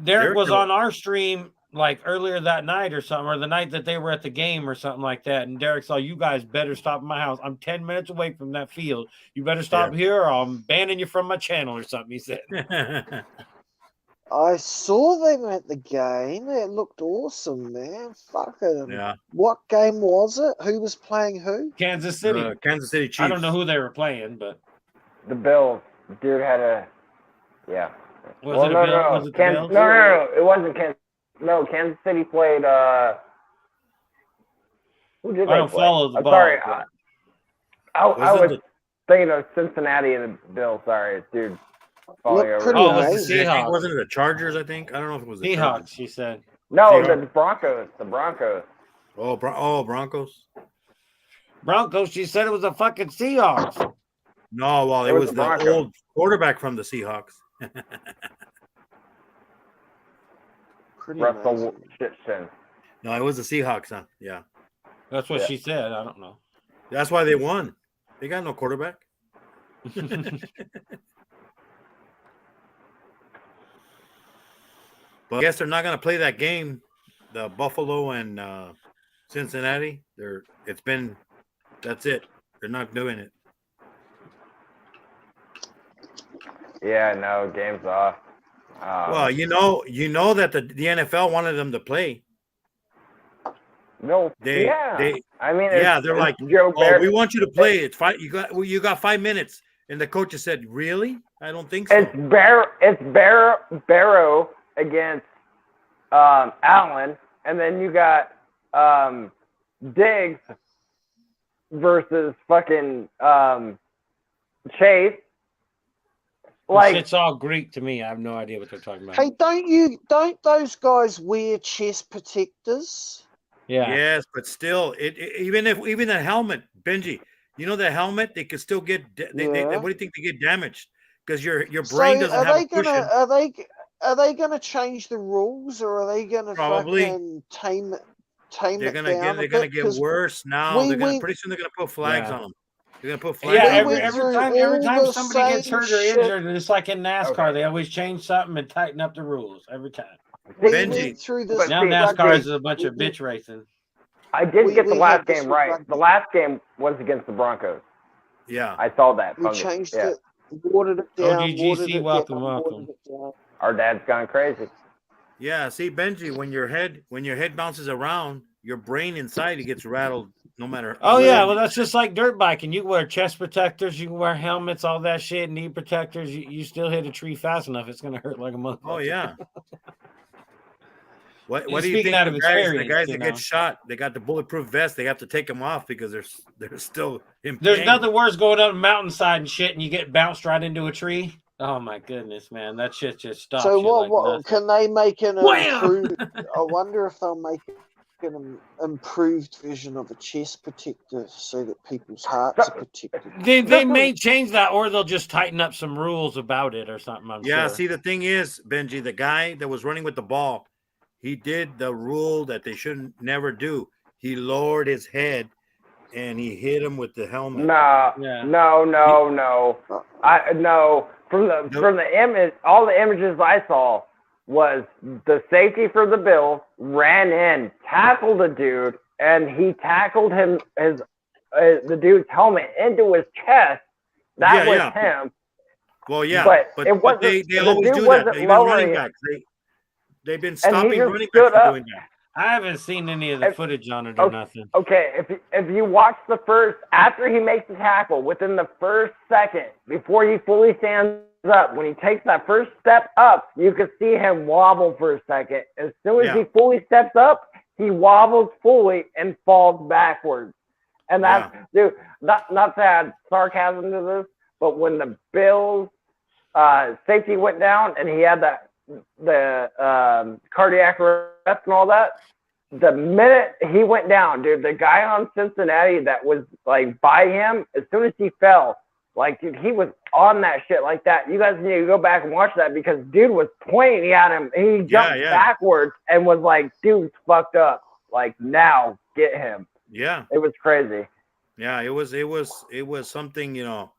Speaker 3: Derek was on our stream like earlier that night or something, or the night that they were at the game or something like that. And Derek saw, you guys better stop at my house. I'm 10 minutes away from that field. You better stop here or I'm banning you from my channel or something, he said.
Speaker 2: I saw them at the game. It looked awesome, man. Fucking.
Speaker 6: Yeah.
Speaker 2: What game was it? Who was playing who?
Speaker 3: Kansas City.
Speaker 6: Kansas City Chiefs.
Speaker 3: I don't know who they were playing, but.
Speaker 1: The Bills. Dude had a. Yeah.
Speaker 3: Was it the Bills?
Speaker 1: No. It wasn't Kansas. No, Kansas City played. Who did they
Speaker 3: I don't
Speaker 1: play?
Speaker 3: follow the
Speaker 1: I'm
Speaker 3: ball.
Speaker 1: sorry.
Speaker 3: But...
Speaker 1: I was thinking of Cincinnati and the Bills. Sorry, dude.
Speaker 2: Look pretty
Speaker 3: was the Seahawks.
Speaker 6: Wasn't it the Chargers, I think? I don't know if it was the
Speaker 3: Seahawks,
Speaker 6: Chargers.
Speaker 3: she said.
Speaker 1: No, the Broncos. The Broncos.
Speaker 6: Oh, Broncos?
Speaker 3: Broncos, she said it was a fucking Seahawks.
Speaker 6: No, well, it was the old quarterback from the Seahawks.
Speaker 1: Russell Shitson.
Speaker 6: No, it was the Seahawks, huh? Yeah.
Speaker 3: That's what she said. I don't know.
Speaker 6: That's why they won. They got no quarterback. But I guess they're not going to play that game, the Buffalo and Cincinnati. That's it. They're not doing it.
Speaker 1: Yeah, no, game's off.
Speaker 6: Well, you know that the NFL wanted them to play.
Speaker 1: No,
Speaker 6: they're like,
Speaker 1: oh,
Speaker 6: we want you to play. It's five. You got 5 minutes, and the coach just said, "Really? I don't think so."
Speaker 1: It's Barrow against Allen, and then you got Diggs versus fucking Chase.
Speaker 3: Like, it's all Greek to me. I have no idea what they're talking about.
Speaker 2: Hey, don't those guys wear chest protectors?
Speaker 3: Yeah.
Speaker 6: Yes, but still, even the helmet, Benji, you know the helmet, they could still get. What do you think they get damaged? Because your brain doesn't have a cushion.
Speaker 2: Are they gonna change the rules, or are they gonna fucking tame it down?
Speaker 6: They're gonna get worse now. Pretty soon they're gonna put flags on them. They're gonna put flags.
Speaker 3: Yeah, every time somebody gets hurt or injured, it's like in NASCAR, they always change something and tighten up the rules every time.
Speaker 6: Benji,
Speaker 3: now NASCAR is a bunch of bitch racing.
Speaker 1: I did get the last game right. The last game was against the Broncos.
Speaker 6: Yeah,
Speaker 1: I saw that.
Speaker 2: We changed it, watered it down.
Speaker 3: ODGC, welcome.
Speaker 1: Our dad's gone crazy.
Speaker 6: Yeah, see, Benji, when your head bounces around, your brain inside it gets rattled. No matter.
Speaker 3: Oh yeah, well that's just like dirt biking. You can wear chest protectors, you can wear helmets, all that shit, knee protectors. You still hit a tree fast enough, it's gonna hurt like a motherfucker.
Speaker 6: Oh yeah. What do you think? The guys that get shot, they got the bulletproof vest. They have to take them off because they're still in pain.
Speaker 3: There's nothing worse going up a mountainside and shit, and you get bounced right into a tree. Oh my goodness, man, that shit just stops.
Speaker 2: So
Speaker 3: what?
Speaker 2: What can they make an improved? I wonder if they'll make an improved version of a chest protector so that people's hearts are protected.
Speaker 3: They may change that, or they'll just tighten up some rules about it or something. I'm sure.
Speaker 6: See, the thing is, Benji, the guy that was running with the ball, he did the rule that they shouldn't never do. He lowered his head and he hit him with the helmet.
Speaker 1: No. From the image, all the images I saw was the safety for the Bills ran in, tackled a dude, and he tackled the dude's helmet into his chest. That was him.
Speaker 6: Well, yeah,
Speaker 1: but it wasn't.
Speaker 6: They always do that. Even running backs, they've been stopping running backs from doing that.
Speaker 3: I haven't seen any of the footage on it or nothing.
Speaker 1: Okay, if you watch the first, after he makes the tackle, within the first second, before he fully stands up, when he takes that first step up, you can see him wobble for a second. As soon as he fully steps up, he wobbles fully and falls backwards. And that's, dude, not to add sarcasm to this, but when the Bills safety went down and he had the cardiac arrest and all that, the minute he went down, dude, the guy on Cincinnati that was like by him, as soon as he fell, like, dude, he was on that shit like that. You guys need to go back and watch that because dude was pointing at him. He jumped backwards and was like, dude's fucked up. Like, now get him.
Speaker 6: Yeah.
Speaker 1: It was crazy.
Speaker 6: Yeah, it was something, you know.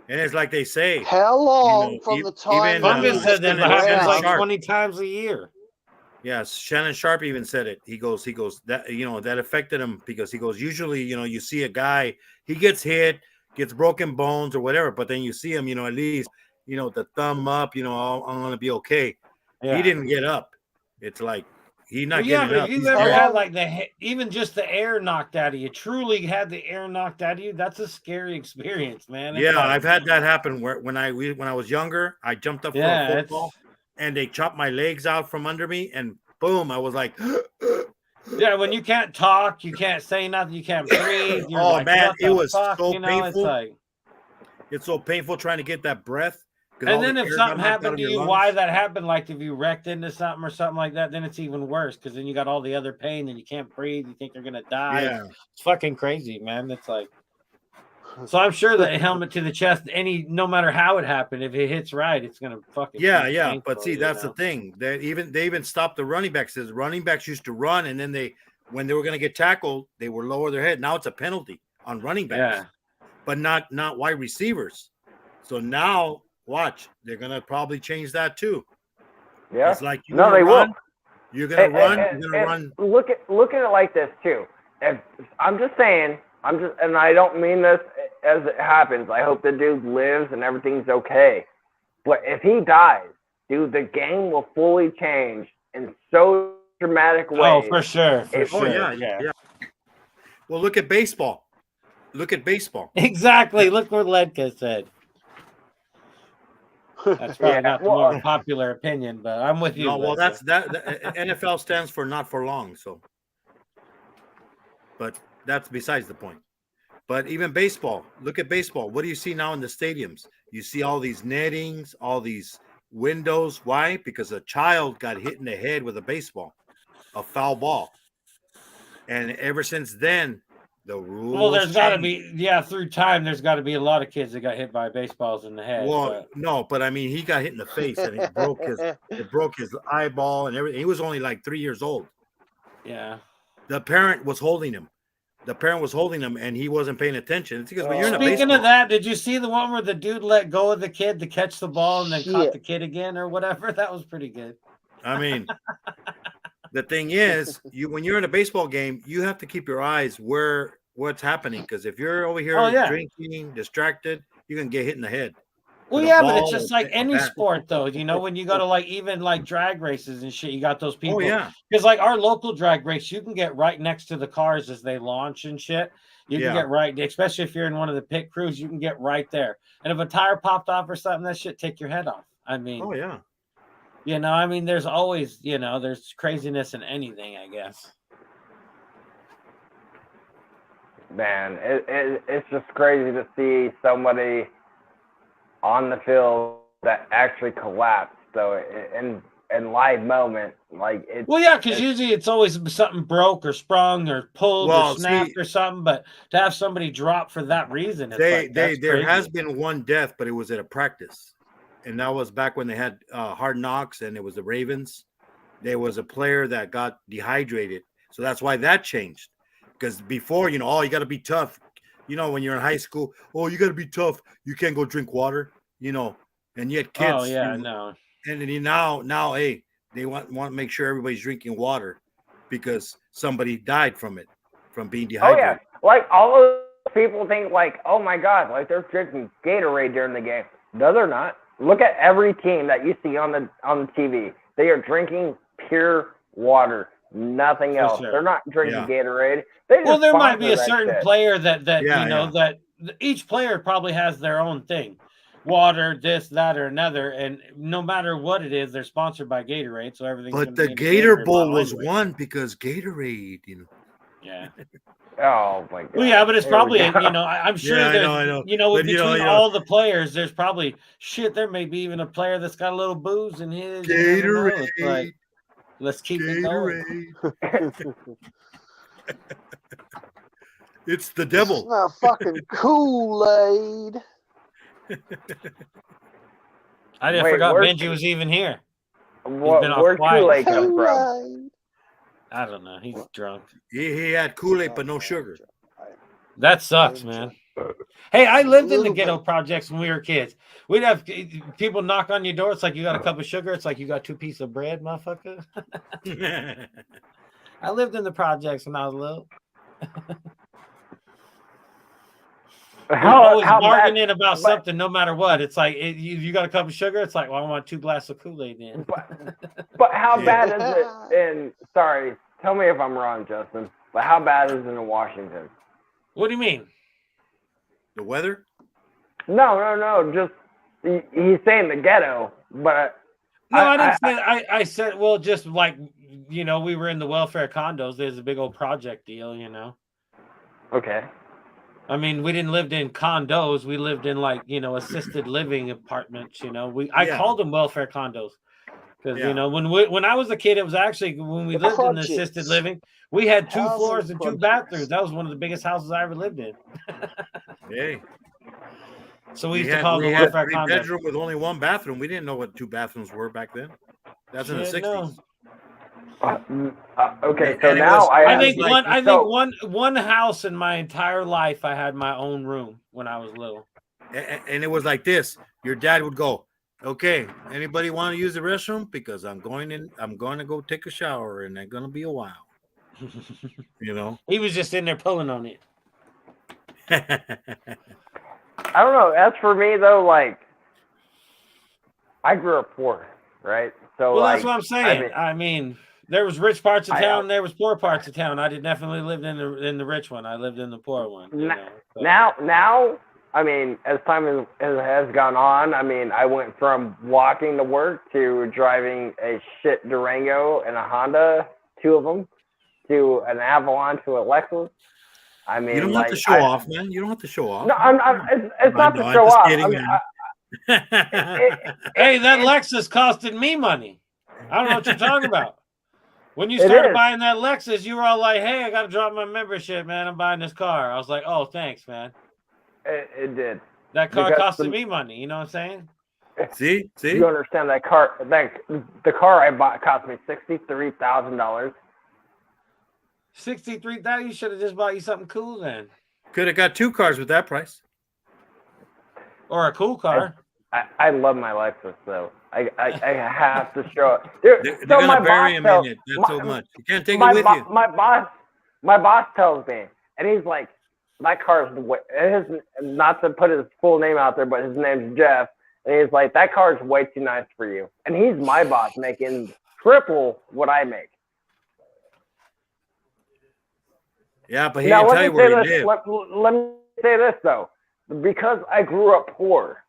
Speaker 6: And it's like they say.
Speaker 2: How long from the time
Speaker 3: Fungus said that happens like 20 times a year.
Speaker 6: Yes, Shannon Sharp even said it. He goes that, you know, that affected him because he goes, usually, you know, you see a guy, he gets hit, gets broken bones or whatever, but then you see him, you know, at least, you know, the thumb up, you know, I'm gonna be okay. Yeah. He didn't get up. It's like he's not getting up.
Speaker 3: If you ever had like even just the air knocked out of you, truly had the air knocked out of you, that's a scary experience, man.
Speaker 6: It's I've had that happen where when I was younger, I jumped up for a football and they chopped my legs out from under me and boom, I was like
Speaker 3: yeah, when you can't talk, you can't say nothing, you can't breathe. You're like,
Speaker 6: man, it was so painful.
Speaker 3: It's like,
Speaker 6: it's so painful trying to get that breath.
Speaker 3: And then if something happened to you, why that happened, like if you wrecked into something or something like that, then it's even worse because then you got all the other pain and you can't breathe. You think you're gonna die. Yeah. It's fucking crazy, man. It's like, so I'm sure that a helmet to the chest, no matter how it happened, if it hits right, it's gonna fucking
Speaker 6: painful, but see, that's the thing. They even stopped the running backs. Says running backs used to run, and then when they were gonna get tackled, they would lower their head. Now it's a penalty on running backs, but not wide receivers. So now. Watch, they're gonna probably change that too.
Speaker 1: Yeah,
Speaker 6: it's like
Speaker 1: they will.
Speaker 6: You're gonna run. You're gonna run.
Speaker 1: Look at it like this too. If I'm just saying, and I don't mean this as it happens. I hope the dude lives and everything's okay. But if he dies, dude, the game will fully change in so dramatic ways.
Speaker 3: Oh, for sure.
Speaker 6: Yeah. Well, look at baseball.
Speaker 3: Exactly. Look what Ledka said. That's probably not the more popular opinion, but I'm with you.
Speaker 6: No, well, that's that. NFL stands for not for long, so. But that's besides the point. But even baseball, look at baseball. What do you see now in the stadiums? You see all these nettings, all these windows. Why? Because a child got hit in the head with a baseball, a foul ball, and ever since then. The rules.
Speaker 3: Well, there's got to be, through time, there's got to be a lot of kids that got hit by baseballs in the head.
Speaker 6: Well, no, but I mean, he got hit in the face and it broke his eyeball and everything. He was only like 3 years old.
Speaker 3: Yeah.
Speaker 6: The parent was holding him. And he wasn't paying attention. It's because when you're in a
Speaker 3: Speaking of that, did you see the one where the dude let go of the kid to catch the ball and then caught the kid again or whatever? That was pretty good.
Speaker 6: I mean, the thing is, when you're in a baseball game, you have to keep your eyes what's happening because if you're over here drinking, distracted, you can get hit in the head.
Speaker 3: Well, yeah, but it's just like any sport, though. You know, when you go to like even like drag races and shit, you got those people. Oh yeah, because like our local drag race, you can get right next to the cars as they launch and shit. You can get right, especially if you're in one of the pit crews, you can get right there. And if a tire popped off or something, that shit take your head off. I mean,
Speaker 6: oh yeah.
Speaker 3: You know, I mean, there's always, there's craziness in anything, I guess.
Speaker 1: Man, it's just crazy to see somebody on the field that actually collapsed, though, in live moment. Like
Speaker 3: well, yeah, because usually it's always something broke or sprung or pulled or snapped or something. But to have somebody drop for that reason,
Speaker 6: there has been one death, but it was at a practice. And that was back when they had Hard Knocks and it was the Ravens. There was a player that got dehydrated. So that's why that changed. Because before, you got to be tough. When you're in high school, you got to be tough. You can't go drink water, and yet kids.
Speaker 3: Oh, yeah, no.
Speaker 6: And then now, hey, they want to make sure everybody's drinking water because somebody died from it, from being dehydrated.
Speaker 1: Oh, yeah. Like all those people think like, oh, my God, like they're drinking Gatorade during the game. No, they're not. Look at every team that you see on the TV. They are drinking pure water. nothing
Speaker 3: For
Speaker 1: else.
Speaker 3: sure.
Speaker 1: They're not drinking
Speaker 6: Yeah.
Speaker 1: Gatorade. They just
Speaker 3: Well, there might
Speaker 1: sponsor
Speaker 3: be a
Speaker 1: that
Speaker 3: certain
Speaker 1: shit.
Speaker 3: player that
Speaker 6: Yeah,
Speaker 3: you know that each player probably has their own thing, water, this, that, or another, and no matter what it is, they're sponsored by Gatorade, so everything's.
Speaker 6: But the Gator Bowl was won because Gatorade, you know.
Speaker 3: Yeah.
Speaker 1: Oh my god.
Speaker 3: Well, yeah, but it's
Speaker 1: Here we
Speaker 3: probably,
Speaker 1: go.
Speaker 3: you know, I'm sure
Speaker 6: Yeah, I
Speaker 3: there's,
Speaker 6: know, I know.
Speaker 3: you know,
Speaker 6: But, you
Speaker 3: between
Speaker 6: know,
Speaker 3: all the players, there's probably shit. There may be even a player that's got a little booze in his. You never know. It's
Speaker 6: Gatorade.
Speaker 3: like, let's keep it going.
Speaker 6: Gatorade. It's the devil.
Speaker 2: It's not fucking Kool-Aid.
Speaker 3: I
Speaker 1: Wait,
Speaker 3: forgot
Speaker 1: where's-
Speaker 3: Benji was even here.
Speaker 1: Where's
Speaker 3: off quiet.
Speaker 1: Kool-Aid come from?
Speaker 2: Kool-Aid.
Speaker 3: I don't know. He's drunk.
Speaker 6: He had Kool-Aid, but no sugar.
Speaker 3: That sucks, man. Hey, I lived in the
Speaker 2: Little
Speaker 3: ghetto
Speaker 2: bit.
Speaker 3: projects when we were kids. We'd have people knock on your door. It's like, you got a cup of sugar. It's like, you got 2 pieces of bread, motherfucker. I lived in the projects when I was little. Always bargaining about something, no matter what. It's like, you got a cup of sugar. It's like, well, I want 2 glasses of Kool-Aid then.
Speaker 1: But how bad is it in? Sorry, tell me if I'm wrong, Justin. But how bad is it in Washington?
Speaker 3: What do you mean?
Speaker 6: The weather?
Speaker 1: No. Just he's saying the ghetto, but
Speaker 3: no, I didn't say. I said, well, just like, you know, we were in the welfare condos. There's a big old project deal, you know.
Speaker 1: Okay.
Speaker 3: I mean, we didn't live in condos. We lived in, like, you know, assisted living apartments. You know, I called them welfare condos because you know, when I was a kid, it was actually when we lived in the assisted living, we had 2 floors and 2 bathrooms. That was one of the biggest houses I ever lived in.
Speaker 6: Hey.
Speaker 3: So we used to call them welfare condos.
Speaker 6: Bedroom with only 1 bathroom. We didn't know what 2 bathrooms were back then. That's in the 60s.
Speaker 3: No.
Speaker 1: Okay, so now
Speaker 3: I think one house in my entire life I had my own room when I was little.
Speaker 6: And it was like this. Your dad would go, okay, anybody want to use the restroom? Because I'm going to go take a shower and it's going to be a while. You know?
Speaker 3: He was just in there pulling on it.
Speaker 1: I don't know. As for me though, like I grew up poor, right? So
Speaker 3: that's what I'm saying. I mean, there was rich parts of town, there was poor parts of town. I definitely lived in the rich one. I lived in the poor one.
Speaker 1: Now, I mean, as time has gone on, I mean, I went from walking to work to driving a shit Durango and a Honda, 2 of them, to an Avalon to a Lexus. I mean,
Speaker 6: you don't have to show off, man. You don't have to show off.
Speaker 1: No, it's not to show off.
Speaker 3: Hey, that Lexus costed me money. I don't know what you're talking about. When you started buying that Lexus, you were all like, hey, I got to drop my membership, man. I'm buying this car. I was like, oh, thanks, man.
Speaker 1: It did.
Speaker 3: That car costed me money. You know what I'm
Speaker 6: See?
Speaker 3: saying?
Speaker 1: You understand that car? The car I bought cost me $63,000.
Speaker 3: 63,000. You should have just bought you something cool then.
Speaker 6: Could have got 2 cars with that price.
Speaker 3: Or a cool car.
Speaker 1: I love my Lexus though. I have to show it. Dude,
Speaker 6: they're gonna bury him in it. That's so much. You can't take it with you.
Speaker 1: My boss tells me, and he's like, "My car's not to put his full name out there, but his name's Jeff." And he's like, "That car's way too nice for you." And he's my boss, making triple what I make.
Speaker 6: Yeah, but he didn't tell you where he lived.
Speaker 1: Let me say this though, because I grew up poor.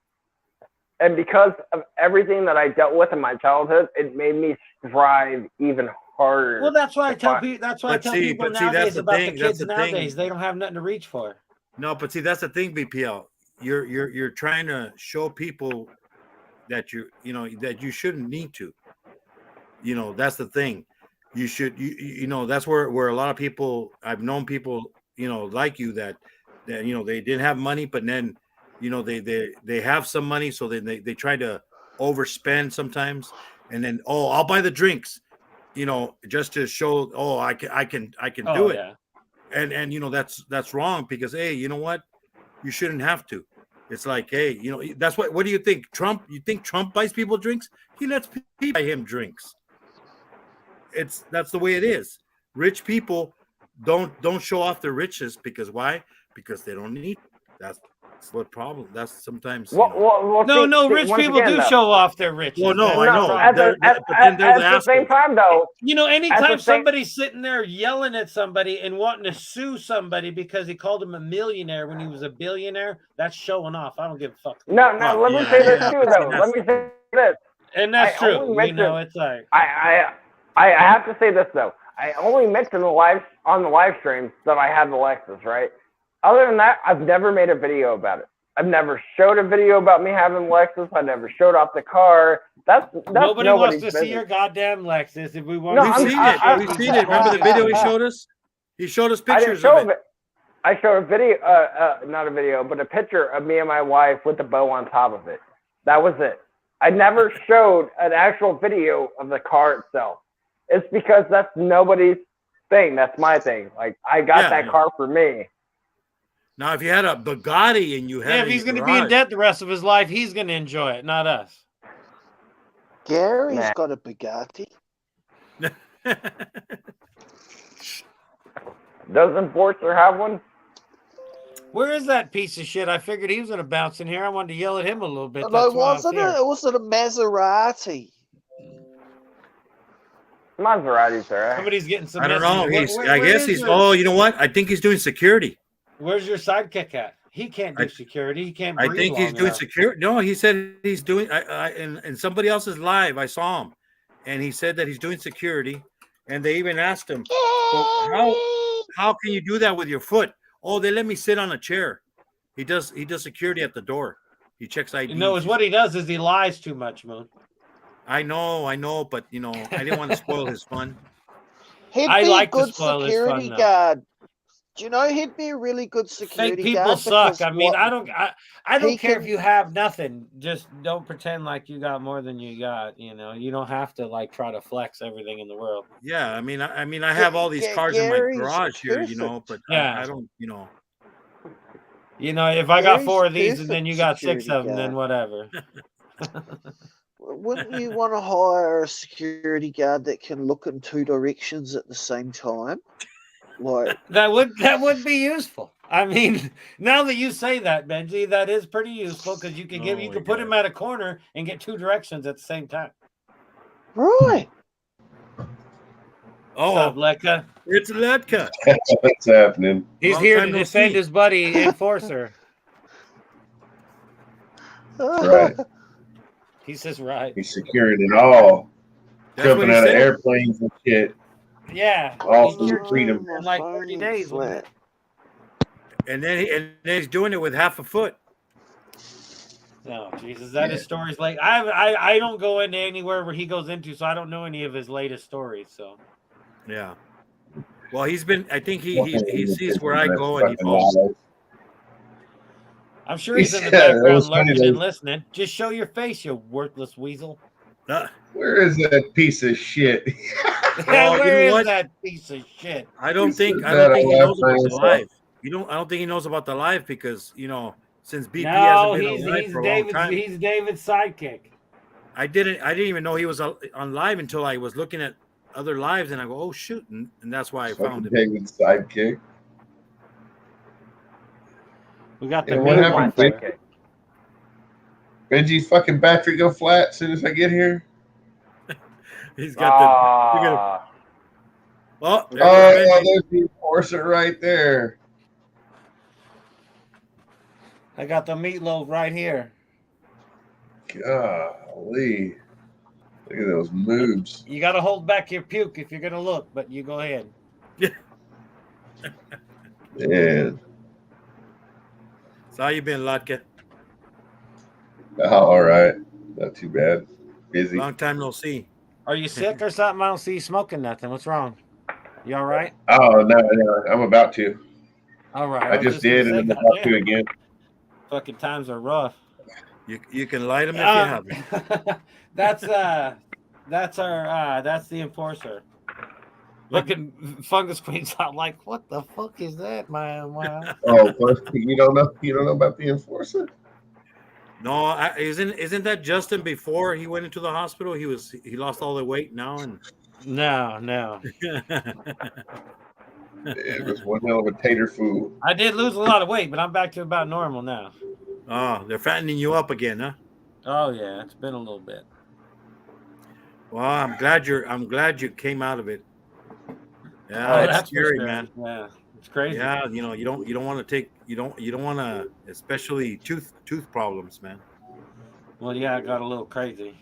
Speaker 1: And because of everything that I dealt with in my childhood, it made me strive even harder.
Speaker 3: Well, that's why I tell people. That's why I tell people nowadays about the kids nowadays. They don't have nothing to reach for.
Speaker 6: No, but see, that's the thing, BPL. You're trying to show people that that you shouldn't need to. You know, that's the thing. You should. You know, that's where a lot of people. I've known people, like you that they didn't have money, but then. They have some money, so they try to overspend sometimes, and then I'll buy the drinks, just to show I can do it,
Speaker 3: yeah.
Speaker 6: and that's wrong because hey, you know what, you shouldn't have to. It's like hey, that's what do you think Trump? You think Trump buys people drinks? He lets people buy him drinks. That's the way it is. Rich people don't show off their riches because why? Because they don't need. That's That's what problem. That's sometimes.
Speaker 3: No, rich people do show off their riches.
Speaker 6: Well, no, I know.
Speaker 1: At the same time, though,
Speaker 3: anytime somebody's sitting there yelling at somebody and wanting to sue somebody because he called him a millionaire when he was a billionaire, that's showing off. I don't give a fuck.
Speaker 1: No, let me say this too, though. Let me say this.
Speaker 3: And that's true. It's like
Speaker 1: I have to say this though. I only mentioned on the live streams that I had the Lexus, right? Other than that, I've never made a video about it. I've never showed a video about me having Lexus. I never showed off the car. That's
Speaker 3: nobody wants to see your goddamn Lexus. If we want,
Speaker 6: we've seen it. Remember the video he showed us? He showed us pictures of it.
Speaker 1: I showed a video, not a video, but a picture of me and my wife with the bow on top of it. That was it. I never showed an actual video of the car itself. It's because that's nobody's thing. That's my thing. Like, I got that car for me.
Speaker 6: Now, if you had a Bugatti and you had
Speaker 3: if he's going to be in debt the rest of his life, he's going to enjoy it, not us.
Speaker 2: Gary's got a Bugatti.
Speaker 1: Doesn't Borster have one?
Speaker 3: Where is that piece of shit? I figured he was going to bounce in here. I wanted to yell at him a little bit.
Speaker 2: No, it wasn't a Maserati.
Speaker 1: Maserati's all right.
Speaker 3: Somebody's getting some.
Speaker 6: I don't know. I guess he's. Oh, you know what? I think he's doing security.
Speaker 3: Where's your sidekick at? He can't do security. He can't.
Speaker 6: I think he's doing security. No, he said he's doing. In somebody else's live, I saw him, and he said that he's doing security. And they even asked him, well, "How can you do that with your foot?" Oh, they let me sit on a chair. He does security at the door. He checks ID.
Speaker 3: No, what he does is he lies too much, Moon.
Speaker 6: I know, but I didn't want to spoil his fun.
Speaker 2: I like to spoil his fun. Guard. Do you know he'd be a really good security
Speaker 3: people
Speaker 2: guard?
Speaker 3: Suck. I mean, I don't care if you have nothing. Just don't pretend like you got more than you got. You don't have to try to flex everything in the world.
Speaker 6: Yeah, I mean, I have all these cars in my garage here, but I don't,
Speaker 3: if I got 4 of these and then you got 6 of them, then whatever.
Speaker 2: Wouldn't you want to hire a security guard that can look in 2 directions at the same time? Like
Speaker 3: that would be useful. I mean, now that you say that, Benji, that is pretty useful because you can put him at a corner and get 2 directions at the same time.
Speaker 2: Right.
Speaker 3: What's up, Letka?
Speaker 6: It's Letka.
Speaker 7: What's happening?
Speaker 3: He's here to defend his buddy Enforcer.
Speaker 7: Right.
Speaker 3: He says right.
Speaker 7: He's securing it all.
Speaker 6: That's
Speaker 7: jumping out of airplanes and shit.
Speaker 3: Yeah.
Speaker 7: All through freedom.
Speaker 3: In like 30 days.
Speaker 6: And then he's doing it with half a foot.
Speaker 3: No, Jesus, that is stories like I don't go into anywhere where he goes into, so I don't know any of his latest stories. So
Speaker 6: yeah. Well, he's been. I think he sees where I go and he falls.
Speaker 3: I'm sure he's in the background lurking and listening. Just show your face, you worthless weasel.
Speaker 7: Where is that piece of shit?
Speaker 3: Where is that piece of shit?
Speaker 6: I don't think he knows about the live. I don't think he knows about the live because since BP hasn't been on live for a long time.
Speaker 3: He's David's sidekick.
Speaker 6: I didn't even know he was on live until I was looking at other lives and I go, oh shoot, and that's why I found him.
Speaker 7: David's sidekick.
Speaker 3: We got the
Speaker 7: what happened, sidekick. Benji's fucking battery go flat as soon as I get here.
Speaker 6: He's got
Speaker 7: there's the Enforcer right there.
Speaker 3: I got the meatloaf right here.
Speaker 7: Golly. Look at those moves.
Speaker 3: You got to hold back your puke if you're going to look, but you go ahead.
Speaker 7: Man.
Speaker 6: So how you been, Latka?
Speaker 7: Oh, all right. Not too bad. Busy.
Speaker 6: Long time no see.
Speaker 3: Are you sick or something? I don't see you smoking nothing. What's wrong? You all right?
Speaker 7: Oh, no. I'm about to.
Speaker 3: All right.
Speaker 7: I just did, and I'm about to again.
Speaker 3: Fucking times are rough.
Speaker 6: You can light them if you have them.
Speaker 3: That's the Enforcer. Looking Fungus Queen's out like, what the fuck is that, man?
Speaker 7: Oh, you don't know about the Enforcer?
Speaker 6: No, isn't that Justin before he went into the hospital? He lost all the weight now and
Speaker 3: no.
Speaker 7: It was one hell of a tater food.
Speaker 3: I did lose a lot of weight, but I'm back to about normal now.
Speaker 6: Oh, they're fattening you up again, huh?
Speaker 3: Oh yeah, it's been a little bit.
Speaker 6: Well, I'm glad you came out of it. Yeah,
Speaker 3: Oh,
Speaker 6: it's
Speaker 3: that's for
Speaker 6: scary,
Speaker 3: sure.
Speaker 6: man.
Speaker 3: Yeah, it's crazy.
Speaker 6: Yeah, you don't want to take you don't want to, especially tooth problems, man.
Speaker 3: Well, yeah, it got a little crazy.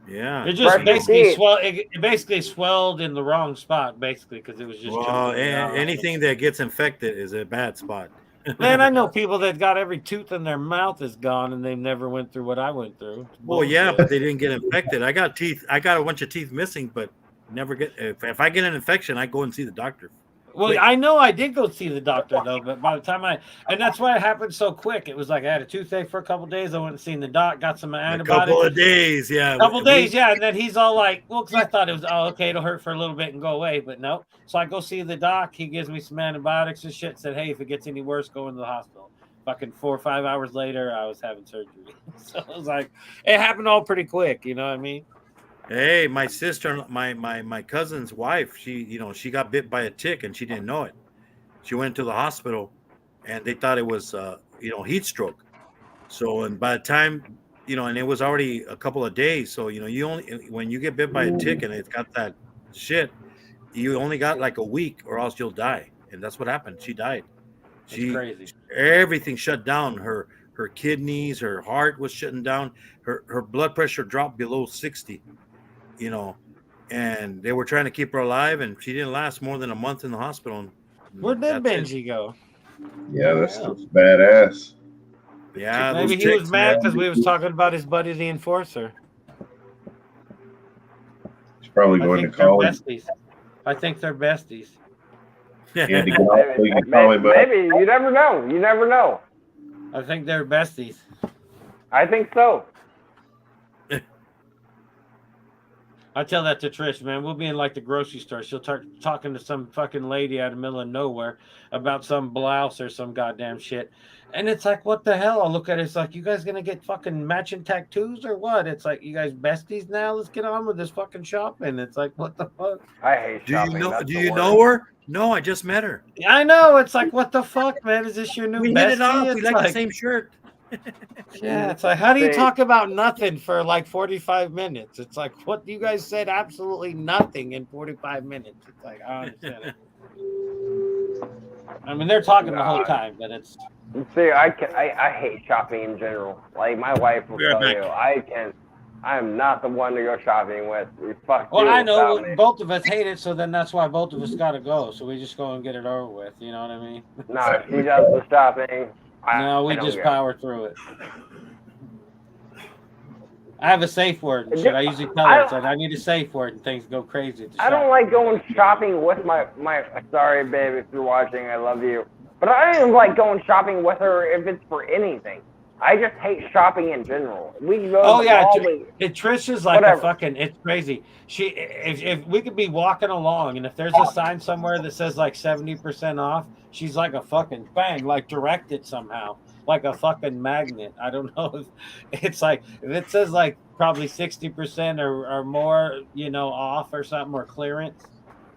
Speaker 6: Yeah,
Speaker 3: It just
Speaker 1: Brush your
Speaker 3: basically
Speaker 1: teeth.
Speaker 3: swelled. It basically swelled in the wrong spot, basically, because it was just
Speaker 6: well,
Speaker 3: choking me out.
Speaker 6: anything that gets infected is a bad spot.
Speaker 3: Man, I know people that got every tooth in their mouth is gone, and they never went through what I went through. It's
Speaker 6: Well, yeah,
Speaker 3: bullshit.
Speaker 6: but they didn't get infected. I got a bunch of teeth missing, but never get. If I get an infection, I go and see the doctor.
Speaker 3: Well,
Speaker 6: Quick.
Speaker 3: I know I did go see the doctor though, but by the time and that's why it happened so quick. It was like I had a toothache for a couple of days. I went and seen the doc, got some
Speaker 6: A
Speaker 3: antibiotics.
Speaker 6: couple of days, yeah.
Speaker 3: Couple days, yeah, and then he's all like, "Well," because I thought it was, "Oh, okay, it'll hurt for a little bit and go away," but no. So I go see the doc. He gives me some antibiotics and shit. Said, "Hey, if it gets any worse, go into the hospital." Fucking 4 or 5 hours later, I was having surgery. So it was like, it happened all pretty quick. You know what I mean?
Speaker 6: Hey, my sister, my cousin's wife, she got bit by a tick and she didn't know it. She went to the hospital, and they thought it was heat stroke. So, and by the time and it was already a couple of days. So you only when you get bit by a tick and it's got that shit, you only got like a week, or else you'll die. And that's what happened. She died.
Speaker 3: It's crazy.
Speaker 6: Everything shut down. Her kidneys, her heart was shutting down. Her blood pressure dropped below 60. And they were trying to keep her alive, and she didn't last more than a month in the hospital.
Speaker 3: Where did Benji go?
Speaker 7: Yeah, that's badass.
Speaker 6: Yeah,
Speaker 3: maybe he was mad because we was talking about his buddy, the enforcer.
Speaker 7: He's probably going to college.
Speaker 3: I think they're besties.
Speaker 7: Maybe
Speaker 1: you never know. You never know.
Speaker 3: I think they're besties.
Speaker 1: I think so.
Speaker 3: I tell that to Trish, man. We'll be in like the grocery store. She'll start talking to some fucking lady out of the middle of nowhere about some blouse or some goddamn shit. And it's like, what the hell? I'll look at it. It's like, you guys gonna get fucking matching tattoos or what? It's like, you guys besties now? Let's get on with this fucking shopping. It's like, what the fuck?
Speaker 1: I hate shopping.
Speaker 6: Do you know her? No, I just met her.
Speaker 3: I know. It's like, what the fuck, man? Is this your new bestie?
Speaker 6: We hit it off.
Speaker 3: It's
Speaker 6: We like the same shirt.
Speaker 3: Yeah, it's like, how do you talk about nothing for like 45 minutes? It's like, what you guys said absolutely nothing in 45 minutes. It's like, I don't understand it. I mean, they're talking the whole time, but it's.
Speaker 1: See, I hate shopping in general. Like, my wife will tell you, I am not the one to go shopping with.
Speaker 3: Well, I know both of us hate it, so then that's why both of us got to go. So we just go and get it over with. You know what I mean?
Speaker 1: No, she does the shopping.
Speaker 3: No, we just power through it. I have a safe word and shit. I usually tell her, it's like, I need a safe word, and things go crazy.
Speaker 1: I don't like going shopping with my. Sorry, babe, if you're watching, I love you. But I don't like going shopping with her if it's for anything. I just hate shopping in general. We go.
Speaker 3: Oh yeah, Trish is like
Speaker 1: whatever.
Speaker 3: a fucking. It's crazy. If we could be walking along, and if there's a sign somewhere that says like 70% off, she's like a fucking bang, like directed somehow, like a fucking magnet. I don't know if it's like if it says like probably 60% or more, off or something, or clearance.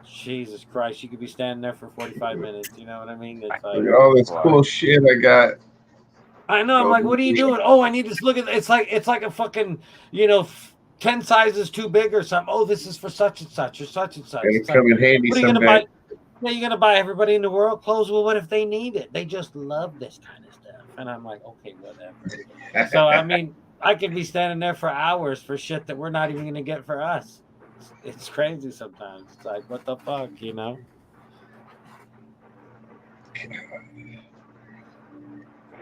Speaker 3: Jesus Christ, you could be standing there for 45 minutes. You know what I mean? It's like,
Speaker 7: look at all this cool shit I got.
Speaker 3: I know. I'm like, what are you doing? Oh, I need to look at. It's like a fucking, 10 sizes too big or something. Oh, this is for such and such or such and such.
Speaker 7: It's come in handy
Speaker 3: what are you
Speaker 7: someday.
Speaker 3: gonna buy? Yeah, you're gonna buy everybody in the world clothes. Well, what if they need it? They just love this kind of stuff. And I'm like, okay, whatever. So I mean, I could be standing there for hours for shit that we're not even gonna get for us. It's crazy sometimes. It's like, what the fuck,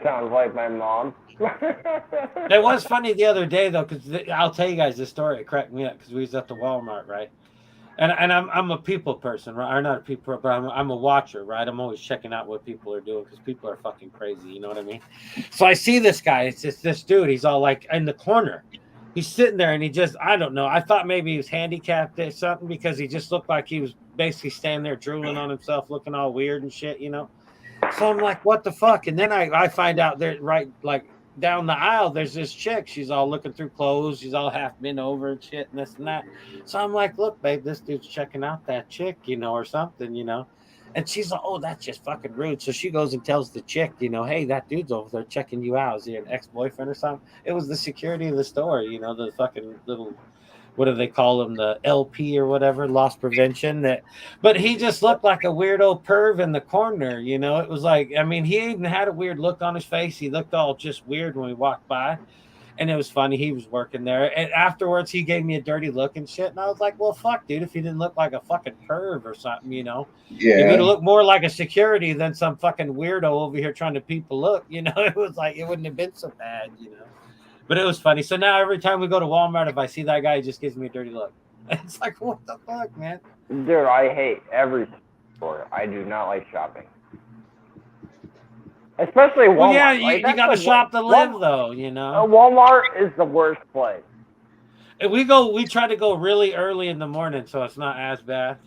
Speaker 1: Sounds like my mom.
Speaker 3: It was funny the other day though, because I'll tell you guys this story. It cracked me up because we was at the Walmart, right? And I'm a people person, right? Or not a people, but I'm a watcher, right? I'm always checking out what people are doing because people are fucking crazy. You know what I mean? So I see this guy. It's just this dude. He's all like in the corner. He's sitting there and I don't know. I thought maybe he was handicapped or something because he just looked like he was basically standing there drooling on himself, looking all weird and shit, So I'm like, what the fuck? And then I find out there right like down the aisle, there's this chick. She's all looking through clothes. She's all half bent over and shit and this and that. So I'm like, look, babe, this dude's checking out that chick, or something, And she's like, oh, that's just fucking rude. So she goes and tells the chick, hey, that dude's over there checking you out. Is he an ex-boyfriend or something? It was the security of the store, the fucking little, what do they call them? The LP or whatever, loss prevention. But he just looked like a weirdo perv in the corner, It was like, I mean, he even had a weird look on his face. He looked all just weird when we walked by. And it was funny. He was working there. And afterwards, he gave me a dirty look and shit. And I was like, well, fuck, dude, if he didn't look like a fucking perv or something, If he'd looked more like a security than some fucking weirdo over here trying to people look, it was like, it wouldn't have been so bad, But it was funny. So now every time we go to Walmart, if I see that guy, he just gives me a dirty look. It's like, what the fuck, man?
Speaker 1: Dude, I hate every store. I do not like shopping. Especially Walmart.
Speaker 3: Well, yeah, you got to shop to live, though,
Speaker 1: Walmart is the worst place.
Speaker 3: And we try to go really early in the morning, so it's not as bad.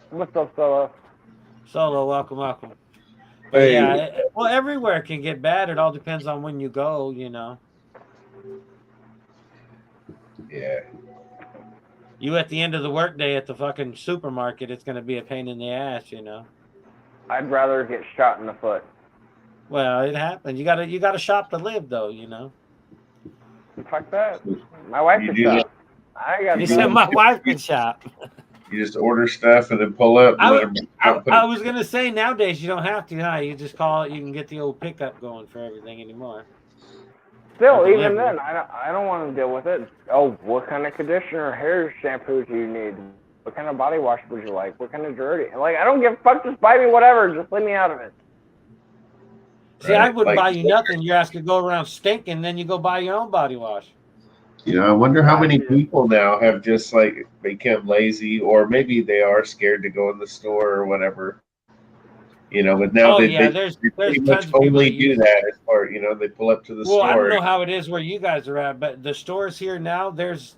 Speaker 1: What's up, Solo?
Speaker 3: Solo, welcome. But
Speaker 7: Hey.
Speaker 3: yeah, well, everywhere can get bad. It all depends on when you go,
Speaker 7: Yeah.
Speaker 3: You at the end of the workday at the fucking supermarket, it's going to be a pain in the ass,
Speaker 1: I'd rather get shot in the foot.
Speaker 3: Well, it happens. You gotta shop to live, though.
Speaker 1: Fuck that. My wife can shop. I got.
Speaker 3: You said my wife can shop.
Speaker 7: You just order stuff and then pull up.
Speaker 3: I was gonna say nowadays you don't have to. Huh? You just call it. You can get the old pickup going for everything anymore.
Speaker 1: Still, even then, I don't want to deal with it. Oh, what kind of conditioner, hair shampoo do you need? What kind of body wash would you like? What kind of dirty? Like, I don't give a fuck. Just buy me whatever. Just leave me out of it.
Speaker 3: See, I wouldn't buy you nothing. You ask to go around stinking, then you go buy your own body wash.
Speaker 7: I wonder how many people now have just become lazy, or maybe they are scared to go in the store or whatever. But now
Speaker 3: there's
Speaker 7: pretty
Speaker 3: tons
Speaker 7: much
Speaker 3: of people
Speaker 7: only
Speaker 3: that
Speaker 7: do that as part. They pull up to the store.
Speaker 3: Well, I don't know how it is where you guys are at, but the stores here now, there's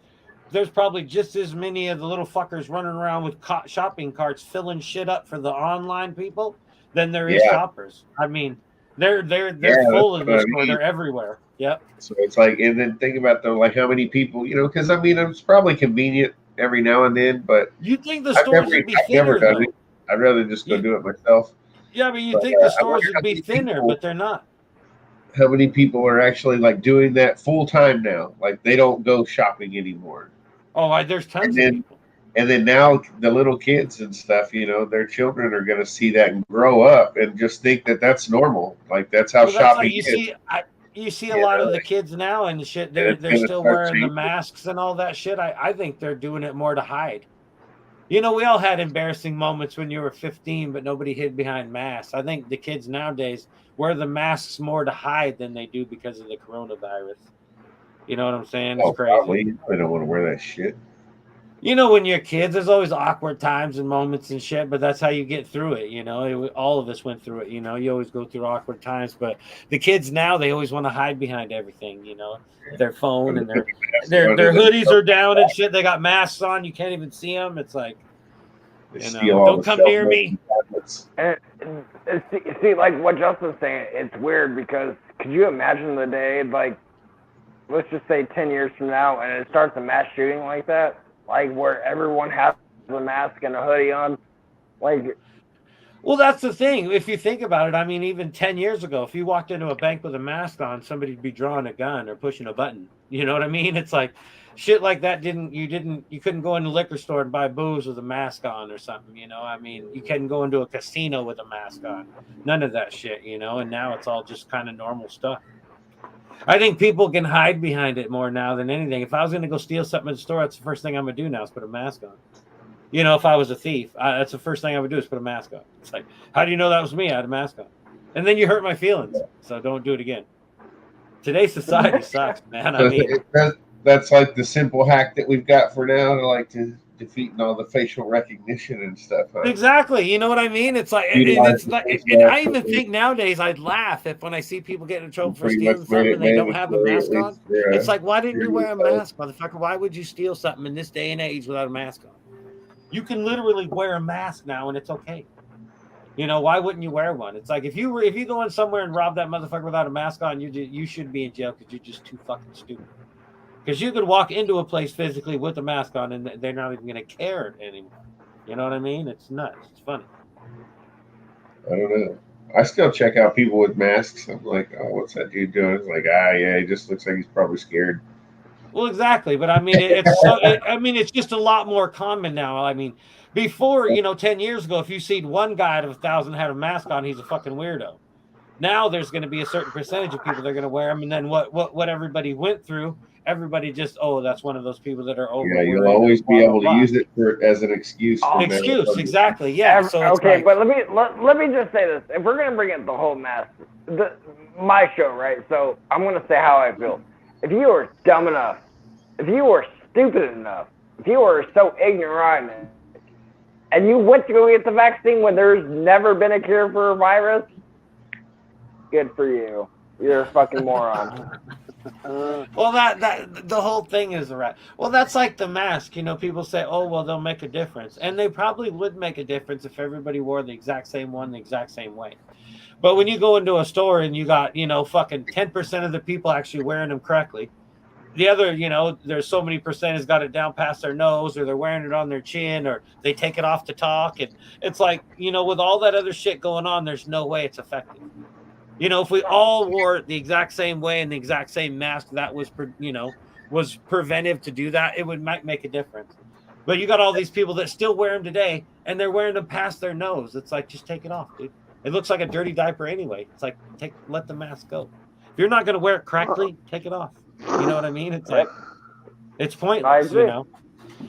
Speaker 3: probably just as many of the little fuckers running around with shopping carts filling shit up for the online people than there is shoppers. I mean, they're full in the store. They're everywhere. Yep.
Speaker 7: So it's like, and then think about how many people, because I mean, it's probably convenient every now and then, but
Speaker 3: you think the stores would be thinner, though?
Speaker 7: I'd rather just go do it myself.
Speaker 3: Yeah, but you think the stores would be thinner, but they're not.
Speaker 7: How many people are actually doing that full time now? Like, they don't go shopping anymore.
Speaker 3: Oh, there's tons of people.
Speaker 7: And then now the little kids and stuff, their children are going to see that and grow up and just think that that's normal. Like, that's how shopping is.
Speaker 3: You see a lot of the kids now and shit. They're still wearing the masks and all that shit. I think they're doing it more to hide. We all had embarrassing moments when you were 15, but nobody hid behind masks. I think the kids nowadays wear the masks more to hide than they do because of the coronavirus. You know what I'm saying? It's crazy.
Speaker 7: Probably. I don't want to wear that shit.
Speaker 3: When you're kids, there's always awkward times and moments and shit, but that's how you get through it. All of us went through it. You always go through awkward times, but the kids now, they always want to hide behind everything. Their phone and their hoodies are down and shit. They got masks on. You can't even see them. It's like, don't come near me.
Speaker 1: And see, like what Justin's saying, it's weird because could you imagine the day, like, let's just say 10 years from now, and it starts a mass shooting like that? Like, where everyone has a mask and a hoodie on. Like,
Speaker 3: well, that's the thing. If you think about it, I mean, even 10 years ago, if you walked into a bank with a mask on, somebody'd be drawing a gun or pushing a button. You know what I mean? It's like shit like that. You couldn't go into a liquor store and buy booze with a mask on or something. I mean, you couldn't go into a casino with a mask on. None of that shit, and now it's all just kind of normal stuff. I think people can hide behind it more now than anything. If I was going to go steal something in the store, that's the first thing I'm going to do now is put a mask on. If I was a thief, that's the first thing I would do is put a mask on. It's like, how do you know that was me? I had a mask on. And then you hurt my feelings. So don't do it again. Today's society sucks, man. I mean,
Speaker 7: that's like the simple hack that we've got for now to defeating all the facial recognition and stuff. Huh?
Speaker 3: Exactly. You know what I mean? It's like, and I even think nowadays I'd laugh if when I see people getting in trouble for stealing something and they don't have a mask on. It's like, why didn't you wear a mask, motherfucker? Why would you steal something in this day and age without a mask on? You can literally wear a mask now and it's okay. Why wouldn't you wear one? It's like if you go in somewhere and rob that motherfucker without a mask on, you should be in jail because you're just too fucking stupid. Because you could walk into a place physically with a mask on and they're not even going to care anymore. You know what I mean? It's nuts. It's funny.
Speaker 7: I don't know. I still check out people with masks. I'm like, oh, what's that dude doing? It's like, yeah, he just looks like he's probably scared.
Speaker 3: Well, exactly. But I mean, it's just a lot more common now. I mean, before, 10 years ago, if you see one guy out of 1,000 had a mask on, he's a fucking weirdo. Now there's going to be a certain percentage of people that are going to wear them, and then what everybody went through, everybody just, that's one of those people that are over.
Speaker 7: Yeah, you'll always be able to use it as an excuse.
Speaker 3: Exactly. Yeah. So
Speaker 1: okay, but let me just say this: if we're going to bring up the whole mask, my show, right? So I'm going to say how I feel. If you are dumb enough, if you are stupid enough, if you are so ignorant, and you went to go get the vaccine when there's never been a cure for a virus. Good for you. You're a fucking moron.
Speaker 3: Well, that the whole thing is right. Well, that's like the mask. People say, "Oh, well, they'll make a difference," and they probably would make a difference if everybody wore the exact same one, the exact same way. But when you go into a store and you got, fucking 10% of the people actually wearing them correctly, the other, there's so many percent has got it down past their nose, or they're wearing it on their chin, or they take it off to talk, and it's like, with all that other shit going on, there's no way it's effective. If we all wore it the exact same way and the exact same mask that was, was preventive to do that, it would make a difference. But you got all these people that still wear them today, and they're wearing them past their nose. It's like, just take it off, dude. It looks like a dirty diaper anyway. It's like, let the mask go. If you're not going to wear it correctly, take it off. You know what I mean? It's like, it's pointless,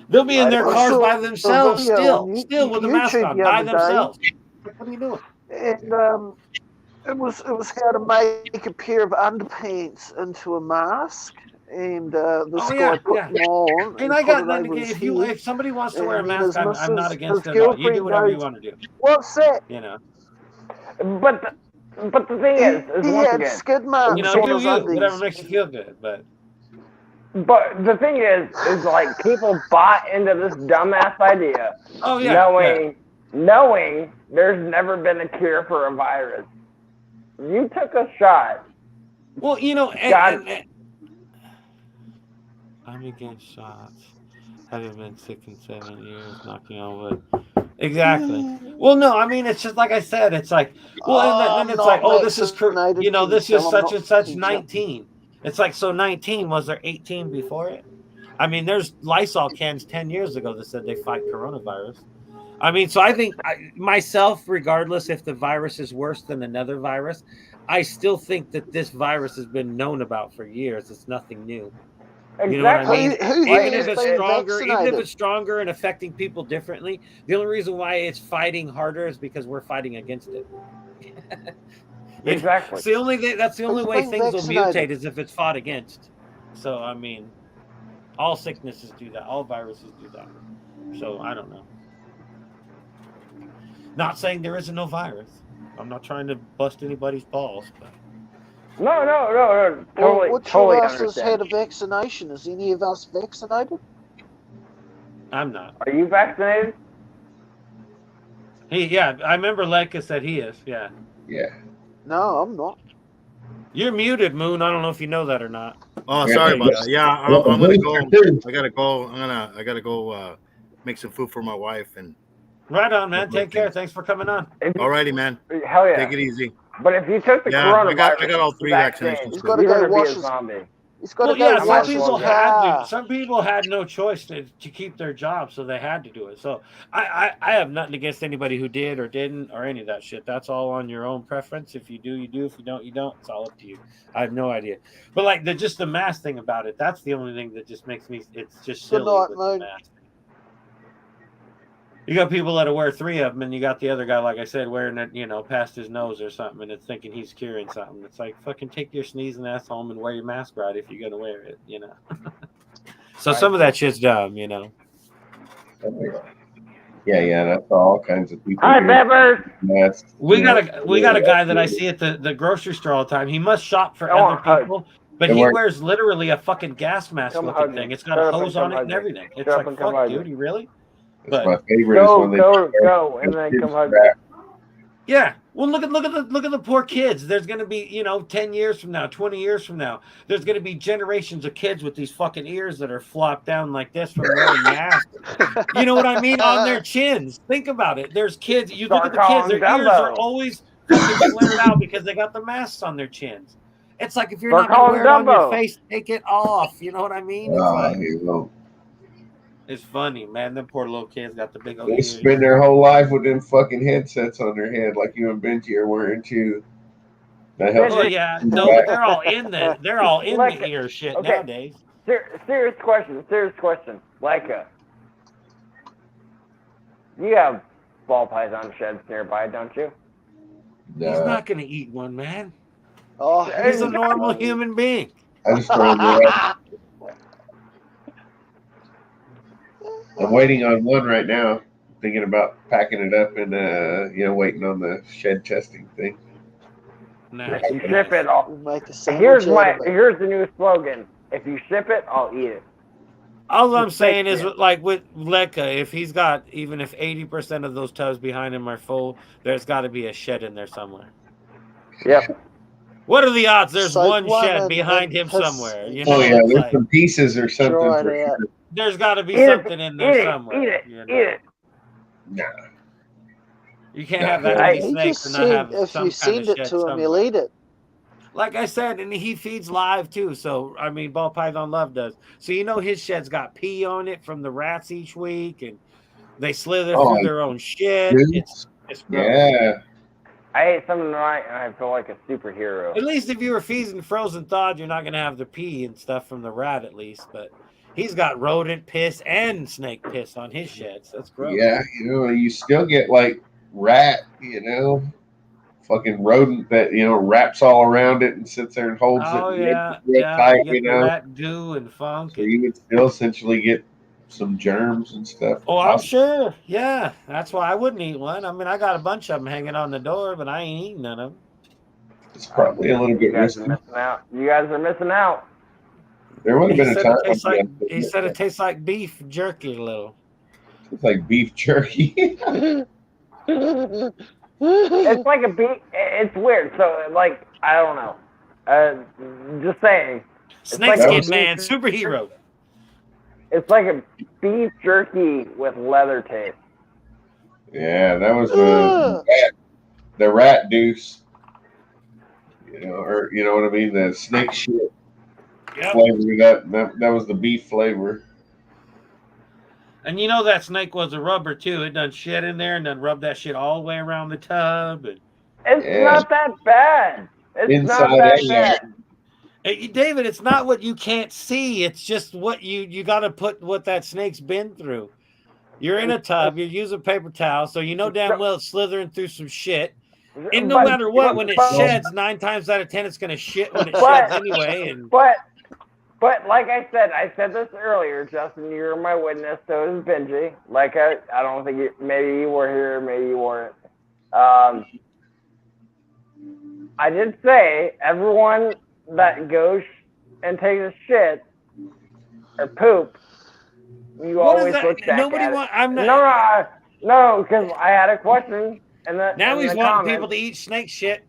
Speaker 3: They'll be in their cars by themselves still with the mask on, by themselves. What are you doing?
Speaker 2: And it was how to make a pair of underpants into a mask, and this guy put them on.
Speaker 3: And I got nothing against if somebody wants to wear a mask, I'm not against it at all. You do whatever you want to do.
Speaker 2: What's that?
Speaker 1: But the thing is
Speaker 2: he
Speaker 1: once
Speaker 2: had
Speaker 1: again,
Speaker 2: skid marks on his undies.
Speaker 3: Whatever makes you feel good, but
Speaker 1: the thing is like people bought into this dumbass idea.
Speaker 3: Oh yeah.
Speaker 1: Knowing there's never been a cure for a virus. You took a shot.
Speaker 3: Well, and I'm against shots. Haven't been sick in 7 years, knocking on wood. Exactly. Well, no, I mean, it's just like I said. It's like, and then it's like, this is, this is such and such 19. It's like, so 19, was there 18 before it? I mean, there's Lysol cans 10 years ago that said they fight coronavirus. I mean, so I think myself, regardless if the virus is worse than another virus, I still think that this virus has been known about for years. It's nothing new.
Speaker 1: Exactly.
Speaker 3: You know what I mean? Even if it's stronger and affecting people differently, the only reason why it's fighting harder is because we're fighting against it.
Speaker 1: Exactly.
Speaker 3: That's the only way things will mutate is if it's fought against. So I mean, all sicknesses do that. All viruses do that. So I don't know. Not saying there isn't no virus. I'm not trying to bust anybody's balls, but
Speaker 1: no. Totally,
Speaker 2: which
Speaker 1: totally
Speaker 2: of us has
Speaker 1: understand.
Speaker 2: had a vaccination? Is any of us vaccinated?
Speaker 3: I'm not.
Speaker 1: Are you vaccinated?
Speaker 3: I remember Leica said he is. Yeah.
Speaker 7: Yeah.
Speaker 2: No, I'm not.
Speaker 3: You're muted, Moon. I don't know if you know that or not.
Speaker 6: Oh, sorry about that. Yeah, I'm gonna go. I gotta go. I gotta go make some food for my wife and.
Speaker 3: Right on, man. Take care. Thanks for coming on.
Speaker 6: Alrighty, man.
Speaker 1: Hell yeah.
Speaker 6: Take it easy.
Speaker 1: But if you took the coronavirus,
Speaker 6: I got all 3 vaccinations.
Speaker 2: He's got to go wash his zombie. He's got to go wash his car.
Speaker 3: Some people had no choice to keep their job, so they had to do it. So I have nothing against anybody who did or didn't or any of that shit. That's all on your own preference. If you do, you do. If you don't, you don't. It's all up to you. I have no idea. But like just the mask thing about it, that's the only thing that just makes me. It's just silly.
Speaker 2: Good night, mate.
Speaker 3: You got people that wear 3 of them, and you got the other guy, like I said, wearing it, past his nose or something, and it's thinking he's curing something. It's like, fucking take your sneezing ass home and wear your mask right if you're gonna wear it, So some of that shit's dumb,
Speaker 7: Yeah, that's all kinds of people.
Speaker 1: Hi, Peppers.
Speaker 3: We got a guy that I see at the grocery store all the time. He must shop for other people, but he wears literally a fucking gas mask looking thing. It's got a hose on it and everything. It's like, fuck, dude, you really?
Speaker 7: But my favorite
Speaker 1: is when they go, and then come hug me.
Speaker 3: Yeah, Well, look at the poor kids. There's going to be, 10 years from now, 20 years from now, there's going to be generations of kids with these fucking ears that are flopped down like this from wearing masks. You know what I mean? On their chins. Think about it. There's kids. You look at the kids. Their ears are always fucking flared out because they got the masks on their chins. It's like if you're not going to wear it on your face, take it off. You know what I mean? It's like, it's funny, man. Them poor little kids got the big old ears.
Speaker 7: They spend their whole life with them fucking headsets on their head, like you and Benji are wearing too.
Speaker 3: That helps. Oh yeah, no, but they're all in the ear shit nowadays.
Speaker 1: Serious question. Leica, you have ball python sheds nearby, don't you?
Speaker 3: No. He's not gonna eat one, man.
Speaker 2: Oh,
Speaker 3: he's a normal human being.
Speaker 7: I just throw it up. I'm waiting on one right now, thinking about packing it up and waiting on the shed testing thing.
Speaker 1: If you ship it, here's the new slogan: if you ship it, I'll eat it.
Speaker 3: All I'm saying is, like with Leica, if 80% of those tubs behind him are full, there's got to be a shed in there somewhere.
Speaker 1: Yep.
Speaker 3: What are the odds there's one shed behind him somewhere?
Speaker 7: There's some pieces or something.
Speaker 3: There's got to be something in there somewhere.
Speaker 1: Eat it.
Speaker 7: Nah.
Speaker 3: You can't have that many snakes and not have
Speaker 2: if
Speaker 3: some
Speaker 2: you
Speaker 3: kind of
Speaker 2: send it
Speaker 3: shed
Speaker 2: to him,
Speaker 3: somewhere.
Speaker 2: he'll eat it.
Speaker 3: Like I said, and he feeds live too. So I mean, Ball Python Love does. So his shed's got pee on it from the rats each week, and they slither through their own shit. It's gross.
Speaker 7: Yeah.
Speaker 1: I ate something tonight, and I feel like a superhero.
Speaker 3: At least if you were feeding frozen thawed, you're not going to have the pee and stuff from the rat, at least. But he's got rodent piss and snake piss on his sheds. That's gross.
Speaker 7: Yeah, you still get like rat, fucking rodent that wraps all around it and sits there and holds it.
Speaker 3: Oh yeah,
Speaker 7: tight,
Speaker 3: rat goo and funk.
Speaker 7: So you would still essentially get some germs and stuff.
Speaker 3: Oh, I'm sure. Yeah, that's why I wouldn't eat one. I mean, I got a bunch of them hanging on the door, but I ain't eating none of them.
Speaker 7: It's probably a little bit risky.
Speaker 1: You guys are missing out.
Speaker 7: There would have been a time.
Speaker 3: He said it tastes like beef jerky a little.
Speaker 7: It's like beef jerky.
Speaker 1: It's like a beef. It's weird. So, like, I don't know. Just saying.
Speaker 3: Snakeskin man, superhero.
Speaker 1: It's like a beef jerky with leather taste.
Speaker 7: Yeah, that was the rat deuce. Or you know what I mean? The snake shit flavor. That was the beef flavor.
Speaker 3: And that snake was a rubber too. It done shit in there and then rubbed that shit all the way around the tub. And
Speaker 1: it's not that bad. It's not that bad.
Speaker 3: Hey, David, it's not what you can't see. It's just what you got to put what that snake's been through. You're in a tub. You're using paper towel, so damn well it's slithering through some shit. And no matter what, when it sheds, 9 times out of 10, it's going to shit when it sheds anyway. And
Speaker 1: But like I said this earlier, Justin, you're my witness, so is Benji. Like, I don't think maybe you were here, maybe you weren't. I did say everyone that goes and takes a shit or poop, you always look back at it. No, because I had a question.
Speaker 3: Now he's wanting people to eat snake shed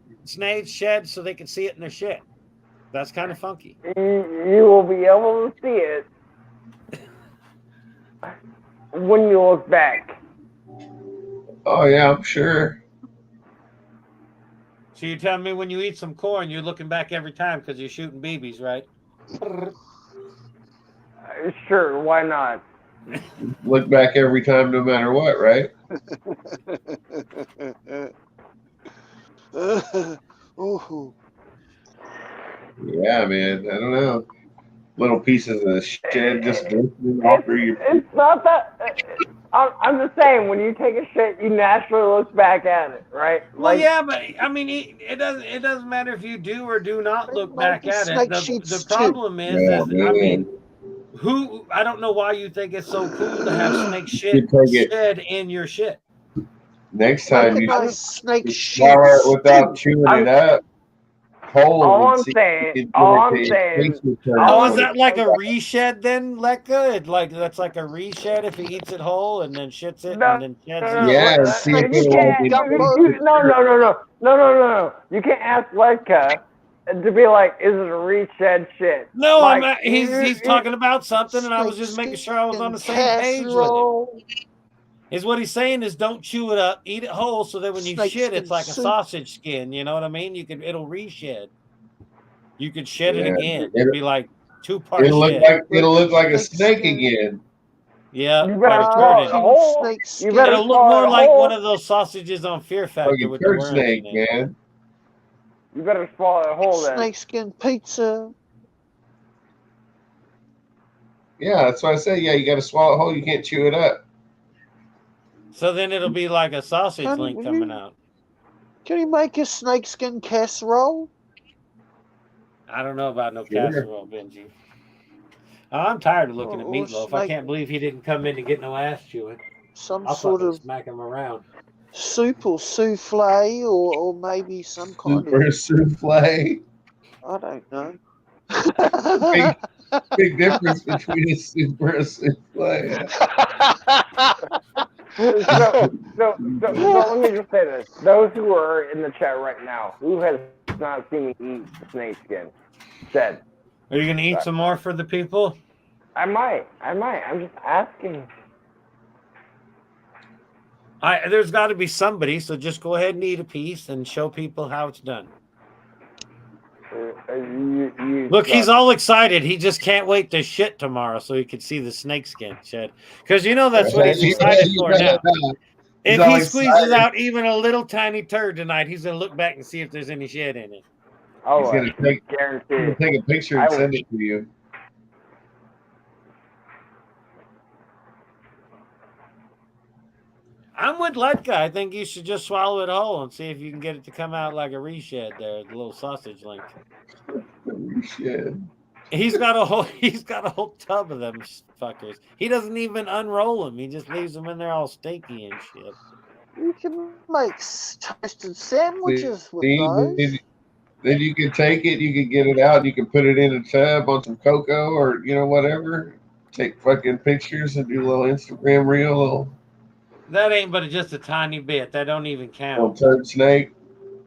Speaker 3: so they can see it in their shit. That's kind of funky.
Speaker 1: You will be able to see it when you look back.
Speaker 7: Oh yeah, I'm sure.
Speaker 3: So you're telling me when you eat some corn, you're looking back every time because you're shooting BBs, right?
Speaker 1: Sure, why not?
Speaker 7: Look back every time, no matter what, right? Yeah, man. I don't know. Little pieces of shed just glistening off of you.
Speaker 1: It's not that. I'm just saying, when you take a shit, you naturally look back at it, right?
Speaker 3: Well, yeah, but I mean, it doesn't matter if you do or do not look back at it. The problem is, I mean, I don't know why you think it's so cool to have snake shit shed in your shit.
Speaker 7: Next time you
Speaker 2: snake shit
Speaker 7: swallow it without chewing it up. hole.
Speaker 1: All
Speaker 7: and
Speaker 1: I'm
Speaker 7: see if
Speaker 1: saying,
Speaker 7: you can
Speaker 1: all
Speaker 7: get
Speaker 1: I'm
Speaker 7: it to
Speaker 1: saying,
Speaker 7: facial turn
Speaker 1: all
Speaker 3: Oh,
Speaker 1: I'm
Speaker 3: is
Speaker 7: on.
Speaker 3: that like a reshed then, Lekka? Like that's like a reshed if he eats it whole and then shits it
Speaker 1: no,
Speaker 3: and then
Speaker 1: no,
Speaker 3: sheds
Speaker 1: no,
Speaker 3: his
Speaker 1: no,
Speaker 7: Yeah,
Speaker 3: shit?
Speaker 7: and see if
Speaker 1: you
Speaker 7: it'll like
Speaker 1: can't,
Speaker 2: Gumbo.
Speaker 1: no, no, no, no, no, no, no, no. You can't ask Ledka to be like, is it a reshed shit?
Speaker 3: No,
Speaker 1: Like,
Speaker 3: he's talking about something, and I was just making sure I was on the same page with him.
Speaker 2: Casserole.
Speaker 3: Is what he's saying is don't chew it up, eat it whole, so that when you
Speaker 2: Snake
Speaker 3: shit,
Speaker 2: skin
Speaker 3: it's like a
Speaker 2: soup.
Speaker 3: sausage skin. You know what I mean? It'll reshed. You could shed it
Speaker 7: Yeah,
Speaker 3: again. It'd be like 2-part
Speaker 7: it'll look
Speaker 3: shed.
Speaker 7: like a
Speaker 2: Snake
Speaker 7: snake
Speaker 2: skin.
Speaker 7: again.
Speaker 3: Yeah,
Speaker 1: you
Speaker 3: but
Speaker 1: better
Speaker 3: a
Speaker 1: swallow it
Speaker 3: turd.
Speaker 1: whole.
Speaker 2: Snake
Speaker 1: You
Speaker 2: skin.
Speaker 1: better
Speaker 3: It'll look
Speaker 1: swallow
Speaker 3: more
Speaker 1: it
Speaker 3: like
Speaker 1: whole.
Speaker 3: one of those sausages on Fear Factor
Speaker 7: Fucking
Speaker 3: with the
Speaker 7: turd
Speaker 3: worms
Speaker 7: snake,
Speaker 3: in it.
Speaker 7: man.
Speaker 1: You better swallow it whole then.
Speaker 2: Snake skin pizza.
Speaker 7: Yeah, that's what I say. Yeah, you got to swallow it whole. You can't chew it up.
Speaker 3: So then it'll be like a sausage
Speaker 2: Can
Speaker 3: link
Speaker 2: you-
Speaker 3: coming out.
Speaker 2: Can you make a snake skin casserole?
Speaker 3: I don't know about no
Speaker 7: Sure.
Speaker 3: casserole, Benji. I'm tired of looking at
Speaker 2: Or
Speaker 3: Meatloaf. I
Speaker 2: snake-
Speaker 3: can't believe he didn't come in to get no ass chewing.
Speaker 2: Some
Speaker 3: I'll
Speaker 2: sort
Speaker 3: fucking
Speaker 2: of
Speaker 3: smack him around.
Speaker 2: soup or souffle or maybe some kind
Speaker 7: Super
Speaker 2: of
Speaker 7: souffle.
Speaker 2: I don't know.
Speaker 7: Big difference between a super and a souffle.
Speaker 1: So let me just say this. Those who are in the chat right now, who has not seen me eat snake skin, said,
Speaker 3: Are you gonna eat some more for the people?
Speaker 1: I might. I'm just asking.
Speaker 3: There's got to be somebody, so just go ahead and eat a piece and show people how it's done. Look, he's all excited. He just can't wait to shit tomorrow so he can see the snakeskin shed. Because you know that's what he's excited for now. If he squeezes out even a little tiny turd tonight, he's gonna look back and see if there's any shed in it.
Speaker 1: Oh,
Speaker 7: He's gonna
Speaker 1: guarantee.
Speaker 7: take a picture and send it to you.
Speaker 3: I'm with Letka. I think you should just swallow it whole and see if you can get it to come out like a reshed there, the little sausage link.
Speaker 7: Reshed.
Speaker 3: He's got a whole tub of them fuckers. He doesn't even unroll them. He just leaves them in there all stinky and shit.
Speaker 2: You can make toasted sandwiches with
Speaker 7: See,
Speaker 2: those.
Speaker 7: then you can take it, you can get it out, you can put it in a tub on some cocoa or whatever. Take fucking pictures and do a little Instagram reel, little
Speaker 3: That ain't but just a tiny bit. That don't even count.
Speaker 7: turd snake.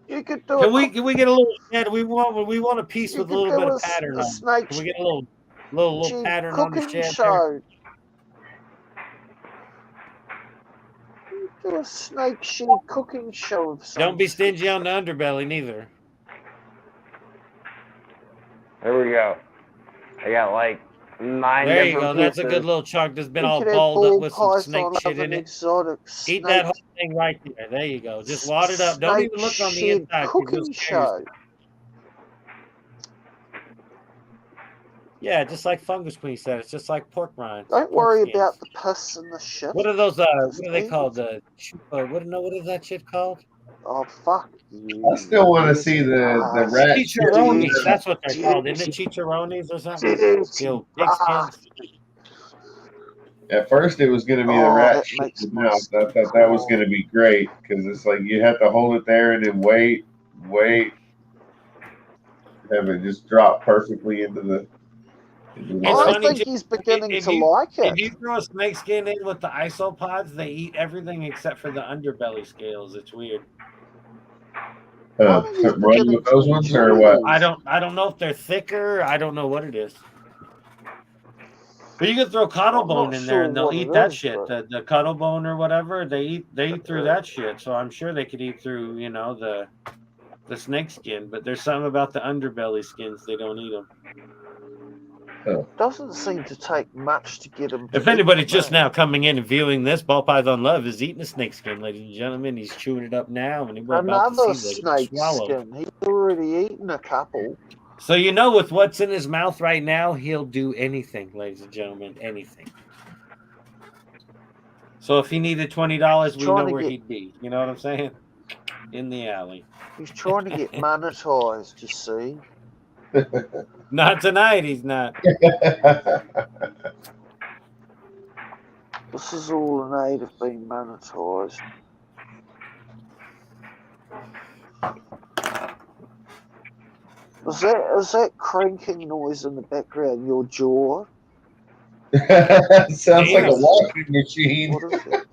Speaker 2: You could do
Speaker 3: Can we get a little shed? We want a piece
Speaker 2: you
Speaker 3: with a
Speaker 2: could
Speaker 3: little
Speaker 2: do
Speaker 3: bit
Speaker 2: a,
Speaker 3: of pattern
Speaker 2: a
Speaker 3: on.
Speaker 2: snake
Speaker 3: Can we get a little pattern on the
Speaker 2: cooking
Speaker 3: shed?
Speaker 2: show. Do a snake shed cooking show of some
Speaker 3: Don't be stingy on the underbelly neither.
Speaker 1: There we go. I got like 9
Speaker 3: There you
Speaker 1: different
Speaker 3: go.
Speaker 1: pieces.
Speaker 3: That's a good little chunk that's been
Speaker 2: We
Speaker 3: all
Speaker 2: could have
Speaker 3: balled
Speaker 2: ball
Speaker 3: up with some snake
Speaker 2: python
Speaker 3: shit
Speaker 2: of an
Speaker 3: in it.
Speaker 2: exotic
Speaker 3: Eat
Speaker 2: snake,
Speaker 3: that whole thing right there. There you go. Just wad it up. Don't even look on the
Speaker 2: snake
Speaker 3: inside.
Speaker 2: shed
Speaker 3: 'Cause you'll
Speaker 2: cooking
Speaker 3: scare yourself.
Speaker 2: show.
Speaker 3: Yeah, just like Fungus Queen said. It's just like pork rinds.
Speaker 2: Don't
Speaker 3: pork
Speaker 2: worry
Speaker 3: skins.
Speaker 2: about the piss and the shit.
Speaker 3: What are those? What are they called? The chupa. What is that shit called?
Speaker 2: Oh fuck you!
Speaker 7: I still want to see the rat.
Speaker 3: Chicharrones. That's what they're called. Isn't it chicharrones or something? The old pig skins.
Speaker 7: At first, it was going to be the rat shit in the mouth. I thought that was going to be great because it's like you have to hold it there and then wait, have it just drop perfectly into the.
Speaker 2: I think he's beginning to like it.
Speaker 3: If you throw a snake skin in with the isopods, they eat everything except for the underbelly scales. It's weird.
Speaker 7: Run with those ones or what?
Speaker 3: I don't know if they're thicker. I don't know what it is. But you can throw cuttlebone in there and they'll eat that shit. The cuttlebone or whatever, they eat through that shit. So I'm sure they could eat through, the snake skin. But there's something about the underbelly skins, they don't eat them.
Speaker 2: Doesn't seem to take much to get him.
Speaker 3: If anybody just now coming in and viewing this, Ball Python Love is eating a snake skin, ladies and gentlemen. He's chewing it up now, and we're about
Speaker 2: Another
Speaker 3: to see
Speaker 2: snake skin. He's already eaten a couple.
Speaker 3: So with what's in his mouth right now, he'll do anything, ladies and gentlemen, anything. So if he needed $20, we know where he'd be. You know what I'm saying? In the alley.
Speaker 2: He's trying to get monetized, you see.
Speaker 3: Not tonight, he's not.
Speaker 2: This is all an aid of being monetized. Is that cranking noise in the background your jaw?
Speaker 7: Sounds like a washing machine.
Speaker 2: What is it?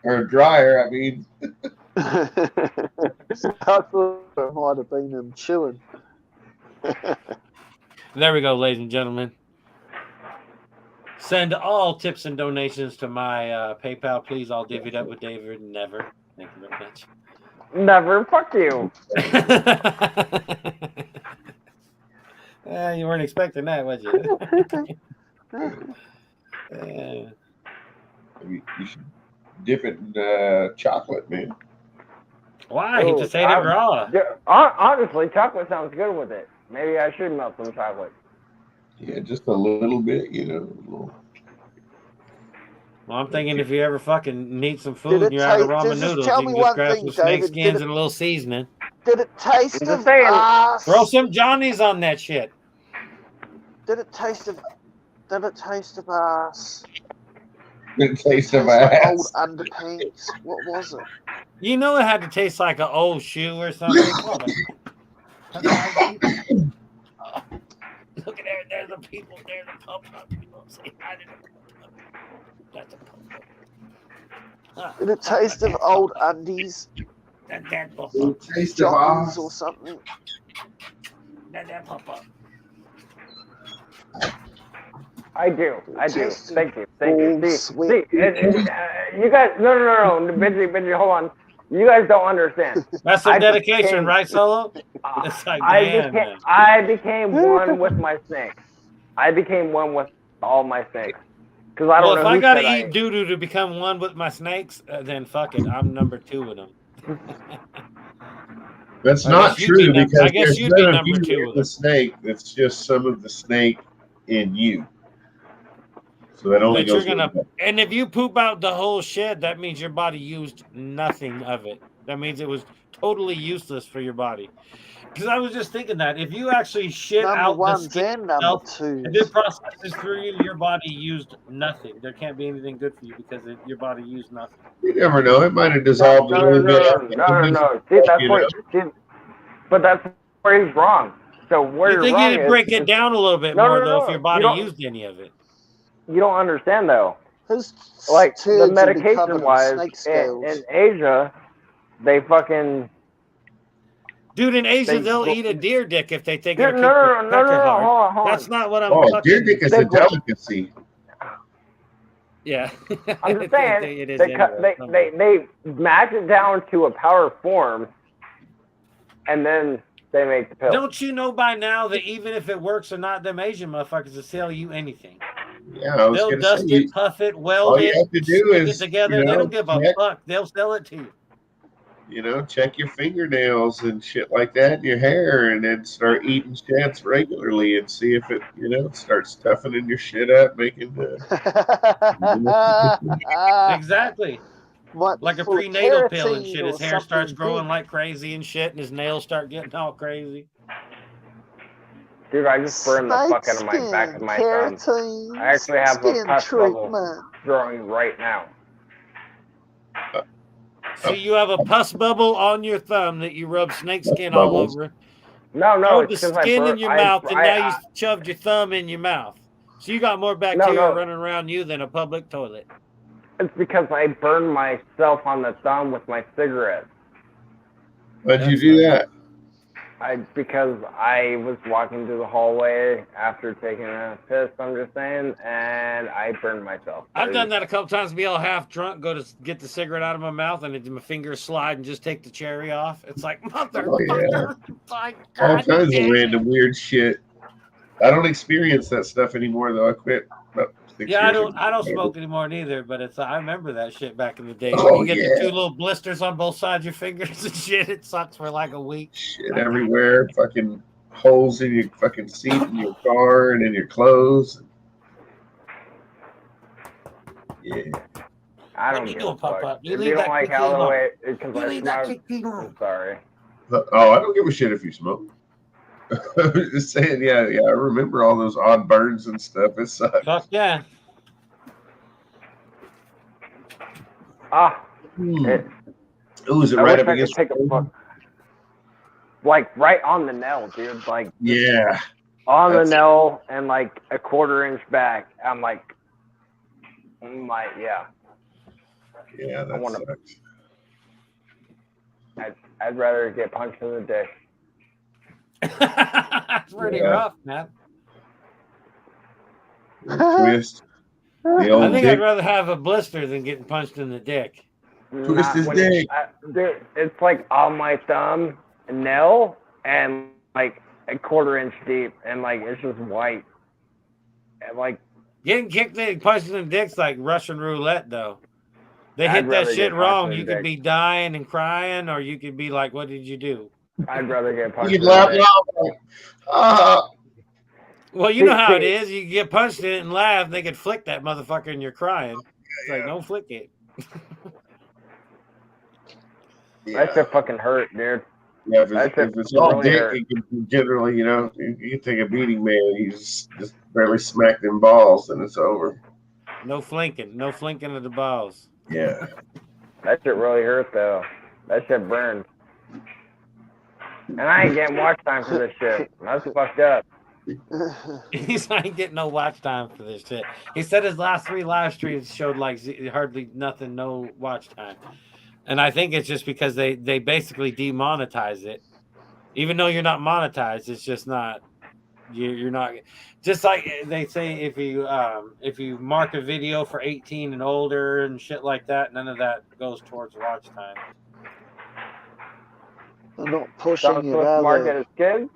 Speaker 7: Or a dryer, I mean.
Speaker 2: I thought it might have been him chewing.
Speaker 3: There we go, ladies and gentlemen. Send all tips and donations to my PayPal, please. I'll divvy it up with David. Never. Thank you very much.
Speaker 1: Never. Fuck you.
Speaker 3: You weren't expecting that, was you?
Speaker 7: You should dip it in chocolate, man.
Speaker 3: Why? He just ate it raw.
Speaker 1: Honestly, chocolate sounds good with it. Maybe I should melt some chocolate.
Speaker 7: Yeah, just a little bit, you know.
Speaker 3: Well, I'm thinking if you ever fucking need some food and you're out of ramen noodles, you can just grab some snake skins and a little seasoning.
Speaker 2: Did it taste of ass?
Speaker 3: Throw some Johnnies on that shit.
Speaker 2: Did it taste of ass?
Speaker 7: Did it taste of
Speaker 2: like
Speaker 7: ass?
Speaker 2: Old underpants. What was it?
Speaker 3: You know it had to taste like an old shoe or something. Look at there. There's the people. There's the pump. Say hi to the pump. That's a pump.
Speaker 2: Did it taste of old undies?
Speaker 7: Taste of ass
Speaker 2: or something?
Speaker 3: That pump up.
Speaker 1: I do. Thank you. See, you guys, no. Benji, hold on. You guys don't understand.
Speaker 3: That's some dedication, right, Solo? It's like,
Speaker 1: I became one with my snakes. I became one with all my snakes. Because I don't know.
Speaker 3: If I gotta eat doo-doo to become one with my snakes, then fuck it. I'm number 2 with them.
Speaker 7: That's not true because
Speaker 3: I guess you'd be number 2 with
Speaker 7: the snake. It's just some of the snake in you. So that only goes.
Speaker 3: And if you poop out the whole shed, that means your body used nothing of it. That means it was totally useless for your body. Because I was just thinking that if you actually shit out the skin itself, and it processes through you, your body used nothing. There can't be anything good for you because your body used nothing.
Speaker 7: You never know. It might have dissolved a little bit.
Speaker 1: No. See, that's but that's where he's wrong. So where you're wrong
Speaker 3: you'd break it down a little bit more, though, if your body used any of it.
Speaker 1: You don't understand, though. Like, the medication-wise, in Asia, they fucking...
Speaker 3: Dude, in Asia, they'll eat a deer dick if they think it'll keep the pecker hard. Hold on. That's not what I'm
Speaker 7: talking about. Deer dick is a delicacy.
Speaker 3: Yeah.
Speaker 1: I'm just saying, they match it down to a powder form, and then they make the pill.
Speaker 3: Don't you know by now that even if it works or not, them Asian motherfuckers will sell you anything.
Speaker 7: Yeah,
Speaker 3: they'll dust it, puff it, weld it, stick it together. They don't give a fuck. They'll sell it to you.
Speaker 7: You know, check your fingernails and shit like that in your hair, and then start eating shits regularly and see if it, starts toughening your shit up, making the.
Speaker 3: Exactly. Like a prenatal pill and shit. His hair starts growing like crazy and shit, and his nails start getting all crazy.
Speaker 1: Dude, I just burned the fuck out of my back of my thumb. I actually have a pus bubble growing right now.
Speaker 3: So you have a pus bubble on your thumb that you rub snake skin all over.
Speaker 1: No,
Speaker 3: it's the skin in your mouth, and now you shoved your thumb in your mouth. So you got more bacteria running around you than a public toilet.
Speaker 1: It's because I burned myself on the thumb with my cigarette.
Speaker 7: Why'd you do that?
Speaker 1: Because I was walking through the hallway after taking a piss, I'm just saying, and I burned myself.
Speaker 3: I've done that a couple times, be all half drunk, go to get the cigarette out of my mouth, and my fingers slide and just take the cherry off. It's like, motherfucker.
Speaker 7: All kinds of random weird shit. I don't experience that stuff anymore, though. I quit about 6 years ago.
Speaker 3: I don't smoke anymore neither, but I remember that shit back in the day. You get the 2 little blisters on both sides of your fingers and shit. It sucks for like a week.
Speaker 7: Shit everywhere. Fucking holes in your fucking seat in your car and in your clothes. Yeah.
Speaker 1: I don't give a fuck. If you don't like how the way because I smoke, I'm sorry.
Speaker 7: Oh, I don't give a shit if you smoke. Just saying, yeah. I remember all those odd burns and stuff. It sucks.
Speaker 3: Fuck yeah.
Speaker 7: Is it right up against?
Speaker 1: like right on the nail, dude. Like
Speaker 7: Yeah.
Speaker 1: on the
Speaker 7: That's-
Speaker 1: nail and like a quarter-inch back. I'm like, yeah.
Speaker 7: Yeah, that
Speaker 1: wanna-
Speaker 7: sucks.
Speaker 1: I'd rather get punched in the dick.
Speaker 3: That's pretty
Speaker 7: Yeah.
Speaker 3: rough, man.
Speaker 7: Twist. The
Speaker 3: I
Speaker 7: old
Speaker 3: think
Speaker 7: dick.
Speaker 3: I'd rather have a blister than getting punched in the dick.
Speaker 7: Twist his
Speaker 1: when
Speaker 7: dick.
Speaker 1: dude, it's like on my thumb, nail, and like a quarter-inch deep, and like it's just white. And like
Speaker 3: Getting kicked and punched in the dick's like Russian roulette, though. They
Speaker 1: I'd
Speaker 3: hit that
Speaker 1: rather
Speaker 3: shit
Speaker 1: get punched
Speaker 3: wrong.
Speaker 1: in
Speaker 3: You
Speaker 1: the
Speaker 3: could
Speaker 1: dick.
Speaker 3: be dying and crying, or you could be like, "What did you do?"
Speaker 1: I'd rather get punched
Speaker 7: You'd
Speaker 1: in the
Speaker 7: laugh
Speaker 1: dick.
Speaker 7: loud like, ah.
Speaker 3: Well, you know how it is. You get punched in it and laugh. They could flick that motherfucker, and you're crying. It's like, don't flick it.
Speaker 1: That shit fucking hurt, dude.
Speaker 7: Yeah, if
Speaker 1: That shit
Speaker 7: it's all
Speaker 1: really
Speaker 7: dick,
Speaker 1: hurt.
Speaker 7: it can generally, you can take a beating, man. You just barely smack them balls, and it's over.
Speaker 3: No flinking. No flinking of the balls.
Speaker 7: Yeah.
Speaker 1: That shit really hurt though. That shit burned. And I ain't getting watch time for this shit. That's fucked up.
Speaker 3: He's not getting no watch time for this shit. He said his last 3 live streams showed like hardly nothing, no watch time. And I think it's just because they basically demonetize it. Even though you're not monetized, it's just not, you're not, just like they say if you mark a video for 18 and older and shit like that, none of that goes towards watch time.
Speaker 2: They're not pushing
Speaker 1: Don't
Speaker 2: it,
Speaker 1: Swift
Speaker 2: are
Speaker 1: market
Speaker 2: they?
Speaker 1: is good.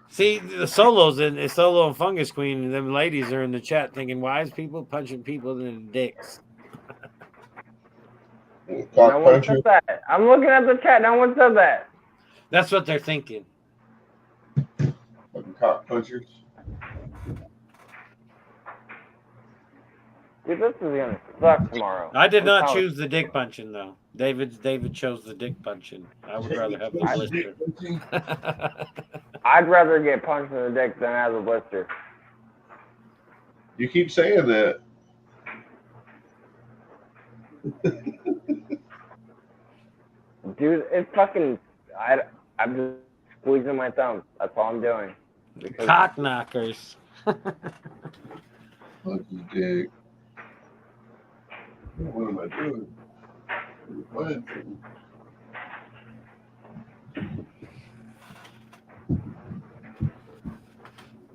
Speaker 3: See, the solos in Solo and Fungus Queen, and them ladies are in the chat thinking, why is people punching people in the dicks?
Speaker 1: No one said that. I'm looking at the chat. No one said that.
Speaker 3: That's what they're thinking.
Speaker 7: Fucking cock punchers.
Speaker 1: Dude, this is gonna suck tomorrow.
Speaker 3: I did not choose the dick punching though. David chose the dick punching. I would rather have the blister.
Speaker 1: I'd rather get punched in the dick than have a blister.
Speaker 7: You keep saying that.
Speaker 1: Dude, it's fucking. I'm just squeezing my thumbs. That's all I'm doing. Because
Speaker 3: Cock knockers.
Speaker 7: Fuck his dick. What am I doing? What?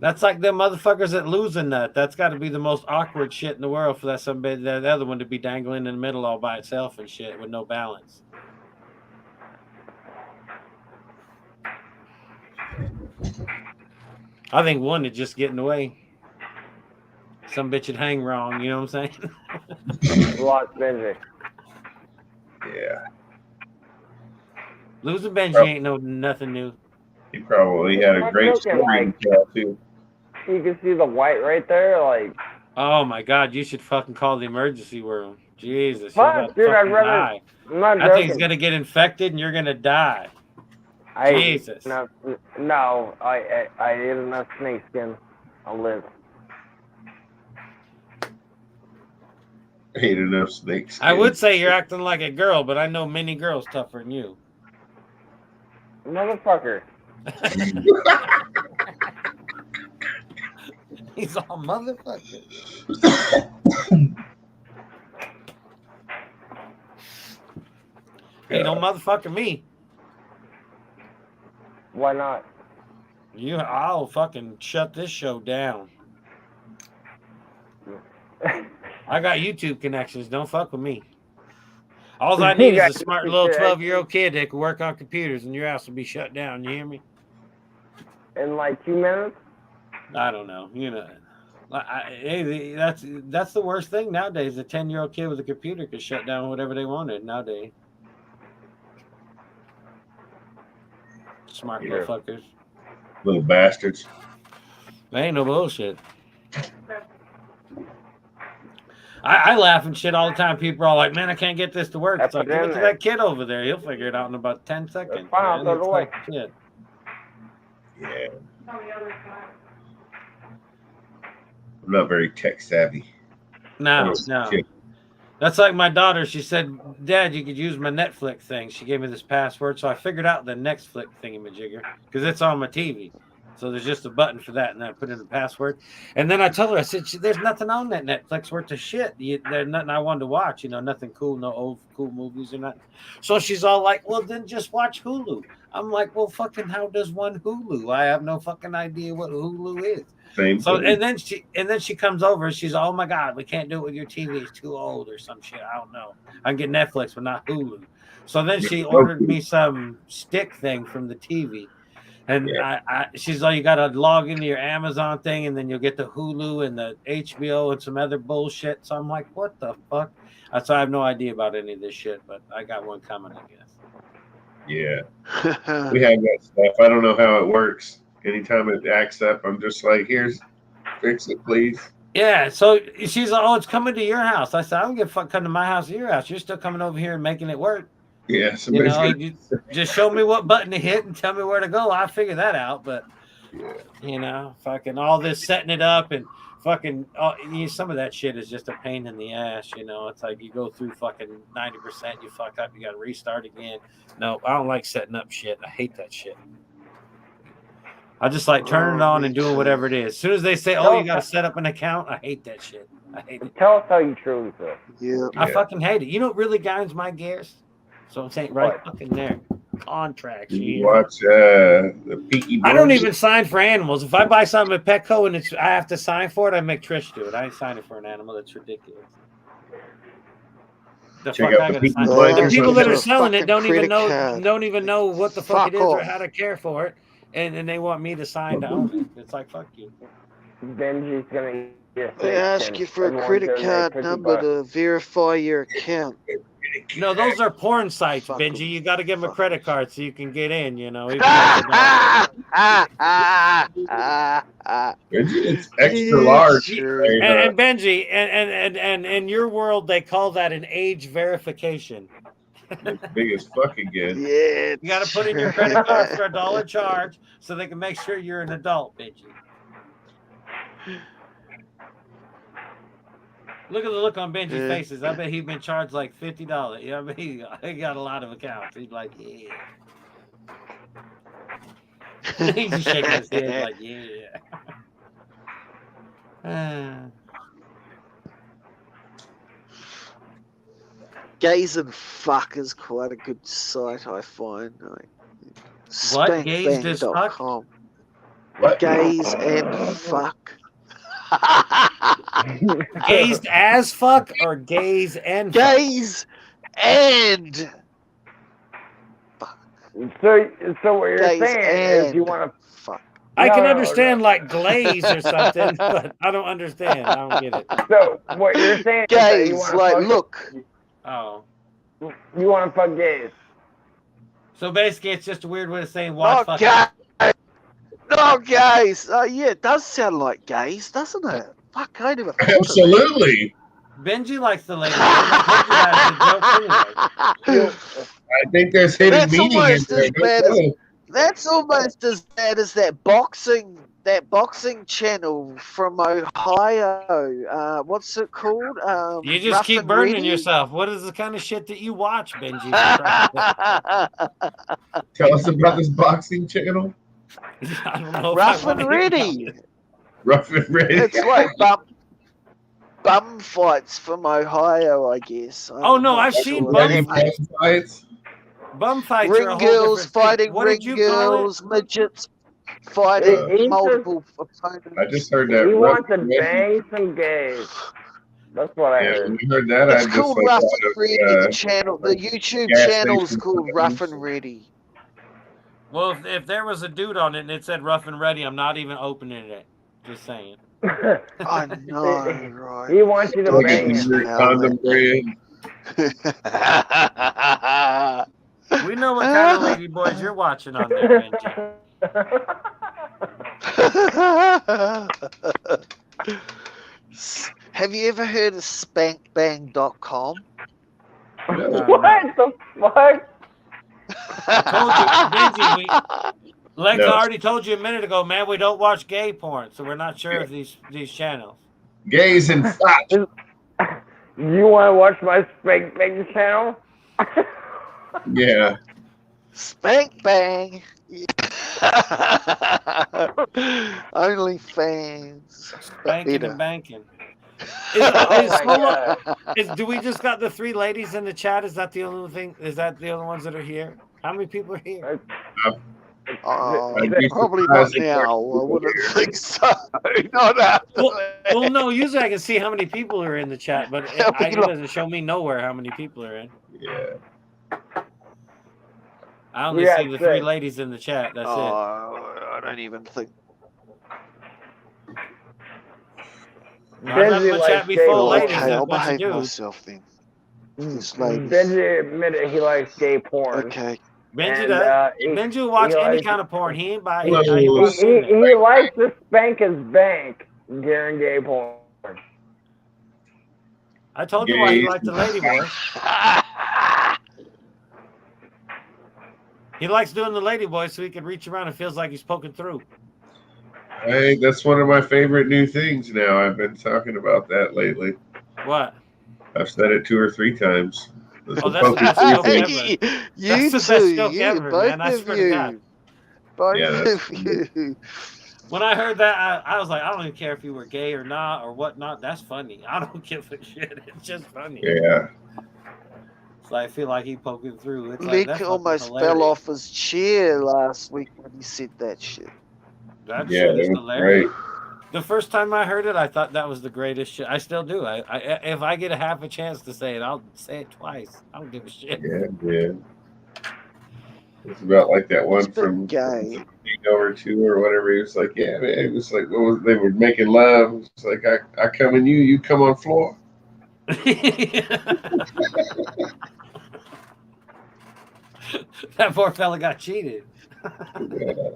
Speaker 3: That's like them motherfuckers that lose a nut. That's got to be the most awkward shit in the world for that other one to be dangling in the middle all by itself and shit with no balance. I think one is just getting away. Some bitch would hang wrong, you know what I'm saying?
Speaker 1: Lost Benji.
Speaker 7: Yeah.
Speaker 3: Losing Benji ain't nothing new.
Speaker 7: He probably had a great story to tell too.
Speaker 1: You can see the white right there, like.
Speaker 3: Oh my god, you should fucking call the emergency room. Jesus.
Speaker 1: Fuck, dude, I'd rather.
Speaker 3: Die.
Speaker 1: I'm not
Speaker 3: That
Speaker 1: joking.
Speaker 3: thing's gonna get infected and you're gonna die. Jesus.
Speaker 1: No, I ate enough snake skin. I'll live.
Speaker 7: I hate enough snakes.
Speaker 3: I would say you're acting like a girl, but I know many girls tougher than you.
Speaker 1: Motherfucker.
Speaker 3: He's all motherfucker. Ain't no motherfucker me.
Speaker 1: Why not?
Speaker 3: I'll fucking shut this show down. I got YouTube connections. Don't fuck with me. All I need is a smart little 12-year-old kid that can work on computers, and your ass will be shut down. You hear me?
Speaker 1: In like 2 minutes?
Speaker 3: I don't know. You know, that's the worst thing nowadays. A 10-year-old kid with a computer could shut down whatever they wanted nowadays. Smart motherfuckers.
Speaker 7: Little bastards.
Speaker 3: They ain't no bullshit. I laugh and shit all the time. People are all like, man, I can't get this to work. It's like, give it to that kid over there. He'll figure it out in about 10 seconds.
Speaker 1: Fine, I'll throw it away.
Speaker 3: Shit.
Speaker 7: Yeah. I'm not very tech savvy.
Speaker 3: No. That's like my daughter. She said, "Dad, you could use my Netflix thing." She gave me this password, so I figured out the Netflix thingamajigger because it's on my TV. So there's just a button for that, and then I put in the password. And then I told her, I said, "There's nothing on that Netflix worth of shit. There's nothing I wanted to watch. Nothing cool, no old cool movies or nothing." So she's all like, "Well, then just watch Hulu." I'm like, "Well, fucking, how does one Hulu? I have no fucking idea what Hulu is."
Speaker 7: Same
Speaker 3: So
Speaker 7: thing.
Speaker 3: and then she comes over and she's, "Oh my God, we can't do it with your TV. It's too old or some shit. I don't know. I can get Netflix, but not Hulu." So then she ordered me some stick thing from the TV. And she's like, "You got to log into your Amazon thing, and then you'll get the Hulu and the HBO and some other bullshit." So I'm like, "What the fuck?" So I have no idea about any of this shit, but I got one coming, I guess.
Speaker 7: Yeah. We have that stuff. I don't know how it works. Anytime it acts up, I'm just like, fix it, please.
Speaker 3: Yeah, so she's like, "Oh, it's coming to your house." I said, "I don't give a fuck, come to my house or your house. You're still coming over here and making it work."
Speaker 7: Yeah,
Speaker 3: Just show me what button to hit and tell me where to go. I'll figure that out. But fucking all this setting it up and fucking some of that shit is just a pain in the ass. It's like you go through fucking 90%, you fuck up, you got to restart again. No, I don't like setting up shit. I hate that shit. I just like turning it on and doing whatever it is. As soon as they say, "Oh, you got to set up an account," I hate that shit. I hate it.
Speaker 1: Tell us how you truly feel.
Speaker 2: Yeah.
Speaker 3: I fucking hate it. You know what really grinds my gears? So I'm saying right fucking there. Contracts.
Speaker 7: You watch the Peaky Blinders.
Speaker 3: I don't even sign for animals. If I buy something at Petco and I have to sign for it, I make Trish do it. I ain't signing for an animal. That's ridiculous. The people that are selling it don't even know what the fuck it is or how to care for it, and they want me to sign to own it. It's like, fuck you.
Speaker 1: Benji's gonna.
Speaker 2: They ask you for a credit card number to verify your account.
Speaker 3: No, those are porn sites, Benji. You got to give them a credit card so you can get in.
Speaker 7: It's extra large.
Speaker 3: And Benji, and in your world, they call that an age verification.
Speaker 7: It's big as fuck again.
Speaker 2: Yeah,
Speaker 3: you got to put in your credit card for $1 charge so they can make sure you're an adult, Benji. Look at the look on Benji's faces. I bet he's been charged like $50. Yeah, I bet he got a lot of accounts. He's like, yeah. He's just shaking his head like, yeah.
Speaker 2: Gays and Fuck is quite a good site, I find.
Speaker 3: What? Gays and Fuck?
Speaker 2: What? Gays and Fuck.
Speaker 3: Gazed as fuck or gays and
Speaker 2: gays and fuck.
Speaker 1: So what you're saying is you want to
Speaker 2: fuck.
Speaker 3: I can understand like glaze or something, but I don't understand. I don't get it.
Speaker 1: So what you're saying
Speaker 2: gays,
Speaker 1: is that
Speaker 2: like look.
Speaker 3: Oh.
Speaker 1: You want to fuck gays.
Speaker 3: So basically it's just a weird way of saying watch fuck.
Speaker 2: No, gays. Yeah, it does sound like gays, doesn't it? Fuck, I never thought
Speaker 7: Absolutely.
Speaker 3: Benji likes the lady.
Speaker 7: I think there's hidden meaning in there.
Speaker 2: That's almost as bad as that boxing channel from Ohio. What's it called?
Speaker 3: You just
Speaker 2: Rough
Speaker 3: keep burning yourself. What is the kind of shit that you watch, Benji?
Speaker 7: Tell us about this boxing channel.
Speaker 3: I don't know.
Speaker 2: Rough and Ready.
Speaker 7: Rough and Ready.
Speaker 2: It's like bum fights from Ohio, I guess.
Speaker 3: Oh no, I've seen bum
Speaker 7: fights.
Speaker 3: Bum fights.
Speaker 2: Ring girls fighting ring girls, midgets fighting multiple opponents.
Speaker 7: I just heard that.
Speaker 1: He wants to bang some gays. That's what I heard.
Speaker 7: When you heard that,
Speaker 2: it's called Rough and Ready channel. The YouTube channel's called Rough and Ready.
Speaker 3: Well, if there was a dude on it and it said Rough and Ready, I'm not even opening it. Just saying.
Speaker 2: I know, right?
Speaker 1: He wants you to bang him.
Speaker 7: Condom brand.
Speaker 3: We know what kind of lady boys you're watching on there, Benji.
Speaker 2: Have you ever heard of spankbang.com?
Speaker 1: What the fuck?
Speaker 3: I told you, Benji, Lex already told you a minute ago, man, we don't watch gay porn, so we're not sure of these channels.
Speaker 7: Gays and fuck.
Speaker 1: You want to watch my Spank Bang channel?
Speaker 7: Yeah.
Speaker 2: Spank bang. Only fans.
Speaker 3: Spanking and banking.
Speaker 1: Oh my god.
Speaker 3: Do we just got the 3 ladies in the chat? Is that the only thing? Is that the only ones that are here? How many people are here?
Speaker 7: I'd be
Speaker 2: Probably not
Speaker 7: surprised if
Speaker 2: now.
Speaker 7: there's
Speaker 2: I wouldn't
Speaker 7: here.
Speaker 2: think so. Not after
Speaker 3: Well, no. Usually I can see how many people are in the chat, but it doesn't show me nowhere how many people are in.
Speaker 7: Yeah.
Speaker 3: I only see the 3 ladies in the chat. That's it.
Speaker 2: I don't even think.
Speaker 3: I'd rather the chat be full of ladies
Speaker 2: Okay,
Speaker 3: than a
Speaker 2: I'll
Speaker 3: bunch of
Speaker 2: behave
Speaker 3: dudes.
Speaker 2: myself then. This lady.
Speaker 1: Benji admitted he likes gay porn.
Speaker 2: Okay.
Speaker 3: Benji
Speaker 1: And,
Speaker 3: does. Benji will watch any kind of porn. He ain't buy. He
Speaker 1: likes to spank his bank during gay porn.
Speaker 3: I told you why he liked the lady boy. He likes doing the lady boy so he can reach around and feels like he's poking through.
Speaker 7: Hey, that's one of my favorite new things now. I've been talking about that lately.
Speaker 3: What?
Speaker 7: I've said it 2 or 3 times.
Speaker 3: That's the best joke ever.
Speaker 2: You
Speaker 3: That's
Speaker 2: two,
Speaker 3: the best joke
Speaker 2: you,
Speaker 3: ever,
Speaker 2: both
Speaker 3: man. I
Speaker 2: of
Speaker 3: swear to God.
Speaker 2: you. Both of you.
Speaker 3: When I heard that, I was like, I don't even care if you were gay or not or whatnot. That's funny. I don't give a shit. It's just funny.
Speaker 7: Yeah.
Speaker 3: So I feel like he poking through. It's
Speaker 2: Nick
Speaker 3: like,
Speaker 2: almost fell off his chair last week when he said that shit.
Speaker 3: That shit is hilarious.
Speaker 7: Great.
Speaker 3: The first time I heard it, I thought that was the greatest shit. I still do. I if I get a half a chance to say it, I'll say it twice. I don't give a shit.
Speaker 7: Yeah. It's about like that one from Over 2 or whatever. He was like, yeah, man. It was like, they were making love. It's like, I come in you come on floor.
Speaker 3: That poor fella got cheated.
Speaker 7: Yeah.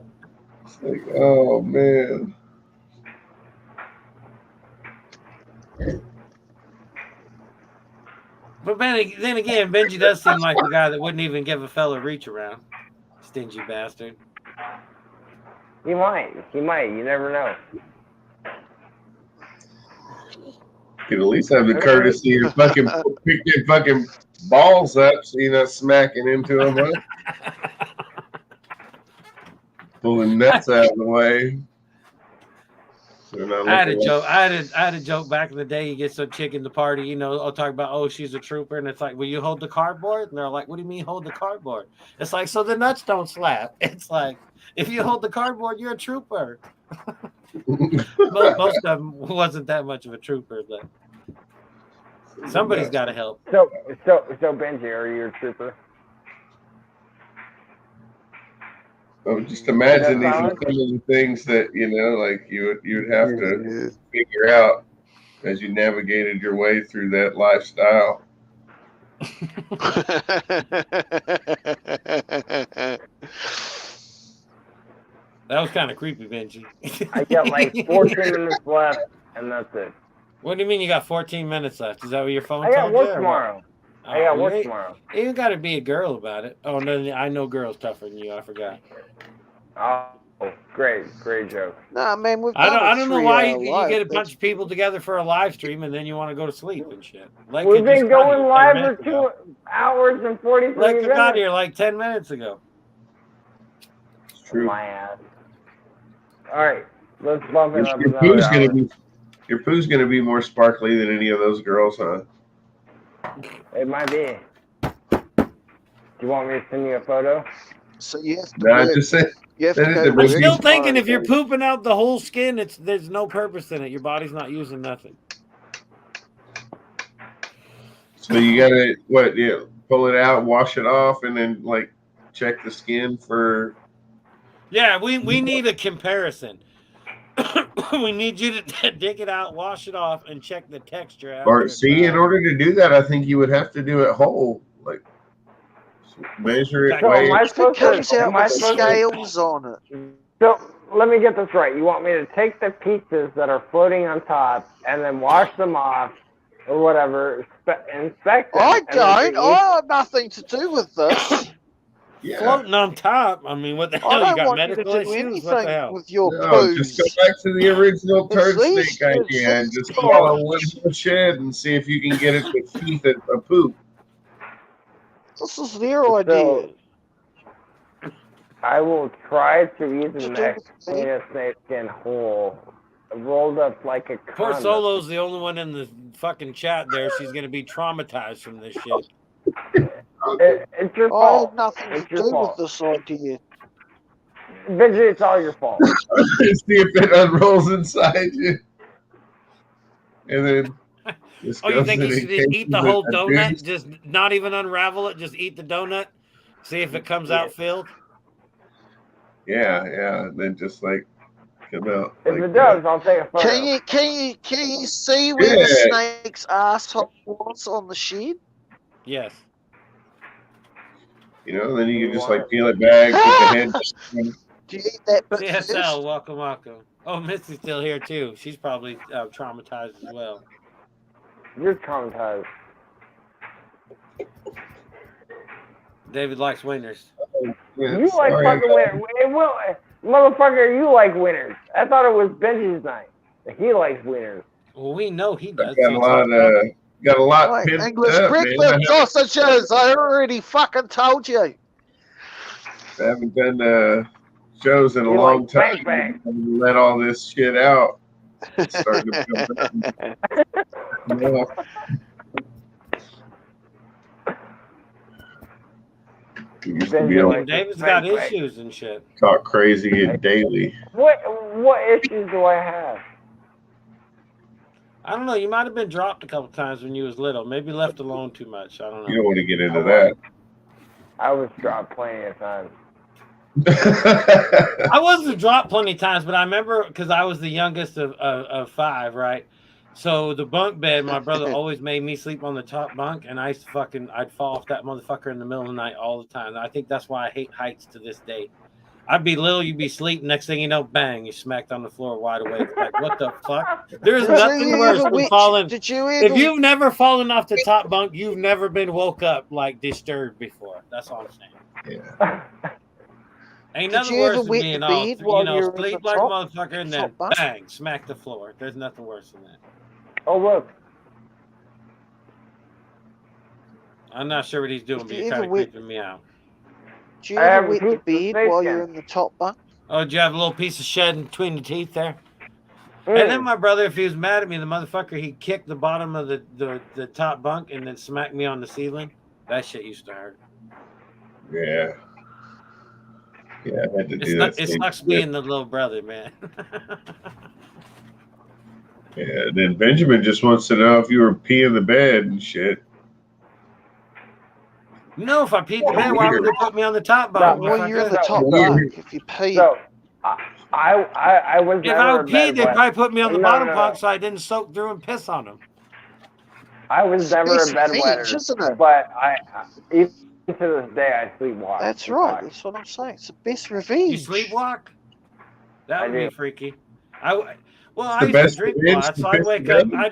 Speaker 7: It's like, oh man.
Speaker 3: But then again, Benji does seem like the guy that wouldn't even give a fella a reach around. Stingy bastard.
Speaker 1: He might. You never know.
Speaker 7: You could at least have the courtesy to fucking pick their fucking balls up so you're not smacking into them. Huh? Pulling nuts out of the way. So
Speaker 3: I had a joke. I had a joke back in the day. You get some chick in the party, you know, I'll talk about, oh, she's a trooper, and it's like, will you hold the cardboard? And they're like, what do you mean hold the cardboard? It's like, so the nuts don't slap. It's like, if you hold the cardboard, you're a trooper. most of them wasn't that much of a trooper, but somebody's got to help.
Speaker 1: So Benji, are you a trooper?
Speaker 7: Oh, just imagine these are some of the things that like you'd have to figure out as you navigated your way through that lifestyle.
Speaker 3: That was kind of creepy, Benji.
Speaker 1: I got like 14 minutes left, and that's it.
Speaker 3: What do you mean you got 14 minutes left? Is that what your phone
Speaker 1: I got
Speaker 3: told
Speaker 1: work
Speaker 3: you,
Speaker 1: tomorrow. I got work tomorrow.
Speaker 3: You got to be a girl about it. Oh, no, I know girls tougher than you. I forgot.
Speaker 1: Oh, great joke.
Speaker 2: Nah, man,
Speaker 3: I don't know why you get a bunch of people together for a live stream and then you want to go to sleep and shit.
Speaker 1: Like we've been going live for 2 hours and 43 minutes.
Speaker 3: Like got here like 10 minutes ago.
Speaker 7: It's true.
Speaker 1: My ass. All right, let's bump it up.
Speaker 7: Your poo's gonna be more sparkly than any of those girls, huh?
Speaker 1: It might be. Do you want me to send you a photo?
Speaker 2: So you have to.
Speaker 7: No, just say.
Speaker 3: I'm still thinking if you're pooping out the whole skin, there's no purpose in it. Your body's not using nothing.
Speaker 7: So you gotta pull it out, wash it off, and then like check the skin for.
Speaker 3: Yeah, we need a comparison. We need you to dig it out, wash it off, and check the texture out.
Speaker 7: Or see, in order to do that, I think you would have to do it whole, like measure it.
Speaker 1: So
Speaker 7: weigh
Speaker 1: am I
Speaker 7: it.
Speaker 1: supposed
Speaker 2: out with scales on it.
Speaker 1: So let me get this right. You want me to take the pieces that are floating on top and then wash them off or whatever, inspect them?
Speaker 2: I don't. I have nothing to do with this.
Speaker 7: Yeah.
Speaker 3: Floating on top. I mean, what the hell? You got medical issues? What the hell?
Speaker 2: With your
Speaker 7: No, just go back to the original turd snake idea and just follow one shed and see if you can get it to teeth a poop.
Speaker 2: This is their idea.
Speaker 1: I will try to use the next snake skin hole rolled up like a condom.
Speaker 3: Poor Solo's the only one in the fucking chat there. She's going to be traumatized from this shit.
Speaker 1: It's your fault.
Speaker 2: I have nothing
Speaker 1: it's
Speaker 2: to do with this idea.
Speaker 1: Benji, it's all your fault.
Speaker 7: See if it unrolls inside you. And then
Speaker 3: oh, you think you should just eat the whole donut? Just not even unravel it? Just eat the donut? See if it comes out filled?
Speaker 7: Yeah. And then just like come out.
Speaker 1: If it does, I'll take a photo.
Speaker 2: Can you see where the snake's asshole was on the shed?
Speaker 3: Yes.
Speaker 7: You know, then you can just like peel it back, put the head.
Speaker 2: Do you eat that bit
Speaker 3: CSL, welcome. Oh, Missy's still here too. She's probably traumatized as well.
Speaker 1: You're traumatized.
Speaker 3: David likes winners.
Speaker 1: You like fucking winners. Motherfucker, you like winners. I thought it was Benji's night. He likes winners.
Speaker 3: Well, we know he does.
Speaker 7: Got a lot pimped
Speaker 2: English
Speaker 7: up,
Speaker 2: breakfast sausages. I already fucking told you.
Speaker 7: I haven't done shows in a long time. Bang. Let all this shit out. It's starting to feel bad.
Speaker 3: David's got issues and shit.
Speaker 7: Talk crazy and daily.
Speaker 1: What issues do I have?
Speaker 3: I don't know. You might have been dropped a couple times when you was little. Maybe left alone too much. I don't know.
Speaker 7: You don't want to get into that.
Speaker 1: I was dropped plenty of times.
Speaker 3: I wasn't dropped plenty of times, but I remember because I was the youngest of five, right? So the bunk bed, my brother always made me sleep on the top bunk, and I'd fall off that motherfucker in the middle of the night all the time. I think that's why I hate heights to this day. I'd be little, you'd be sleeping, next thing you know, bang, you smacked on the floor wide awake. Like, what the fuck? There's nothing worse than falling. If you've never fallen off the top bunk, you've never been woke up, like, disturbed before. That's all I'm saying.
Speaker 7: Yeah.
Speaker 3: Ain't nothing worse than being off, sleep like a motherfucker, and then bang, smack the floor. There's nothing worse than that.
Speaker 1: Oh, look.
Speaker 3: I'm not sure what he's doing, but he's kind of creeping me out.
Speaker 2: Do you ever wet your beard while you're in the top bunk?
Speaker 3: Oh, did you have a little piece of shed in between the teeth there? And then my brother, if he was mad at me, the motherfucker, he kicked the bottom of the top bunk and then smacked me on the ceiling. That shit used to hurt.
Speaker 7: Yeah. Yeah, I had to do that.
Speaker 3: It sucks being the little brother, man.
Speaker 7: Yeah, and then Benjamin just wants to know if you were peeing the bed and shit.
Speaker 3: No, if I peed the bed, why would they put me on the top bunk?
Speaker 2: Well, you're in the top bunk if you pee.
Speaker 1: So, I was
Speaker 3: if I would pee, they'd probably put me on the bottom bunk so I didn't soak through and piss on them.
Speaker 1: I was never a bedwetter, but even to this day, I sleepwalk.
Speaker 2: That's right. That's what I'm saying. It's the best revenge.
Speaker 3: You sleepwalk? That would be freaky. I used to drink lots, so I'd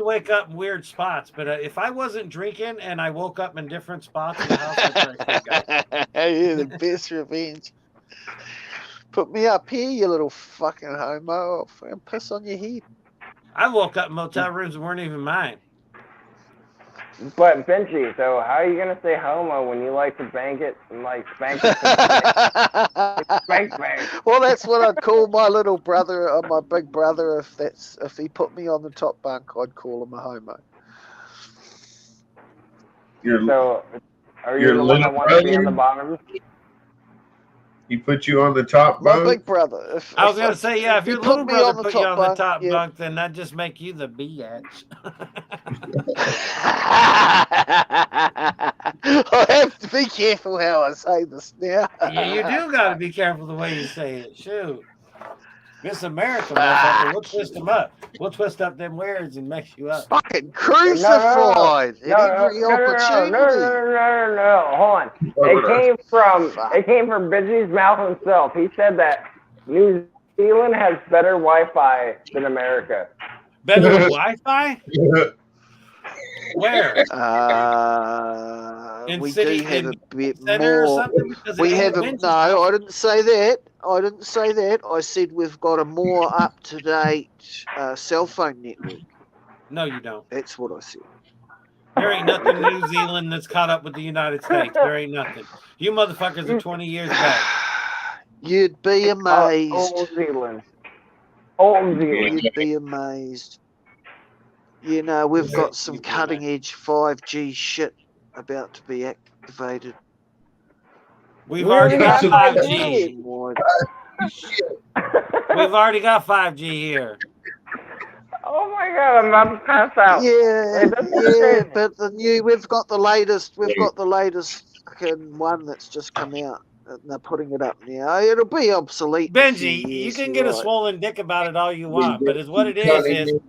Speaker 3: wake up in weird spots. But if I wasn't drinking and I woke up in different spots in the house, I'd freak out.
Speaker 2: Yeah, the best revenge. Put me up here, you little fucking homo. I'll piss on your head.
Speaker 3: I woke up in motel rooms that weren't even mine.
Speaker 1: But Benji, so how are you gonna say homo when you like to bang it and like spank it? Spank.
Speaker 2: Well, that's what I'd call my little brother or my big brother if he put me on the top bunk, I'd call him a homo.
Speaker 1: So are you the one that wants to be on the bottom?
Speaker 7: He put you on the top bunk?
Speaker 2: My big brother.
Speaker 3: I was going to say, yeah, if your little brother put you on the top bunk, then that'd just make you the bitch.
Speaker 2: I have to be careful how I say this now.
Speaker 3: Yeah, you do got to be careful the way you say it. Shoot. Miss America, motherfucker. We'll twist them up. We'll twist up them words and mess you up.
Speaker 2: Fucking crucified at every opportunity.
Speaker 1: No. Hold on. It came from Benji's mouth himself. He said that New Zealand has better Wi-Fi than America.
Speaker 3: Better Wi-Fi? Where?
Speaker 2: We do have a bit more. We have a, no, I didn't say that. I didn't say that. I said we've got a more up-to-date cell phone network.
Speaker 3: No, you don't.
Speaker 2: That's what I said.
Speaker 3: There ain't nothing New Zealand that's caught up with the United States. There ain't nothing. You motherfuckers are 20 years back.
Speaker 2: You'd be amazed.
Speaker 1: Old Zealand. Old Zealand.
Speaker 2: You'd be amazed. You know, we've got some cutting-edge 5G shit about to be activated.
Speaker 3: We've already got 5G. We've already got 5G here.
Speaker 1: Oh my god, I'm about to pass out.
Speaker 2: Yeah, but we've got the latest fucking one that's just come out. And they're putting it up now. It'll be obsolete.
Speaker 3: Benji, you can get a swollen dick about it all you want, but it's what it is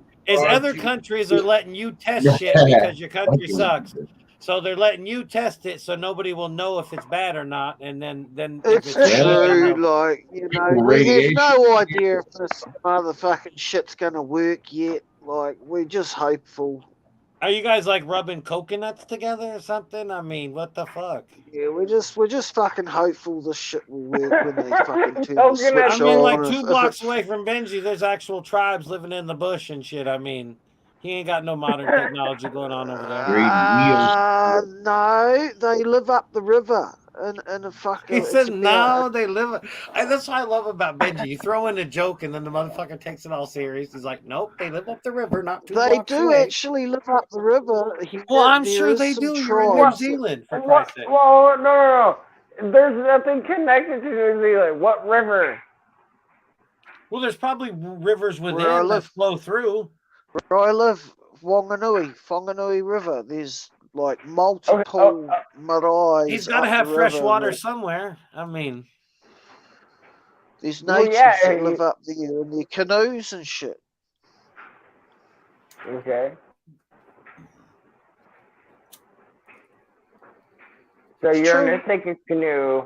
Speaker 3: other countries are letting you test shit because your country sucks. So they're letting you test it so nobody will know if it's bad or not. And then
Speaker 2: it's true, like, you know, we have no idea if this motherfucking shit's gonna work yet. Like, we're just hopeful.
Speaker 3: Are you guys like rubbing coconuts together or something? I mean, what the fuck?
Speaker 2: Yeah, we're just fucking hopeful this shit will work when they fucking turn the switch on.
Speaker 3: I mean, like 2 blocks away from Benji, there's actual tribes living in the bush and shit. I mean, he ain't got no modern technology going on over there.
Speaker 2: No, they live up the river. And a fucking.
Speaker 3: He said no, they live. That's what I love about Benji. You throw in a joke and then the motherfucker takes it all serious. He's like, nope, they live up the river, not 2 blocks away.
Speaker 2: They do actually live up the river.
Speaker 3: Well, I'm sure they do. You're in New Zealand, for Christ's sake.
Speaker 1: Well, no. There's nothing connected to New Zealand. What river?
Speaker 3: Well, there's probably rivers within that flow through.
Speaker 2: Where I live, Whanganui River. There's like multiple marae.
Speaker 3: He's got to have fresh water somewhere. I mean,
Speaker 2: there's natives that live up there in their canoes and shit.
Speaker 1: Okay. So you're in a canoe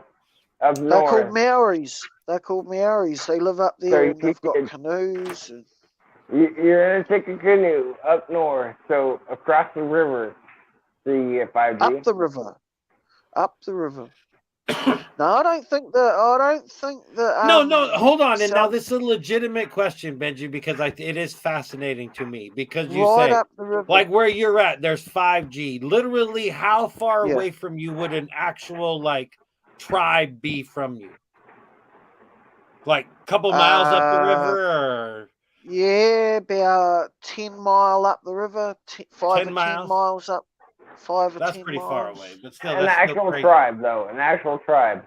Speaker 1: up north.
Speaker 2: They're called Maoris. They live up there and they've got canoes. And...
Speaker 1: You're in a canoe up north, so across the river. So you get 5G?
Speaker 2: Up the river. No, I don't think that.
Speaker 3: No, hold on. And now this is a legitimate question, Benji, because it is fascinating to me. Because you say, like where you're at, there's 5G. Literally, how far away from you would an actual like tribe be from you? Like a couple miles up the river, or?
Speaker 2: Yeah, about 10 miles up the river. 5 10 miles up. 5 or 10
Speaker 3: That's pretty
Speaker 2: miles.
Speaker 3: far away, but still,
Speaker 1: an actual tribe, though. An actual tribe.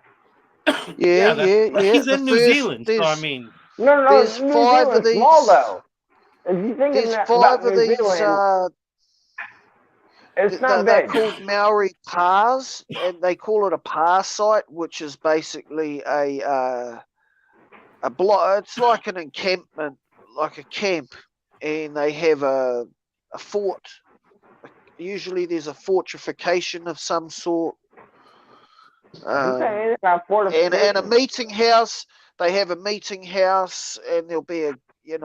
Speaker 2: Yeah.
Speaker 3: He's in New Zealand, so I mean,
Speaker 1: no.
Speaker 2: There's
Speaker 1: New
Speaker 2: 5 of these.
Speaker 1: Small though. If you think
Speaker 2: there's 5 of these.
Speaker 1: It's not
Speaker 2: they're
Speaker 1: big.
Speaker 2: called Maori pars, and they call it a par site, which is basically a block. It's like an encampment, like a camp, and they have a fort. Usually there's a fortification of some sort. And a meeting house. They have a meeting house, and there'll be a.
Speaker 1: So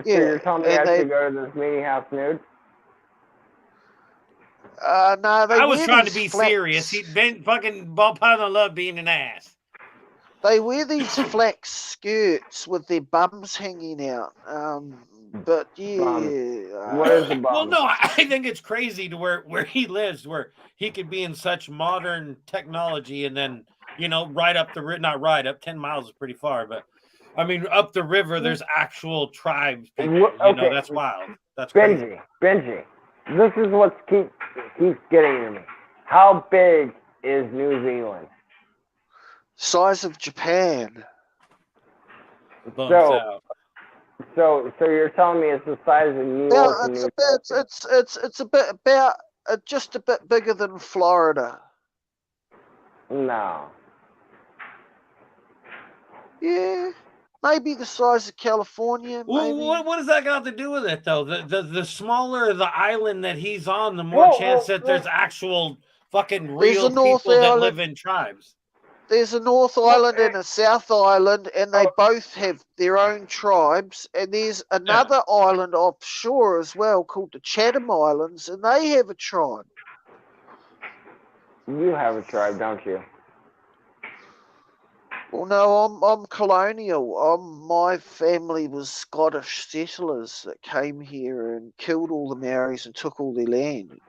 Speaker 1: you're telling me I should go to this meeting house nude?
Speaker 2: No,
Speaker 3: I was trying to be serious. He'd been fucking Bob Python love being an ass.
Speaker 2: They wear these flax skirts with their bums hanging out. But
Speaker 1: what is the bum?
Speaker 3: Well, no, I think it's crazy to where he lives, where he could be in such modern technology, and then right up not right up 10 miles is pretty far, but I mean up the river there's actual tribes. People, that's wild. That's crazy.
Speaker 1: Benji, this is what keeps getting to me. How big is New Zealand?
Speaker 2: Size of Japan.
Speaker 1: So you're telling me it's the size of New York?
Speaker 2: It's a bit about just a bit bigger than Florida.
Speaker 1: No.
Speaker 2: Yeah, maybe the size of California.
Speaker 3: Well, what does that got to do with it, though? The smaller the island that he's on, the more chance that there's actual fucking real people that live in tribes.
Speaker 2: There's a North Island and a South Island, and they both have their own tribes. And there's another island offshore as well called the Chatham Islands, and they have a tribe.
Speaker 1: You have a tribe, don't you?
Speaker 2: Well, no, I'm colonial. My family was Scottish settlers that came here and killed all the Maoris and took all their land.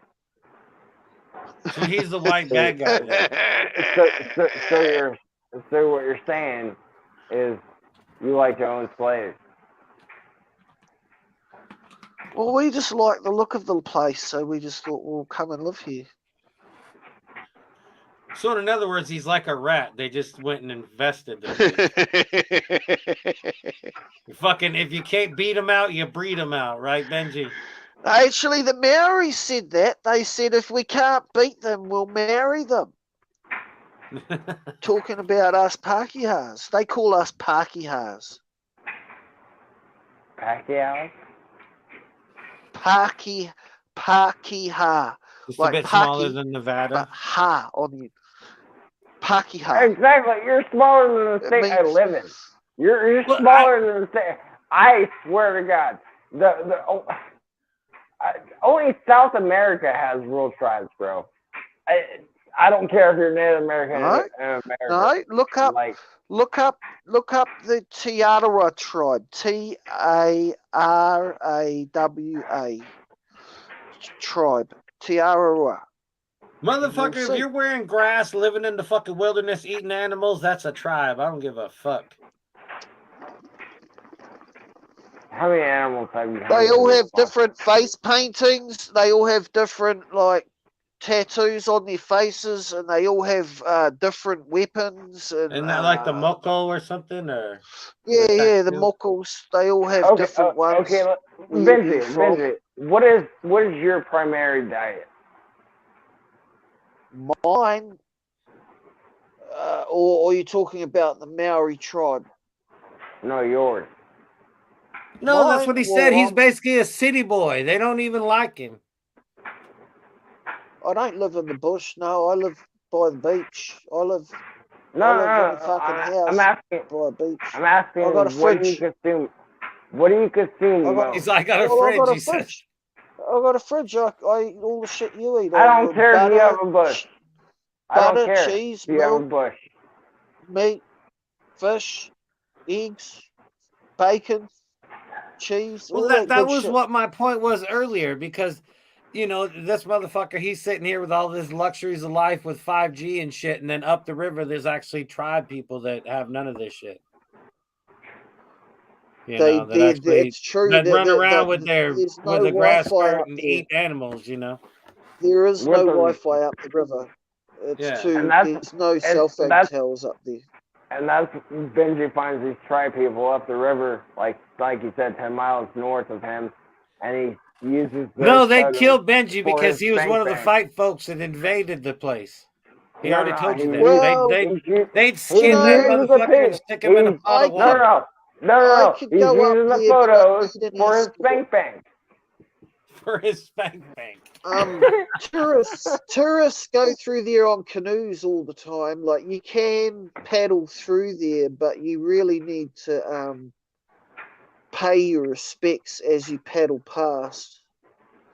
Speaker 3: So he's the white bad guy then.
Speaker 1: So what you're saying is you like to own slaves.
Speaker 2: Well, we just like the look of the place, so we just thought we'll come and live here.
Speaker 3: So in other words, he's like a rat. They just went and invested. Fucking, if you can't beat them out, you breed them out, right, Benji?
Speaker 2: Actually, the Maoris said that. They said if we can't beat them, we'll marry them. Talking about us Pākehās. They call us Pākehās.
Speaker 1: Pacquiao?
Speaker 2: Pākehā.
Speaker 3: Just
Speaker 2: like
Speaker 3: a bit smaller than Nevada.
Speaker 2: But ha on you. Pākehā.
Speaker 1: Exactly. You're smaller than the state I live in. You're smaller than the state. I swear to God. Only South America has rural tribes, bro. I don't care if you're Native American.
Speaker 2: No, look up the Tiarawa tribe. T-A-R-A-W-A tribe. Tiarawa.
Speaker 3: Motherfucker, if you're wearing grass, living in the fucking wilderness, eating animals, that's a tribe. I don't give a fuck.
Speaker 1: How many animals have you?
Speaker 2: They all have different face paintings. They all have different tattoos on their faces, and they all have different weapons. And
Speaker 3: isn't that like the moko or something? Or
Speaker 2: yeah, the mokos. They all have different ones.
Speaker 1: Okay, Benji, what is your primary diet?
Speaker 2: Mine, or are you talking about the Maori tribe?
Speaker 1: No, yours.
Speaker 3: No, that's what he said. He's basically a city boy. They don't even like him.
Speaker 2: I don't live in the bush. No, I live by the beach. I live in a fucking house.
Speaker 1: I'm asking
Speaker 2: by a beach.
Speaker 1: I'm asking.
Speaker 2: I got a fridge.
Speaker 1: What do you consume?
Speaker 3: He's like, I got a fridge. He said.
Speaker 2: I got a fridge. I eat all the shit you eat.
Speaker 1: I don't care if you have a bush.
Speaker 2: Butter, cheese,
Speaker 1: milk, you have a bush.
Speaker 2: Meat, fish, eggs, bacon, cheese.
Speaker 3: Well, that was shit. What my point was earlier, because this motherfucker, he's sitting here with all this luxuries of life with 5G and shit, and then up the river there's actually tribe people that have none of this shit.
Speaker 2: It's true.
Speaker 3: That run around with a grass skirt and eat animals,
Speaker 2: There is no Wi-Fi up the river. It's there's no cell phone towers up there.
Speaker 1: And that's Benji finds these tribe people up the river, like you said, 10 miles north of him, and he uses.
Speaker 3: No, they killed Benji because he was one of the fight folks that invaded the place. He already told you that.
Speaker 2: Well,
Speaker 3: they'd skin that motherfucker and stick him in a pot of water.
Speaker 1: No. He's using the photos for his spank bank.
Speaker 3: For his spank bank.
Speaker 2: Tourists go through there on canoes all the time. Like, you can paddle through there, but you really need to pay your respects as you paddle past.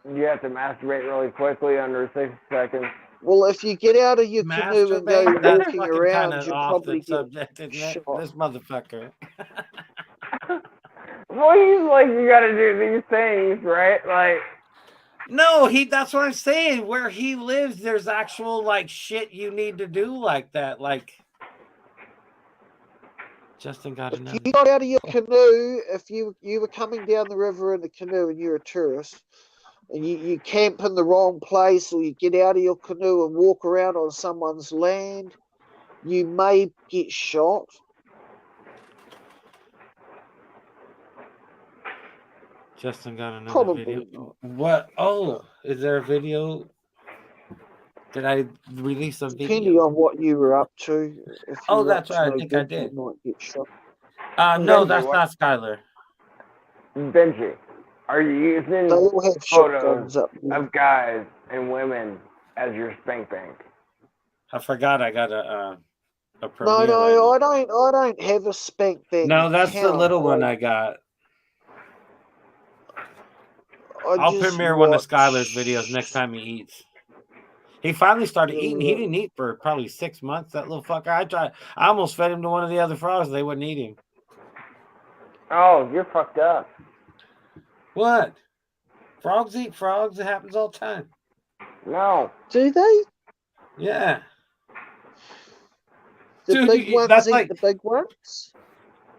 Speaker 1: You have to masturbate really quickly under 6 seconds.
Speaker 2: Well, if you get out of your canoe and go walking around, you'll probably get
Speaker 3: shot. This motherfucker.
Speaker 1: Well, he's like, you got to do these things, right? Like.
Speaker 3: No, that's what I'm saying. Where he lives, there's actual shit you need to do like that. Like, Justin got another.
Speaker 2: If you got out of your canoe, if you were coming down the river in the canoe and you're a tourist, and you camp in the wrong place, or you get out of your canoe and walk around on someone's land, you may get shot.
Speaker 3: Justin got another video. What? Oh, is there a video? Did I release a video?
Speaker 2: Depending on what you were up to.
Speaker 3: That's right. I think I did.
Speaker 2: You might get shot.
Speaker 3: No, that's not Skylar.
Speaker 1: Benji, are you using photos of guys and women as your spank bank?
Speaker 3: I forgot I got a A Premier
Speaker 2: No,
Speaker 3: lady.
Speaker 2: I don't have a spank bank.
Speaker 3: No, that's the
Speaker 2: account.
Speaker 3: little one I got. I'll
Speaker 2: just
Speaker 3: premiere one of
Speaker 2: watch-
Speaker 3: Skylar's videos next time he eats. He finally started eating. He
Speaker 2: Yeah.
Speaker 3: didn't eat for probably 6 months. That little fucker. I almost fed him to one of the other frogs. They wouldn't eat him.
Speaker 1: Oh, you're fucked up.
Speaker 3: What? Frogs eat frogs. It happens all the time.
Speaker 1: No.
Speaker 2: Do they?
Speaker 3: Yeah.
Speaker 2: The
Speaker 3: Dude,
Speaker 2: big ones
Speaker 3: that's
Speaker 2: eat
Speaker 3: like-
Speaker 2: the big ones?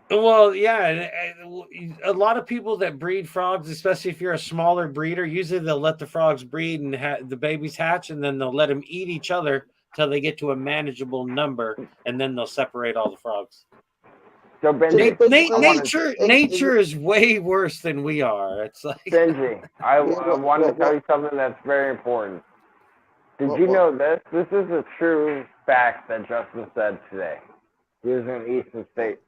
Speaker 3: Well, yeah. and a lot of people that breed frogs, especially if you're a smaller breeder, usually they'll let the frogs breed and the babies hatch, and then they'll let them eat each other till they get to a manageable number, and then they'll separate all the frogs.
Speaker 1: So Benji,
Speaker 3: Nature is way worse than we are. It's like
Speaker 1: Benji, I want to tell you something that's very important. Did you know this? This is a true fact that Justin said today. He was going to eat some snake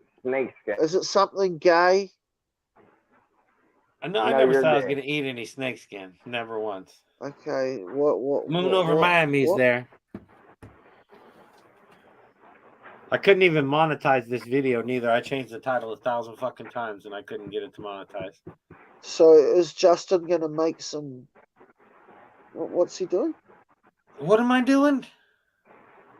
Speaker 1: skin.
Speaker 2: Is it something gay?
Speaker 3: No, I never said I was going to eat any snake skin. Never once.
Speaker 2: Okay, what?
Speaker 3: Moon over Miami's there. I couldn't even monetize this video neither. I changed the title 1,000 fucking times and I couldn't get it to monetize.
Speaker 2: So is Justin going to make some? What's he doing?
Speaker 3: What am I doing?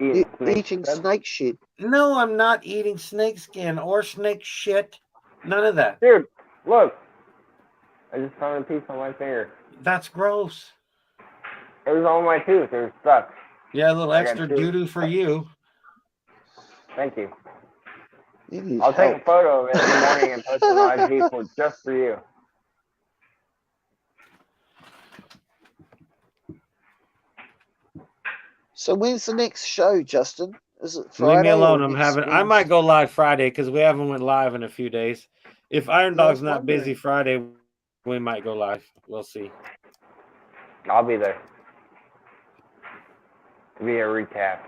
Speaker 2: Eating snake shit.
Speaker 3: No, I'm not eating snake skin or snake shit. None of that.
Speaker 1: Dude, look. I just found a piece on my finger.
Speaker 3: That's gross.
Speaker 1: It was on my tooth. It was stuck.
Speaker 3: Yeah, a little extra doo-doo for you.
Speaker 1: Thank you. I'll take a photo of it in the morning and post it on IG just for you.
Speaker 2: So when's the next show, Justin? Is it Friday?
Speaker 3: Leave me alone. I might go live Friday because we haven't went live in a few days. If Iron Dog's not busy Friday, we might go live. We'll see.
Speaker 1: I'll be there. To be a recap.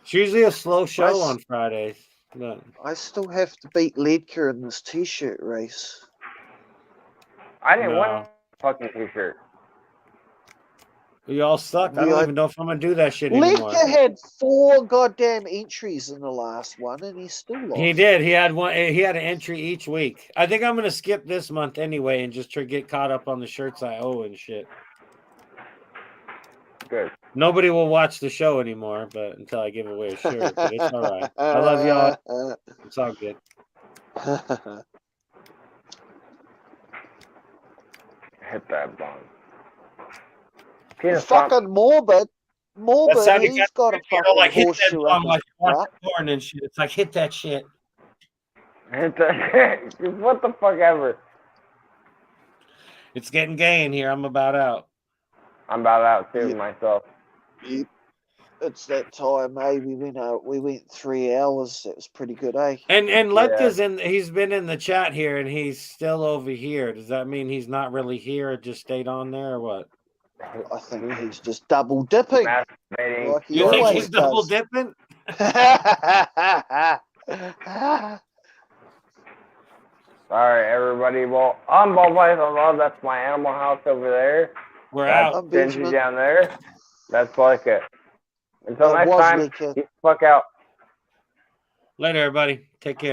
Speaker 3: It's usually a slow show on Fridays. But
Speaker 2: I still have to beat Ledker in this t-shirt race.
Speaker 1: I didn't want a fucking t-shirt.
Speaker 3: We all suck. I don't even know if I'm gonna do that shit anymore.
Speaker 2: Ledker had 4 goddamn entries in the last one, and he still lost.
Speaker 3: He did. He had one. He had an entry each week. I think I'm gonna skip this month anyway and just try to get caught up on the shirts I owe and shit.
Speaker 1: Good.
Speaker 3: Nobody will watch the show anymore, but until I give away a shirt. But it's all right. I love y'all. It's all good.
Speaker 1: Hit that bomb.
Speaker 2: Fucking morbid. He's got a fucking
Speaker 3: like
Speaker 2: horseshoe up his butt.
Speaker 3: porn and shit. It's like, hit that shit.
Speaker 1: Hit that shit. What the fuck ever.
Speaker 3: It's getting gay in here. I'm about out.
Speaker 1: I'm about out too myself.
Speaker 2: Yep. It's that time, eh? We went 3 hours. That was pretty good, eh?
Speaker 3: And Letka's in. He's been in the chat here, and he's still over here. Does that mean he's not really here? It just stayed on there, or what?
Speaker 2: I think he's just double dipping.
Speaker 1: Like
Speaker 3: you think he's double dipping?
Speaker 1: Sorry, everybody. Well, I'm Ball Python. That's my animal house over there.
Speaker 3: We're
Speaker 1: That's
Speaker 3: out.
Speaker 1: Benji down there. That's like it. Until next time, get the fuck out.
Speaker 3: Later, everybody. Take care.